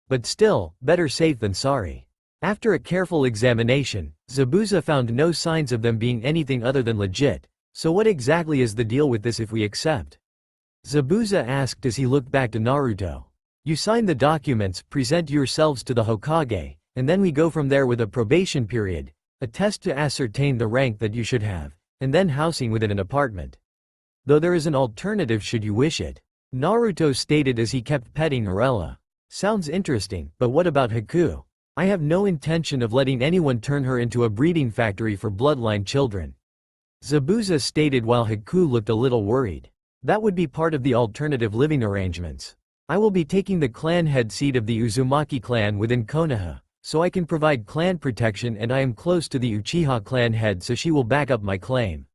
S1: But still, better safe than sorry. After a careful examination, Zabuza found no signs of them being anything other than legit. "So what exactly is the deal with this if we accept?" Zabuza asked as he looked back to Naruto. "You sign the documents, present yourselves to the Hokage, and then we go from there with a probation period, a test to ascertain the rank that you should have. and then housing within an apartment. Though there is an alternative should you wish it. Naruto stated as he kept petting Arella. Sounds interesting, but what about Haku? I have no intention of letting anyone turn her into a breeding factory for bloodline children. Zabuza stated while Haku looked a little worried. That would be part of the alternative living arrangements. I will be taking the clan head seat of the Uzumaki clan within Konoha, so I can provide clan protection, and I am close to the Uchiha clan head, so she will back up my claim.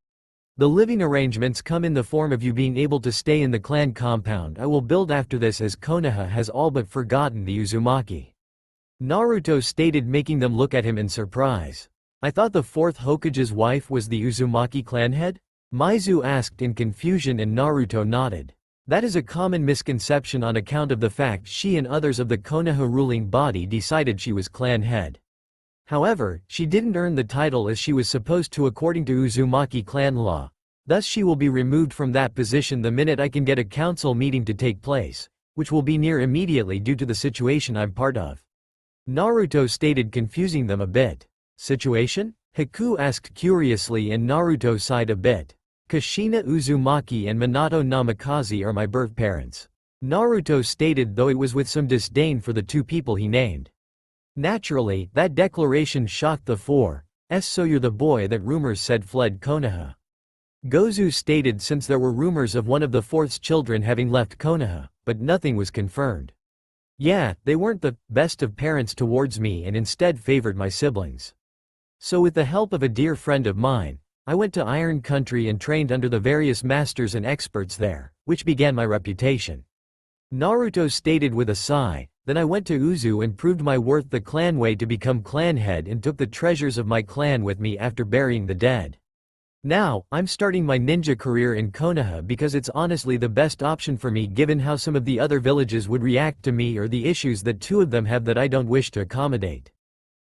S1: The living arrangements come in the form of you being able to stay in the clan compound I will build after this, as Konoha has all but forgotten the Uzumaki. Naruto stated, making them look at him in surprise. I thought the fourth Hokage's wife was the Uzumaki clan head? Maizu asked in confusion, and Naruto nodded. That is a common misconception on account of the fact she and others of the Konoha ruling body decided she was clan head. However, she didn't earn the title as she was supposed to according to Uzumaki clan law. Thus she will be removed from that position the minute I can get a council meeting to take place, which will be near immediately due to the situation I'm part of. Naruto stated, confusing them a bit. Situation? Haku asked curiously, and Naruto sighed a bit. Kushina Uzumaki and Minato Namikaze are my birth parents. Naruto stated, though it was with some disdain for the two people he named. Naturally, that declaration shocked the four. So you're the boy that rumors said fled Konoha. Gozu stated, since there were rumors of one of the fourth's children having left Konoha, but nothing was confirmed. Yeah, they weren't the best of parents towards me and instead favored my siblings. So with the help of a dear friend of mine, I went to Iron Country and trained under the various masters and experts there, which began my reputation. Naruto stated with a sigh, then I went to Uzu and proved my worth the clan way to become clan head and took the treasures of my clan with me after burying the dead. Now, I'm starting my ninja career in Konoha because it's honestly the best option for me given how some of the other villages would react to me or the issues that two of them have that I don't wish to accommodate.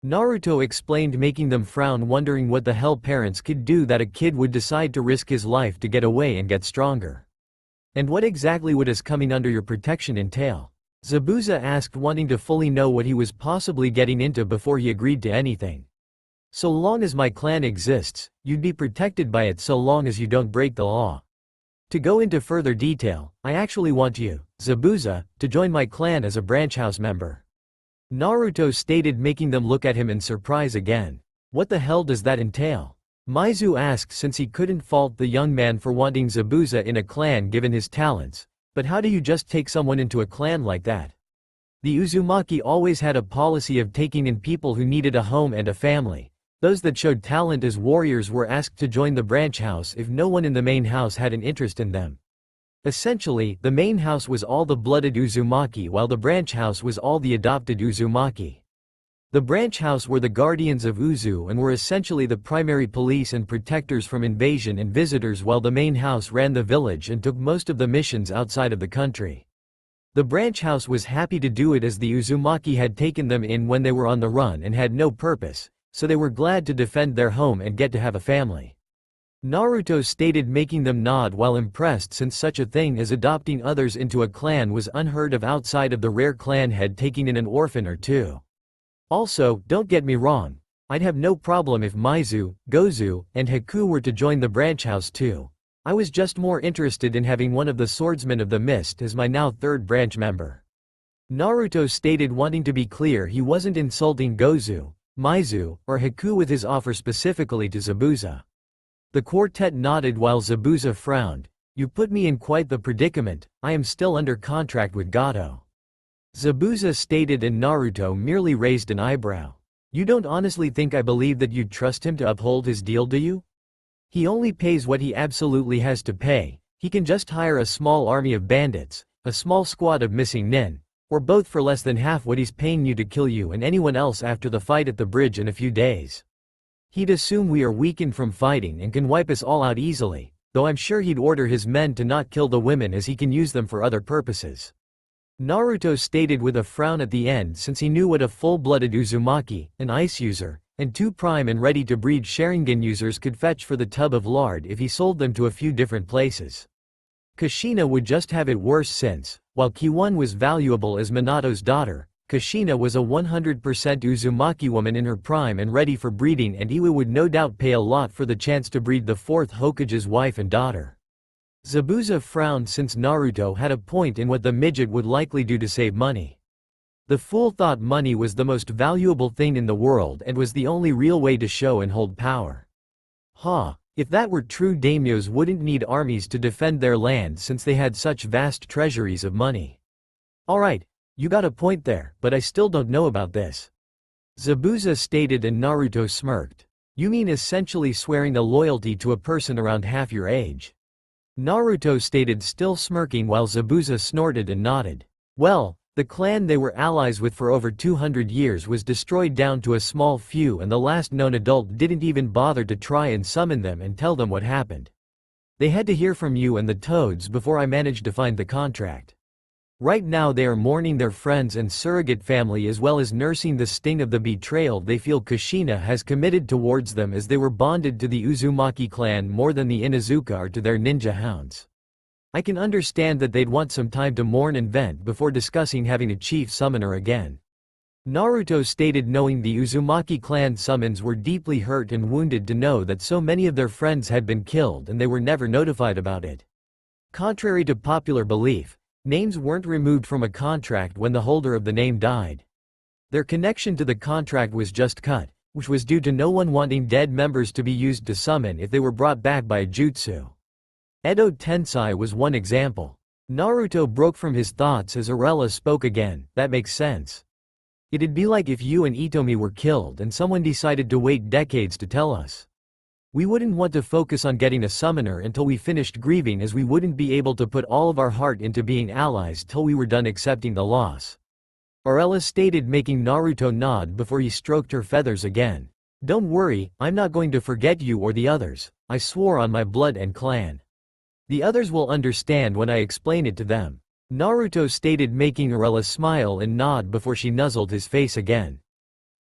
S1: Naruto explained, making them frown, wondering what the hell parents could do that a kid would decide to risk his life to get away and get stronger. And what exactly would his coming under your protection entail? Zabuza asked, wanting to fully know what he was possibly getting into before he agreed to anything. So long as my clan exists, you'd be protected by it so long as you don't break the law. To go into further detail, I actually want you, Zabuza, to join my clan as a branch house member. Naruto stated, making them look at him in surprise again. What the hell does that entail? Maizu asked, since he couldn't fault the young man for wanting Zabuza in a clan given his talents. But how do you just take someone into a clan like that? The Uzumaki always had a policy of taking in people who needed a home and a family. Those that showed talent as warriors were asked to join the branch house if no one in the main house had an interest in them. Essentially, the main house was all the blooded Uzumaki while the branch house was all the adopted Uzumaki. The branch house were the guardians of Uzu and were essentially the primary police and protectors from invasion and visitors, while the main house ran the village and took most of the missions outside of the country. The branch house was happy to do it as the Uzumaki had taken them in when they were on the run and had no purpose, so they were glad to defend their home and get to have a family. Naruto stated, making them nod while impressed, since such a thing as adopting others into a clan was unheard of outside of the rare clan head taking in an orphan or two. Also, don't get me wrong, I'd have no problem if Maizu, Gozu, and Haku were to join the branch house too. I was just more interested in having one of the Swordsmen of the Mist as my now third branch member. Naruto stated, wanting to be clear he wasn't insulting Gozu, Maizu, or Haku with his offer specifically to Zabuza. The quartet nodded while Zabuza frowned. You put me in quite the predicament, I am still under contract with Gato. Zabuza stated, and Naruto merely raised an eyebrow. You don't honestly think I believe that you'd trust him to uphold his deal, do you? He only pays what he absolutely has to pay. He can just hire a small army of bandits, a small squad of missing nin, or both for less than half what he's paying you to kill you and anyone else after the fight at the bridge in a few days. He'd assume we are weakened from fighting and can wipe us all out easily, though I'm sure he'd order his men to not kill the women as he can use them for other purposes. Naruto stated with a frown at the end, since he knew what a full-blooded Uzumaki, an ice user, and two prime and ready-to-breed Sharingan users could fetch for the tub of lard if he sold them to a few different places. Kushina would just have it worse since, while Kiwon was valuable as Minato's daughter, Kushina was a 100% Uzumaki woman in her prime and ready for breeding, and Iwa would no doubt pay a lot for the chance to breed the fourth Hokage's wife and daughter. Zabuza frowned since Naruto had a point in what the midget would likely do to save money. The fool thought money was the most valuable thing in the world and was the only real way to show and hold power. If that were true, daimyos wouldn't need armies to defend their land since they had such vast treasuries of money. Alright, you got a point there, but I still don't know about this. Zabuza stated, and Naruto smirked. You mean essentially swearing a loyalty to a person around half your age? Naruto stated, still smirking, while Zabuza snorted and nodded. Well, the clan they were allies with for over 200 years was destroyed down to a small few, and the last known adult didn't even bother to try and summon them and tell them what happened. They had to hear from you and the Toads before I managed to find the contract. Right now they are mourning their friends and surrogate family, as well as nursing the sting of the betrayal they feel Kushina has committed towards them, as they were bonded to the Uzumaki clan more than the Inuzuka are to their ninja hounds. I can understand that they'd want some time to mourn and vent before discussing having a chief summoner again. Naruto stated, knowing the Uzumaki clan summons were deeply hurt and wounded to know that so many of their friends had been killed and they were never notified about it. Contrary to popular belief, names weren't removed from a contract when the holder of the name died. Their connection to the contract was just cut, which was due to no one wanting dead members to be used to summon if they were brought back by a jutsu. Edo Tensei was one example. Naruto broke from his thoughts as Arella spoke again. That makes sense. It'd be like if you and Itomi were killed and someone decided to wait decades to tell us. We wouldn't want to focus on getting a summoner until we finished grieving, as we wouldn't be able to put all of our heart into being allies till we were done accepting the loss. Arella stated, making Naruto nod before he stroked her feathers again. Don't worry, I'm not going to forget you or the others. I swore on my blood and clan. The others will understand when I explain it to them. Naruto stated, making Arella smile and nod before she nuzzled his face again.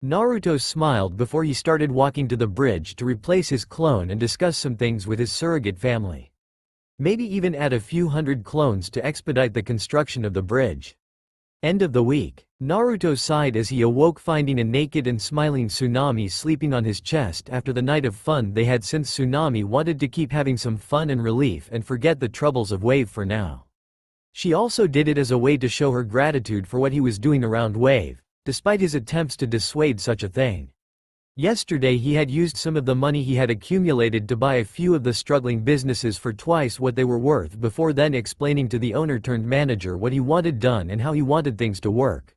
S1: Naruto smiled before he started walking to the bridge to replace his clone and discuss some things with his surrogate family. Maybe even add a few hundred clones to expedite the construction of the bridge. End of the week. Naruto sighed as he awoke, finding a naked and smiling Tsunami sleeping on his chest after the night of fun they had, since Tsunami wanted to keep having some fun and relief and forget the troubles of Wave for now. She also did it as a way to show her gratitude for what he was doing around Wave, despite his attempts to dissuade such a thing. Yesterday he had used some of the money he had accumulated to buy a few of the struggling businesses for twice what they were worth, before then explaining to the owner-turned-manager what he wanted done and how he wanted things to work.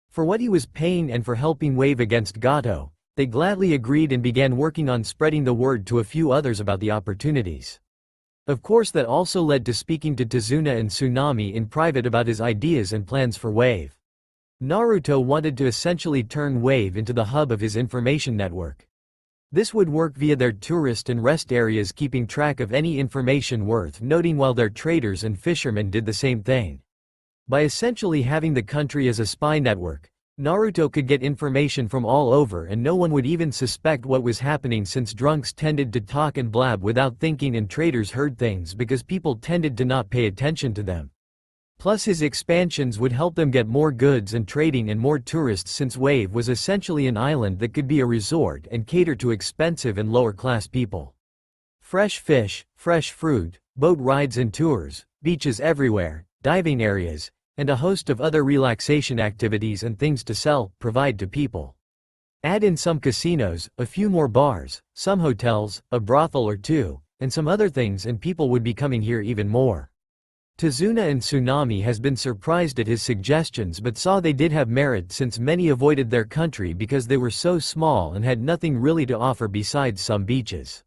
S1: For what he was paying and for helping Wave against Gato, they gladly agreed and began working on spreading the word to a few others about the opportunities. Of course, that also led to speaking to Tazuna and Tsunami in private about his ideas and plans for Wave. Naruto wanted to essentially turn Wave into the hub of his information network. This would work via their tourist and rest areas, keeping track of any information worth noting, while their traders and fishermen did the same thing. By essentially having the country as a spy network, Naruto could get information from all over and no one would even suspect what was happening, since drunks tended to talk and blab without thinking and traders heard things because people tended to not pay attention to them. Plus, his expansions would help them get more goods and trading and more tourists, since Wave was essentially an island that could be a resort and cater to expensive and lower class people. Fresh fish, fresh fruit, boat rides and tours, beaches everywhere, diving areas, and a host of other relaxation activities and things to sell, provide to people. Add in some casinos, a few more bars, some hotels, a brothel or two, and some other things, and people would be coming here even more. Tazuna and Tsunami has been surprised at his suggestions but saw they did have merit, since many avoided their country because they were so small and had nothing really to offer besides some beaches.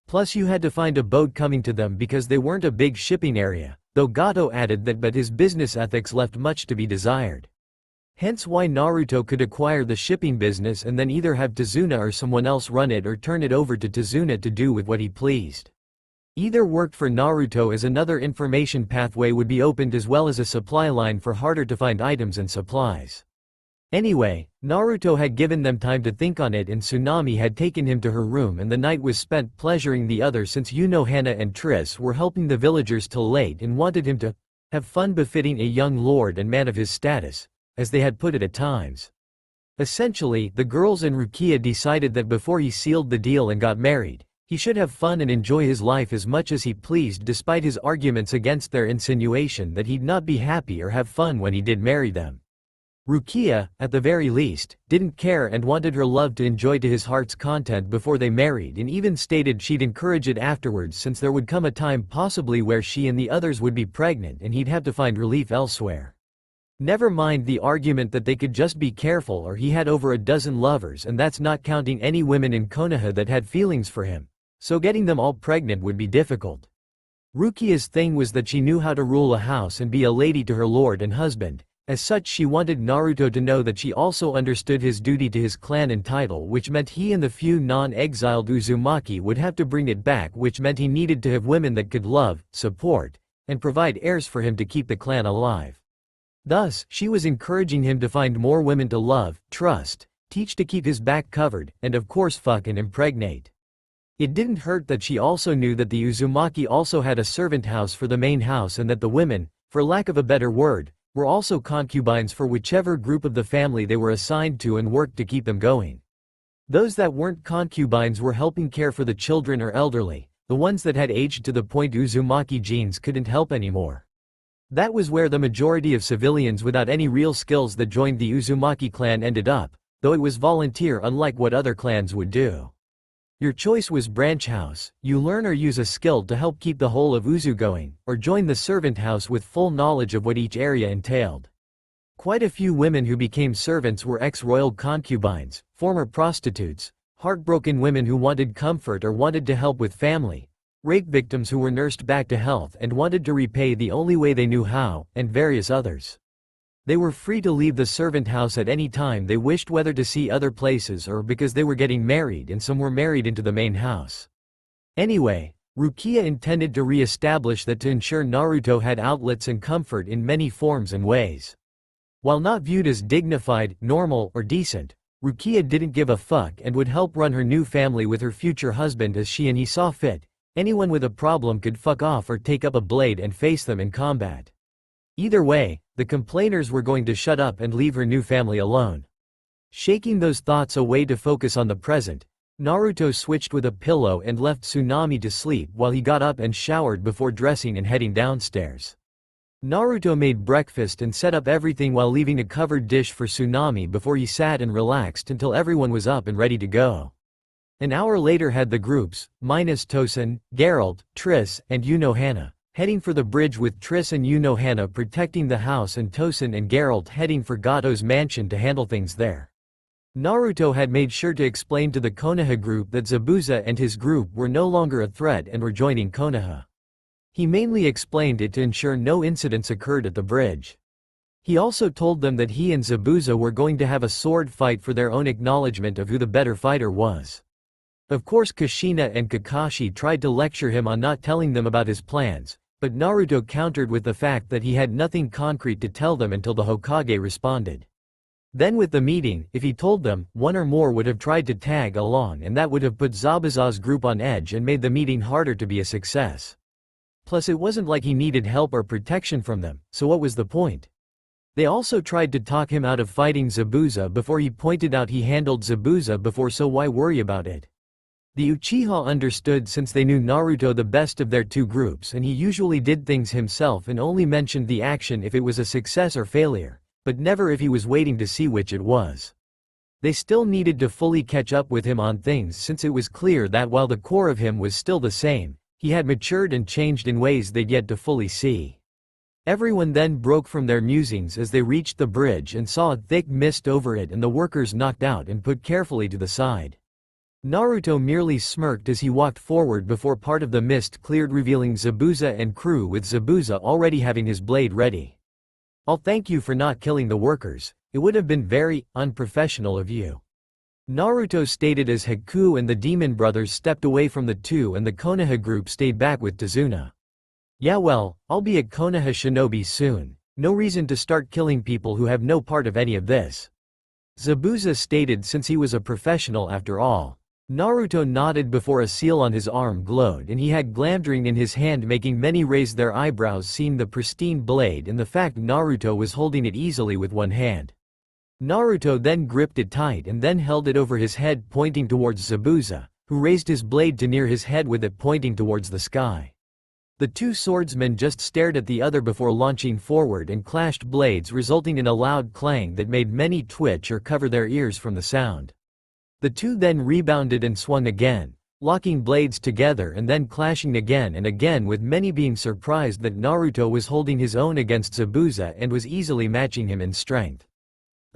S1: Plus, you had to find a boat coming to them because they weren't a big shipping area, though Gato added that but his business ethics left much to be desired. Hence why Naruto could acquire the shipping business and then either have Tazuna or someone else run it or turn it over to Tazuna to do with what he pleased. Either worked for Naruto, as another information pathway would be opened as well as a supply line for harder to find items and supplies. Anyway, Naruto had given them time to think on it, and Tsunami had taken him to her room, and the night was spent pleasuring the other, since Hana and Triss were helping the villagers till late and wanted him to have fun befitting a young lord and man of his status, as they had put it at times. Essentially, the girls and Rukia decided that before he sealed the deal and got married, he should have fun and enjoy his life as much as he pleased, despite his arguments against their insinuation that he'd not be happy or have fun when he did marry them. Rukia, at the very least, didn't care and wanted her love to enjoy to his heart's content before they married, and even stated she'd encourage it afterwards, since there would come a time possibly where she and the others would be pregnant and he'd have to find relief elsewhere. Never mind the argument that they could just be careful, or he had over a dozen lovers, and that's not counting any women in Konoha that had feelings for him, so getting them all pregnant would be difficult. Rukia's thing was that she knew how to rule a house and be a lady to her lord and husband. As such, she wanted Naruto to know that she also understood his duty to his clan and title, which meant he and the few non-exiled Uzumaki would have to bring it back, which meant he needed to have women that could love, support, and provide heirs for him to keep the clan alive. Thus, she was encouraging him to find more women to love, trust, teach to keep his back covered, and of course fuck and impregnate. It didn't hurt that she also knew that the Uzumaki also had a servant house for the main house, and that the women, for lack of a better word, were also concubines for whichever group of the family they were assigned to and worked to keep them going. Those that weren't concubines were helping care for the children or elderly, the ones that had aged to the point Uzumaki genes couldn't help anymore. That was where the majority of civilians without any real skills that joined the Uzumaki clan ended up, though it was volunteer unlike what other clans would do. Your choice was branch house, you learn or use a skill to help keep the whole of Uzu going, or join the servant house with full knowledge of what each area entailed. Quite a few women who became servants were ex-royal concubines, former prostitutes, heartbroken women who wanted comfort or wanted to help with family, rape victims who were nursed back to health and wanted to repay the only way they knew how, and various others. They were free to leave the servant house at any time they wished, whether to see other places or because they were getting married, and some were married into the main house. Anyway, Rukia intended to re-establish that to ensure Naruto had outlets and comfort in many forms and ways. While not viewed as dignified, normal, or decent, Rukia didn't give a fuck and would help run her new family with her future husband as she and he saw fit. Anyone with a problem could fuck off or take up a blade and face them in combat. Either way, the complainers were going to shut up and leave her new family alone. Shaking those thoughts away to focus on the present, Naruto switched with a pillow and left Tsunami to sleep while he got up and showered before dressing and heading downstairs. Naruto made breakfast and set up everything while leaving a covered dish for Tsunami before he sat and relaxed until everyone was up and ready to go. An hour later had the groups, minus Tosen, Geralt, Triss, and Unohana, heading for the bridge, with Triss and Unohana protecting the house and Tosen and Geralt heading for Gato's mansion to handle things there. Naruto had made sure to explain to the Konoha group that Zabuza and his group were no longer a threat and were joining Konoha. He mainly explained it to ensure no incidents occurred at the bridge. He also told them that he and Zabuza were going to have a sword fight for their own acknowledgement of who the better fighter was. Of course, Kushina and Kakashi tried to lecture him on not telling them about his plans, but Naruto countered with the fact that he had nothing concrete to tell them until the Hokage responded. Then with the meeting, if he told them, one or more would have tried to tag along, and that would have put Zabuza's group on edge and made the meeting harder to be a success. Plus, it wasn't like he needed help or protection from them, so what was the point? They also tried to talk him out of fighting Zabuza before he pointed out he handled Zabuza before, so why worry about it? The Uchiha understood, since they knew Naruto the best of their two groups, and he usually did things himself and only mentioned the action if it was a success or failure, but never if he was waiting to see which it was. They still needed to fully catch up with him on things, since it was clear that while the core of him was still the same, he had matured and changed in ways they'd yet to fully see. Everyone then broke from their musings as they reached the bridge and saw a thick mist over it and the workers knocked out and put carefully to the side. Naruto merely smirked as he walked forward before part of the mist cleared, revealing Zabuza and crew, with Zabuza already having his blade ready. "I'll thank you for not killing the workers. It would have been very unprofessional of you," Naruto stated as Haku and the Demon Brothers stepped away from the two and the Konoha group stayed back with Tazuna. "Yeah, well, I'll be a Konoha shinobi soon. No reason to start killing people who have no part of any of this," Zabuza stated, since he was a professional after all. Naruto nodded before a seal on his arm glowed and he had glamdring in his hand, making many raise their eyebrows seeing the pristine blade and the fact Naruto was holding it easily with one hand. Naruto then gripped it tight and then held it over his head pointing towards Zabuza, who raised his blade to near his head with it pointing towards the sky. The two swordsmen just stared at the other before launching forward and clashed blades, resulting in a loud clang that made many twitch or cover their ears from the sound. The two then rebounded and swung again, locking blades together and then clashing again and again, with many being surprised that Naruto was holding his own against Zabuza and was easily matching him in strength.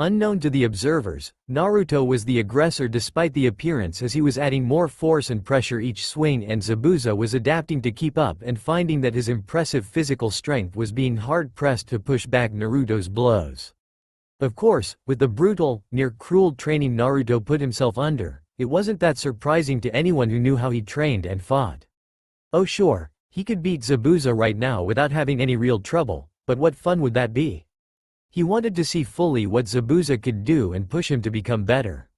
S1: Unknown to the observers, Naruto was the aggressor despite the appearance, as he was adding more force and pressure each swing, and Zabuza was adapting to keep up and finding that his impressive physical strength was being hard-pressed to push back Naruto's blows. Of course, with the brutal, near-cruel training Naruto put himself under, it wasn't that surprising to anyone who knew how he trained and fought. Oh sure, he could beat Zabuza right now without having any real trouble, but what fun would that be? He wanted to see fully what Zabuza could do and push him to become better.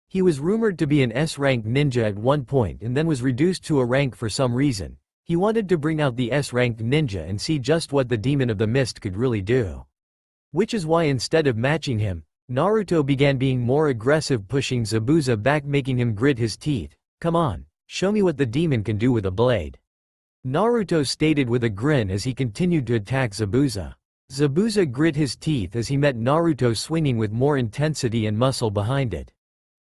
S1: He was rumored to be an S-rank ninja at one point and then was reduced to a rank for some reason. He wanted to bring out the S-ranked ninja and see just what the Demon of the Mist could really do. Which is why instead of matching him, Naruto began being more aggressive, pushing Zabuza back, making him grit his teeth. "Come on, show me what the demon can do with a blade," Naruto stated with a grin as he continued to attack Zabuza. Zabuza grit his teeth as he met Naruto swinging with more intensity and muscle behind it.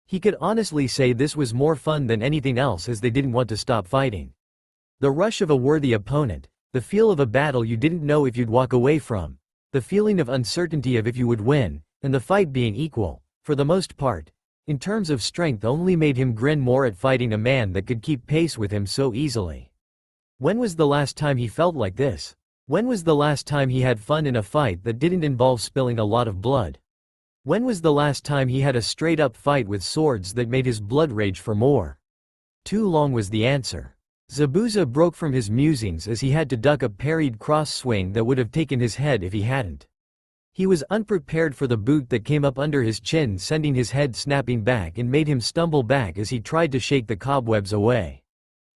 S1: He could honestly say this was more fun than anything else, as they didn't want to stop fighting. The rush of a worthy opponent, the feel of a battle you didn't know if you'd walk away from, the feeling of uncertainty of if you would win, and the fight being equal, for the most part, in terms of strength, only made him grin more at fighting a man that could keep pace with him so easily. When was the last time he felt like this? When was the last time he had fun in a fight that didn't involve spilling a lot of blood? When was the last time he had a straight-up fight with swords that made his blood rage for more? Too long was the answer. Zabuza broke from his musings as he had to duck a parried cross swing that would have taken his head if he hadn't. He was unprepared for the boot that came up under his chin, sending his head snapping back and made him stumble back as he tried to shake the cobwebs away.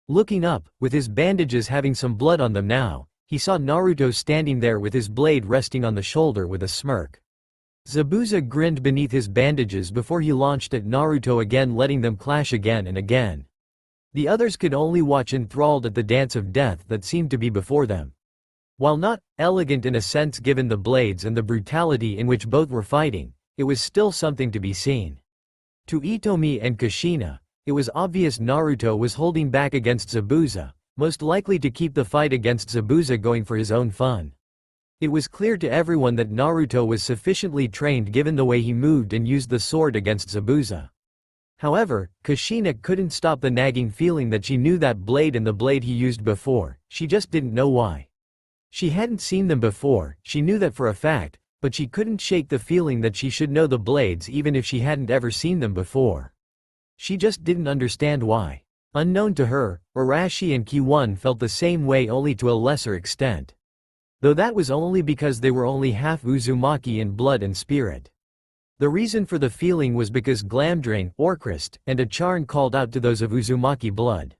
S1: Looking up, with his bandages having some blood on them now, he saw Naruto standing there with his blade resting on the shoulder with a smirk. Zabuza grinned beneath his bandages before he launched at Naruto again, letting them clash again and again. The others could only watch enthralled at the dance of death that seemed to be before them. While not elegant in a sense given the blades and the brutality in which both were fighting, it was still something to be seen. To Itomi and Kushina, it was obvious Naruto was holding back against Zabuza, most likely to keep the fight against Zabuza going for his own fun. It was clear to everyone that Naruto was sufficiently trained given the way he moved and used the sword against Zabuza. However, Kushina couldn't stop the nagging feeling that she knew that blade and the blade he used before, she just didn't know why. She hadn't seen them before, she knew that for a fact, but she couldn't shake the feeling that she should know the blades even if she hadn't ever seen them before. She just didn't understand why. Unknown to her, Arashi and Kiwon felt the same way, only to a lesser extent. Though that was only because they were only half Uzumaki in blood and spirit. The reason for the feeling was because Glamdrain, Orcrist, and Acharn called out to those of Uzumaki blood.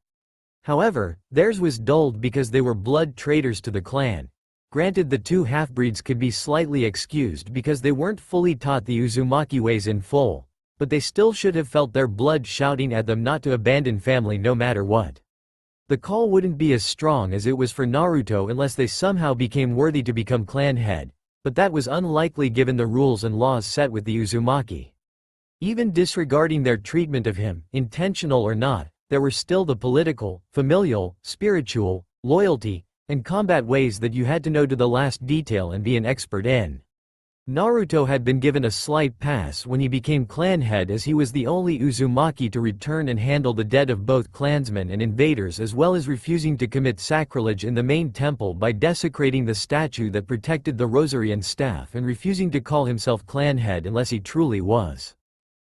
S1: However, theirs was dulled because they were blood traitors to the clan. Granted, the two half-breeds could be slightly excused because they weren't fully taught the Uzumaki ways in full, but they still should have felt their blood shouting at them not to abandon family no matter what. The call wouldn't be as strong as it was for Naruto unless they somehow became worthy to become clan head, but that was unlikely given the rules and laws set with the Uzumaki. Even disregarding their treatment of him, intentional or not, there were still the political, familial, spiritual, loyalty, and combat ways that you had to know to the last detail and be an expert in. Naruto had been given a slight pass when he became clan head, as he was the only Uzumaki to return and handle the dead of both clansmen and invaders, as well as refusing to commit sacrilege in the main temple by desecrating the statue that protected the rosary and staff, and refusing to call himself clan head unless he truly was.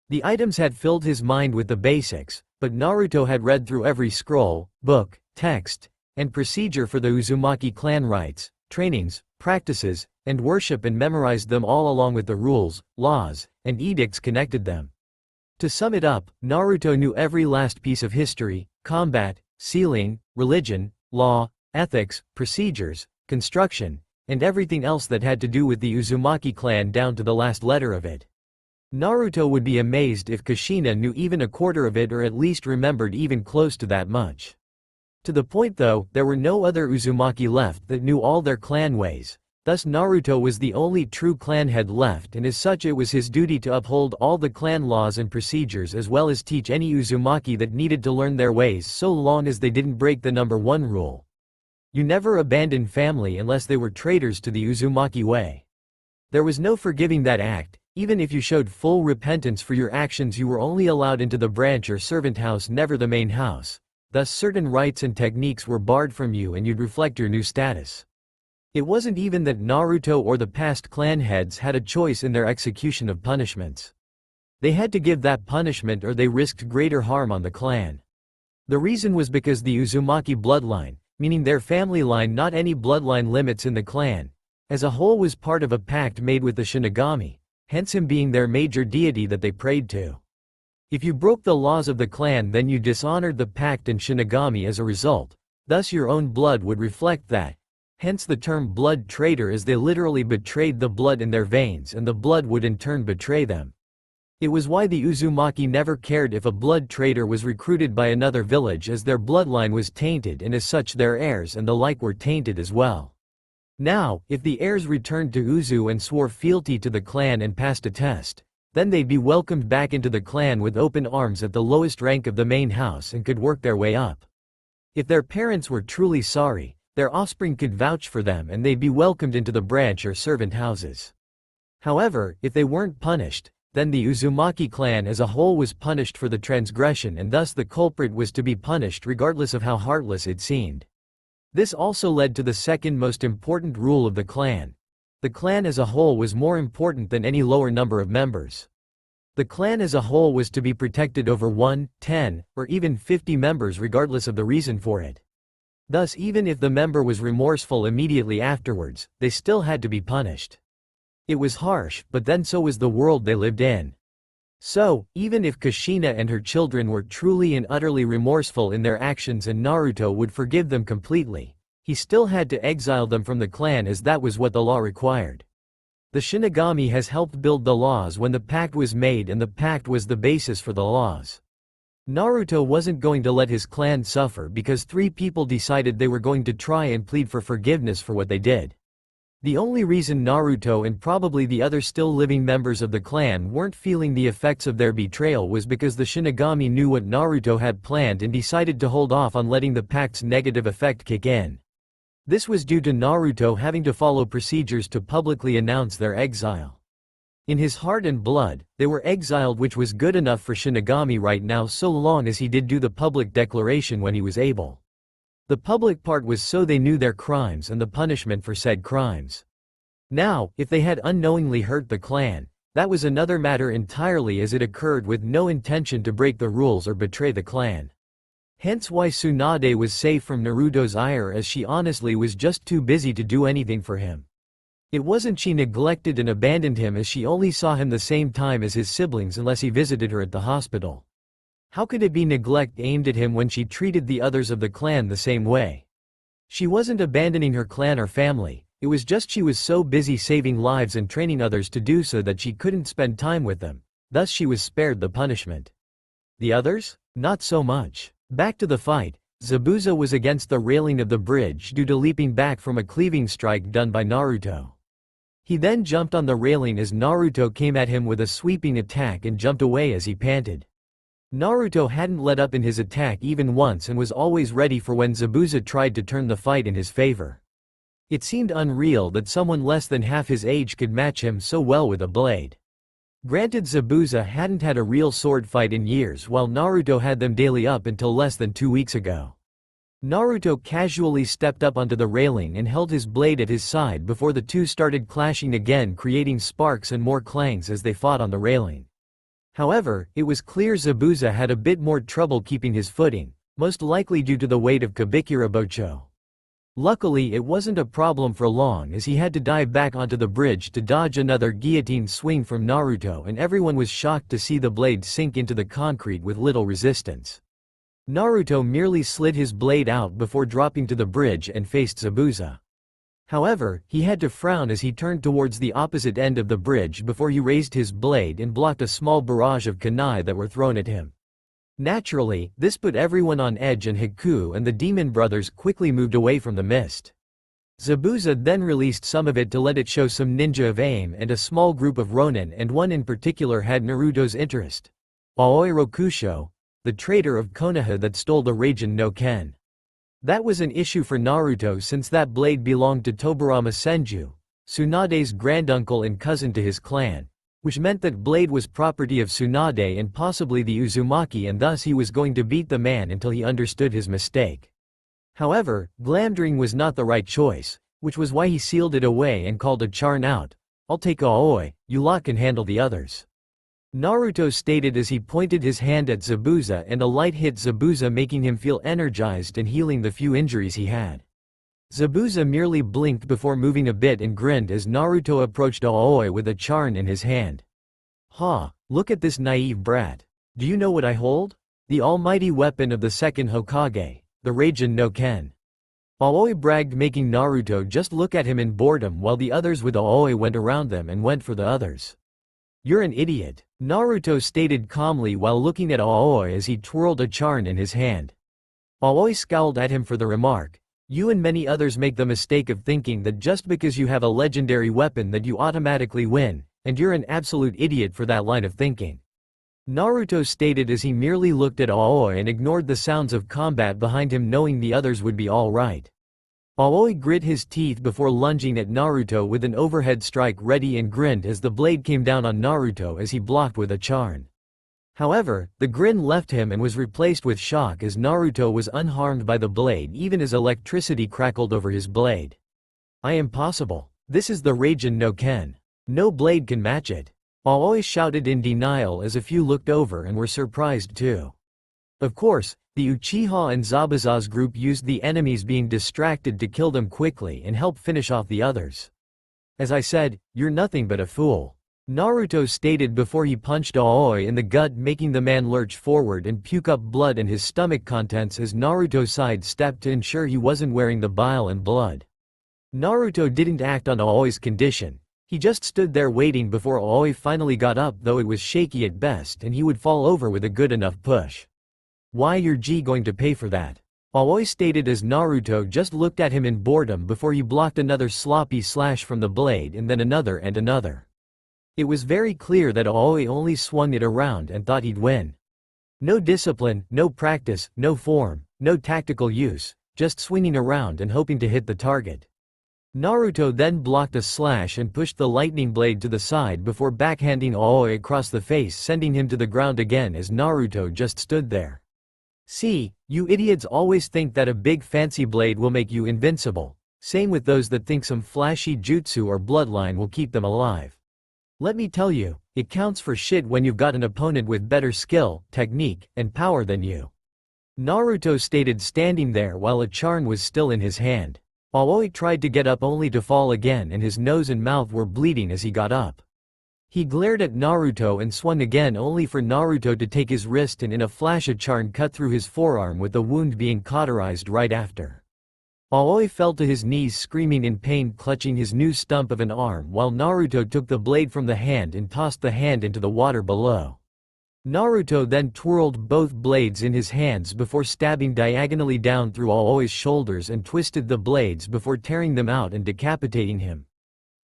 S1: The items had filled his mind with the basics, but Naruto had read through every scroll, book, text, and procedure for the Uzumaki clan rites, trainings, practices, and worship, and memorized them all along with the rules, laws, and edicts connected them. To sum it up, Naruto knew every last piece of history, combat, sealing, religion, law, ethics, procedures, construction, and everything else that had to do with the Uzumaki clan down to the last letter of it. Naruto would be amazed if Kushina knew even a quarter of it or at least remembered even close to that much. To the point though, there were no other Uzumaki left that knew all their clan ways, thus Naruto was the only true clan head left and as such it was his duty to uphold all the clan laws and procedures as well as teach any Uzumaki that needed to learn their ways so long as they didn't break the number 1 rule. You never abandon family unless they were traitors to the Uzumaki way. There was no forgiving that act. Even if you showed full repentance for your actions, you were only allowed into the branch or servant house, never the main house. Thus certain rites and techniques were barred from you and you'd reflect your new status. It wasn't even that Naruto or the past clan heads had a choice in their execution of punishments. They had to give that punishment or they risked greater harm on the clan. The reason was because the Uzumaki bloodline, meaning their family line, not any bloodline limits in the clan, as a whole was part of a pact made with the Shinigami, hence him being their major deity that they prayed to. If you broke the laws of the clan then you dishonored the pact and Shinigami as a result, thus your own blood would reflect that. Hence the term blood traitor, as they literally betrayed the blood in their veins and the blood would in turn betray them. It was why the Uzumaki never cared if a blood traitor was recruited by another village, as their bloodline was tainted and as such their heirs and the like were tainted as well. Now, if the heirs returned to Uzu and swore fealty to the clan and passed a test, then they'd be welcomed back into the clan with open arms at the lowest rank of the main house and could work their way up. If their parents were truly sorry, their offspring could vouch for them and they'd be welcomed into the branch or servant houses. However, if they weren't punished, then the Uzumaki clan as a whole was punished for the transgression and thus the culprit was to be punished regardless of how heartless it seemed. This also led to the second most important rule of the clan. The clan as a whole was more important than any lower number of members. The clan as a whole was to be protected over 1, 10, or even 50 members regardless of the reason for it. Thus even if the member was remorseful immediately afterwards, they still had to be punished. It was harsh, but then so was the world they lived in. So, even if Kushina and her children were truly and utterly remorseful in their actions and Naruto would forgive them completely, he still had to exile them from the clan as that was what the law required. The Shinigami has helped build the laws when the pact was made and the pact was the basis for the laws. Naruto wasn't going to let his clan suffer because 3 people decided they were going to try and plead for forgiveness for what they did. The only reason Naruto and probably the other still living members of the clan weren't feeling the effects of their betrayal was because the Shinigami knew what Naruto had planned and decided to hold off on letting the pact's negative effect kick in. This was due to Naruto having to follow procedures to publicly announce their exile. In his heart and blood, they were exiled, which was good enough for Shinigami right now so long as he did do the public declaration when he was able. The public part was so they knew their crimes and the punishment for said crimes. Now, if they had unknowingly hurt the clan, that was another matter entirely, as it occurred with no intention to break the rules or betray the clan. Hence why Tsunade was safe from Naruto's ire, as she honestly was just too busy to do anything for him. It wasn't she neglected and abandoned him, as she only saw him the same time as his siblings unless he visited her at the hospital. How could it be neglect aimed at him when she treated the others of the clan the same way? She wasn't abandoning her clan or family, it was just she was so busy saving lives and training others to do so that she couldn't spend time with them, thus she was spared the punishment. The others? Not so much. Back to the fight, Zabuza was against the railing of the bridge due to leaping back from a cleaving strike done by Naruto. He then jumped on the railing as Naruto came at him with a sweeping attack and jumped away as he panted. Naruto hadn't let up in his attack even once and was always ready for when Zabuza tried to turn the fight in his favor. It seemed unreal that someone less than half his age could match him so well with a blade. Granted, Zabuza hadn't had a real sword fight in years, while Naruto had them daily up until less than 2 weeks ago. Naruto casually stepped up onto the railing and held his blade at his side before the two started clashing again, creating sparks and more clangs as they fought on the railing. However, it was clear Zabuza had a bit more trouble keeping his footing, most likely due to the weight of Kabikira Bocho. Luckily it wasn't a problem for long as he had to dive back onto the bridge to dodge another guillotine swing from Naruto, and everyone was shocked to see the blade sink into the concrete with little resistance. Naruto merely slid his blade out before dropping to the bridge and faced Zabuza. However, he had to frown as he turned towards the opposite end of the bridge before he raised his blade and blocked a small barrage of kunai that were thrown at him. Naturally, this put everyone on edge, and Haku and the demon brothers quickly moved away from the mist. Zabuza then released some of it to let it show some ninja of aim, and a small group of ronin, and one in particular had Naruto's interest. Aoi Rokusho, the traitor of Konoha that stole the Raijin no Ken. That was an issue for Naruto since that blade belonged to Tobarama Senju, Tsunade's granduncle and cousin to his clan, which meant that blade was property of Tsunade and possibly the Uzumaki, and thus he was going to beat the man until he understood his mistake. However, Glamdring was not the right choice, which was why he sealed it away and called a charn out. "I'll take Aoi, you lot can handle the others," Naruto stated as he pointed his hand at Zabuza, and a light hit Zabuza, making him feel energized and healing the few injuries he had. Zabuza merely blinked before moving a bit and grinned as Naruto approached Aoi with a charn in his hand. "Ha, look at this naive brat. Do you know what I hold? The almighty weapon of the second Hokage, the Raijin no Ken." Aoi bragged, making Naruto just look at him in boredom, while the others with Aoi went around them and went for the others. "You're an idiot," Naruto stated calmly while looking at Aoi as he twirled a charn in his hand. Aoi scowled at him for the remark. "You and many others make the mistake of thinking that just because you have a legendary weapon that you automatically win, and you're an absolute idiot for that line of thinking," Naruto stated as he merely looked at Aoi and ignored the sounds of combat behind him, knowing the others would be all right. Aoi grit his teeth before lunging at Naruto with an overhead strike ready and grinned as the blade came down on Naruto as he blocked with a charn. However, the grin left him and was replaced with shock as Naruto was unharmed by the blade even as electricity crackled over his blade. "I am impossible. This is the Raijin no Ken. No blade can match it," Aoi shouted in denial as a few looked over and were surprised too. Of course, the Uchiha and Zabuza's group used the enemies being distracted to kill them quickly and help finish off the others. "As I said, you're nothing but a fool," Naruto stated before he punched Aoi in the gut, making the man lurch forward and puke up blood and his stomach contents as Naruto sidestepped to ensure he wasn't wearing the bile and blood. Naruto didn't act on Aoi's condition. He just stood there waiting before Aoi finally got up, though it was shaky at best and he would fall over with a good enough push. "Why, you're going to pay for that," Aoi stated as Naruto just looked at him in boredom before he blocked another sloppy slash from the blade and then another and another. It was very clear that Aoi only swung it around and thought he'd win. No discipline, no practice, no form, no tactical use, just swinging around and hoping to hit the target. Naruto then blocked a slash and pushed the lightning blade to the side before backhanding Aoi across the face, sending him to the ground again as Naruto just stood there. "See, you idiots always think that a big fancy blade will make you invincible. Same with those that think some flashy jutsu or bloodline will keep them alive. Let me tell you, it counts for shit when you've got an opponent with better skill, technique, and power than you," Naruto stated, standing there while a charn was still in his hand. Aoi tried to get up only to fall again, and his nose and mouth were bleeding as he got up. He glared at Naruto and swung again, only for Naruto to take his wrist and in a flash a charn cut through his forearm, with the wound being cauterized right after. Aoi fell to his knees screaming in pain, clutching his new stump of an arm, while Naruto took the blade from the hand and tossed the hand into the water below. Naruto then twirled both blades in his hands before stabbing diagonally down through Aoi's shoulders and twisted the blades before tearing them out and decapitating him.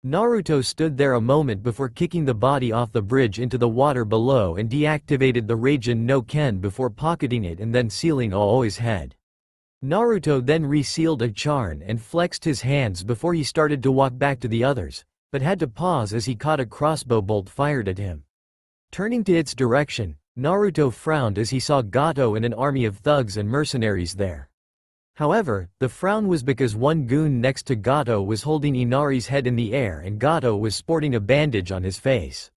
S1: Naruto stood there a moment before kicking the body off the bridge into the water below and deactivated the Raijin no Ken before pocketing it and then sealing Aoi's head. Naruto then resealed a charn and flexed his hands before he started to walk back to the others, but had to pause as he caught a crossbow bolt fired at him. Turning to its direction, Naruto frowned as he saw Gato and an army of thugs and mercenaries there. However, the frown was because one goon next to Gato was holding Inari's head in the air and Gato was sporting a bandage on his face.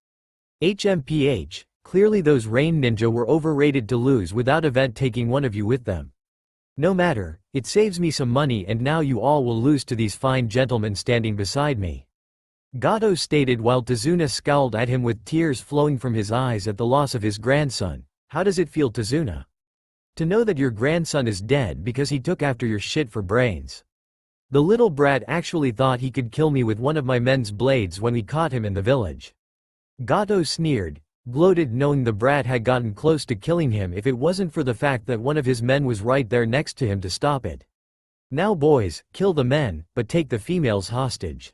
S1: HMPH, clearly those rain ninja were overrated to lose without event taking one of you with them. No matter, it saves me some money and now you all will lose to these fine gentlemen standing beside me. Gato stated while Tazuna scowled at him with tears flowing from his eyes at the loss of his grandson. How does it feel, Tazuna? To know that your grandson is dead because he took after your shit for brains. The little brat actually thought he could kill me with one of my men's blades when we caught him in the village. Gato sneered, gloated knowing the brat had gotten close to killing him if it wasn't for the fact that one of his men was right there next to him to stop it. Now boys, kill the men, but take the females hostage.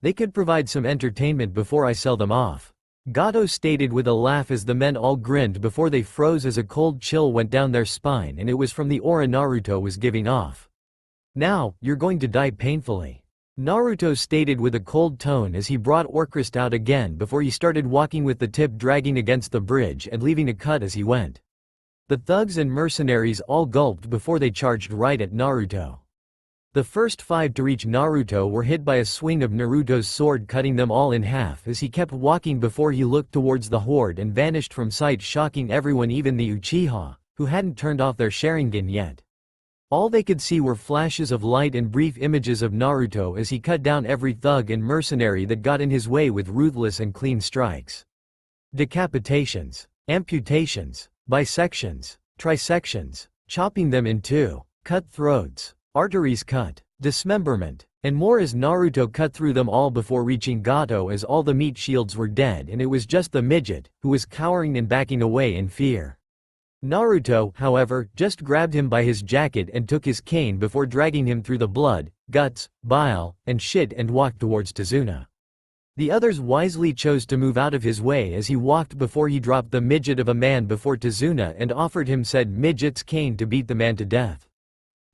S1: They could provide some entertainment before I sell them off. Gato stated with a laugh as the men all grinned before they froze as a cold chill went down their spine, and it was from the aura Naruto was giving off. Now, you're going to die painfully. Naruto stated with a cold tone as he brought Orcrist out again before he started walking with the tip dragging against the bridge and leaving a cut as he went. The thugs and mercenaries all gulped before they charged right at Naruto. The first 5 to reach Naruto were hit by a swing of Naruto's sword, cutting them all in half as he kept walking before he looked towards the horde and vanished from sight, shocking everyone, even the Uchiha, who hadn't turned off their Sharingan yet. All they could see were flashes of light and brief images of Naruto as he cut down every thug and mercenary that got in his way with ruthless and clean strikes. Decapitations, amputations, bisections, trisections, chopping them in two, cut throats, arteries cut, dismemberment, and more as Naruto cut through them all before reaching Gato as all the meat shields were dead and it was just the midget, who was cowering and backing away in fear. Naruto, however, just grabbed him by his jacket and took his cane before dragging him through the blood, guts, bile, and shit and walked towards Tazuna. The others wisely chose to move out of his way as he walked before he dropped the midget of a man before Tazuna and offered him said midget's cane to beat the man to death.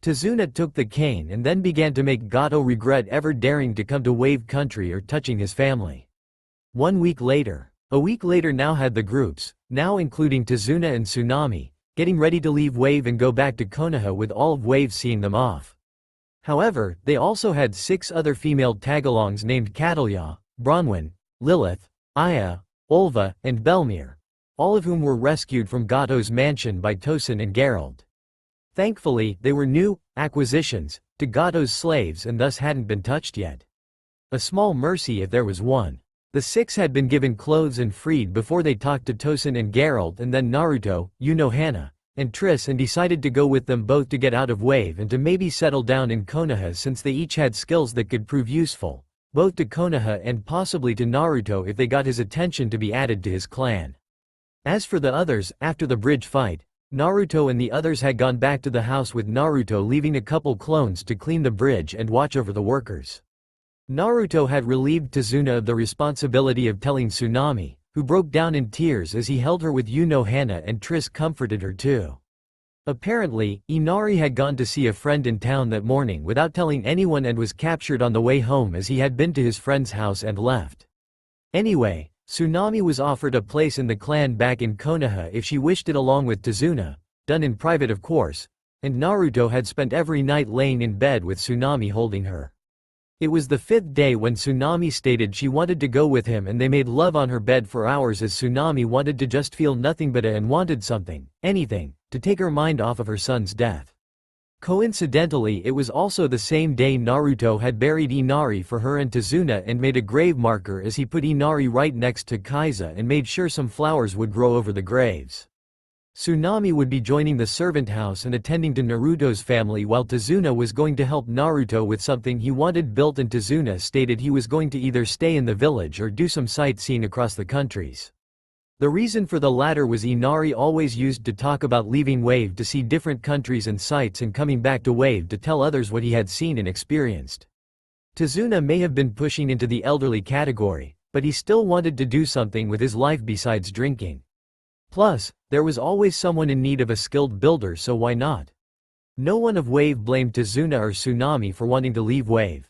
S1: Tazuna took the cane and then began to make Gato regret ever daring to come to Wave Country or touching his family. 1 week later. A week later now had the groups, now including Tazuna and Tsunami, getting ready to leave Wave and go back to Konoha with all of Wave seeing them off. However, they also had 6 other female tagalongs named Catalya, Bronwyn, Lilith, Aya, Olva, and Belmir, all of whom were rescued from Gato's mansion by Tosin and Geralt. Thankfully, they were new acquisitions to Gato's slaves and thus hadn't been touched yet. A small mercy if there was one. The 6 had been given clothes and freed before they talked to Tosin and Geralt and then Naruto, Hana, and Triss, and decided to go with them both to get out of Wave and to maybe settle down in Konoha since they each had skills that could prove useful, both to Konoha and possibly to Naruto if they got his attention to be added to his clan. As for the others, after the bridge fight, Naruto and the others had gone back to the house with Naruto leaving a couple clones to clean the bridge and watch over the workers. Naruto had relieved Tazuna of the responsibility of telling Tsunami, who broke down in tears as he held her with Hana, and Triss comforted her too. Apparently, Inari had gone to see a friend in town that morning without telling anyone and was captured on the way home as he had been to his friend's house and left. Anyway, Tsunami was offered a place in the clan back in Konoha if she wished it along with Tazuna, done in private of course, and Naruto had spent every night laying in bed with Tsunami holding her. It was the 5th day when Tsunami stated she wanted to go with him and they made love on her bed for hours as Tsunami wanted to just feel nothing but and wanted something, anything, to take her mind off of her son's death. Coincidentally, it was also the same day Naruto had buried Inari for her and Tazuna and made a grave marker as he put Inari right next to Kaiza and made sure some flowers would grow over the graves. Tsunami would be joining the servant house and attending to Naruto's family while Tazuna was going to help Naruto with something he wanted built, and Tazuna stated he was going to either stay in the village or do some sightseeing across the countries. The reason for the latter was Inari always used to talk about leaving Wave to see different countries and sights and coming back to Wave to tell others what he had seen and experienced. Tazuna may have been pushing into the elderly category, but he still wanted to do something with his life besides drinking. Plus, there was always someone in need of a skilled builder, so why not? No one of Wave blamed Tazuna or Tsunami for wanting to leave Wave.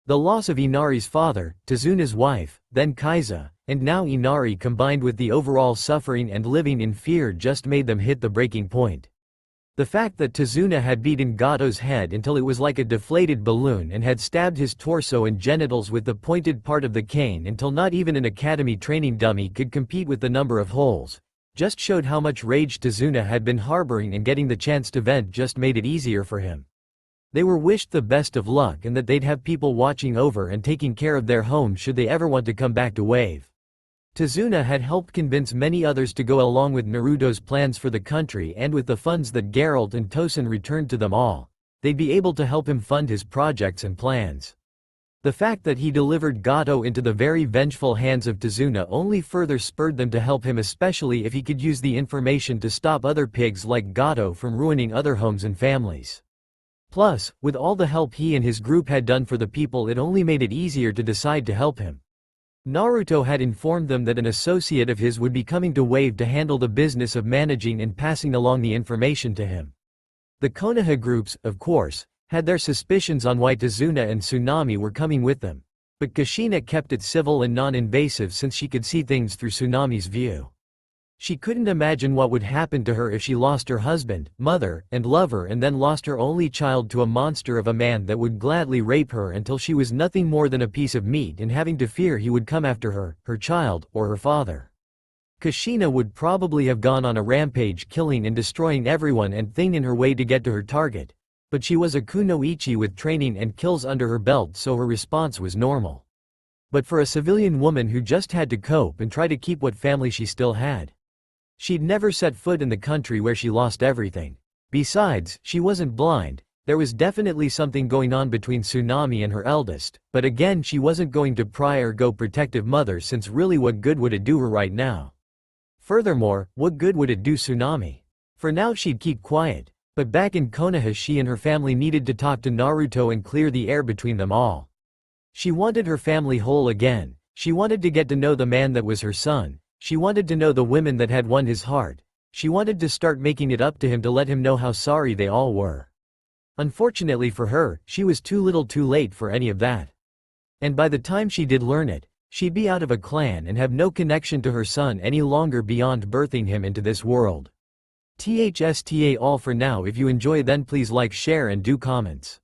S1: The loss of Inari's father, Tazuna's wife, then Kaiza, and now Inari combined with the overall suffering and living in fear just made them hit the breaking point. The fact that Tazuna had beaten Gato's head until it was like a deflated balloon and had stabbed his torso and genitals with the pointed part of the cane until not even an academy training dummy could compete with the number of holes, just showed how much rage Tazuna had been harboring, and getting the chance to vent just made it easier for him. They were wished the best of luck and that they'd have people watching over and taking care of their home should they ever want to come back to Wave. Tazuna had helped convince many others to go along with Naruto's plans for the country, and with the funds that Geralt and Tosen returned to them all, they'd be able to help him fund his projects and plans. The fact that he delivered Gato into the very vengeful hands of Tazuna only further spurred them to help him, especially if he could use the information to stop other pigs like Gato from ruining other homes and families. Plus, with all the help he and his group had done for the people, it only made it easier to decide to help him. Naruto had informed them that an associate of his would be coming to Wave to handle the business of managing and passing along the information to him. The Konoha groups, of course, had their suspicions on why Tazuna and Tsunami were coming with them, but Kushina kept it civil and non-invasive since she could see things through Tsunami's view. She couldn't imagine what would happen to her if she lost her husband, mother, and lover, and then lost her only child to a monster of a man that would gladly rape her until she was nothing more than a piece of meat, and having to fear he would come after her, her child, or her father. Kushina would probably have gone on a rampage, killing and destroying everyone and thing in her way to get to her target, but she was a kunoichi with training and kills under her belt, so her response was normal. But for a civilian woman who just had to cope and try to keep what family she still had, she'd never set foot in the country where she lost everything. Besides, she wasn't blind. There was definitely something going on between Tsunami and her eldest, but again, she wasn't going to pry or go protective mother, since really what good would it do her right now? Furthermore, what good would it do Tsunami? For now she'd keep quiet, but back in Konoha she and her family needed to talk to Naruto and clear the air between them all. She wanted her family whole again. She wanted to get to know the man that was her son. She wanted to know the women that had won his heart. She wanted to start making it up to him to let him know how sorry they all were. Unfortunately for her, she was too little too late for any of that. And by the time she did learn it, she'd be out of a clan and have no connection to her son any longer beyond birthing him into this world. THSTA all for now. If you enjoy, then please like, share and do comments.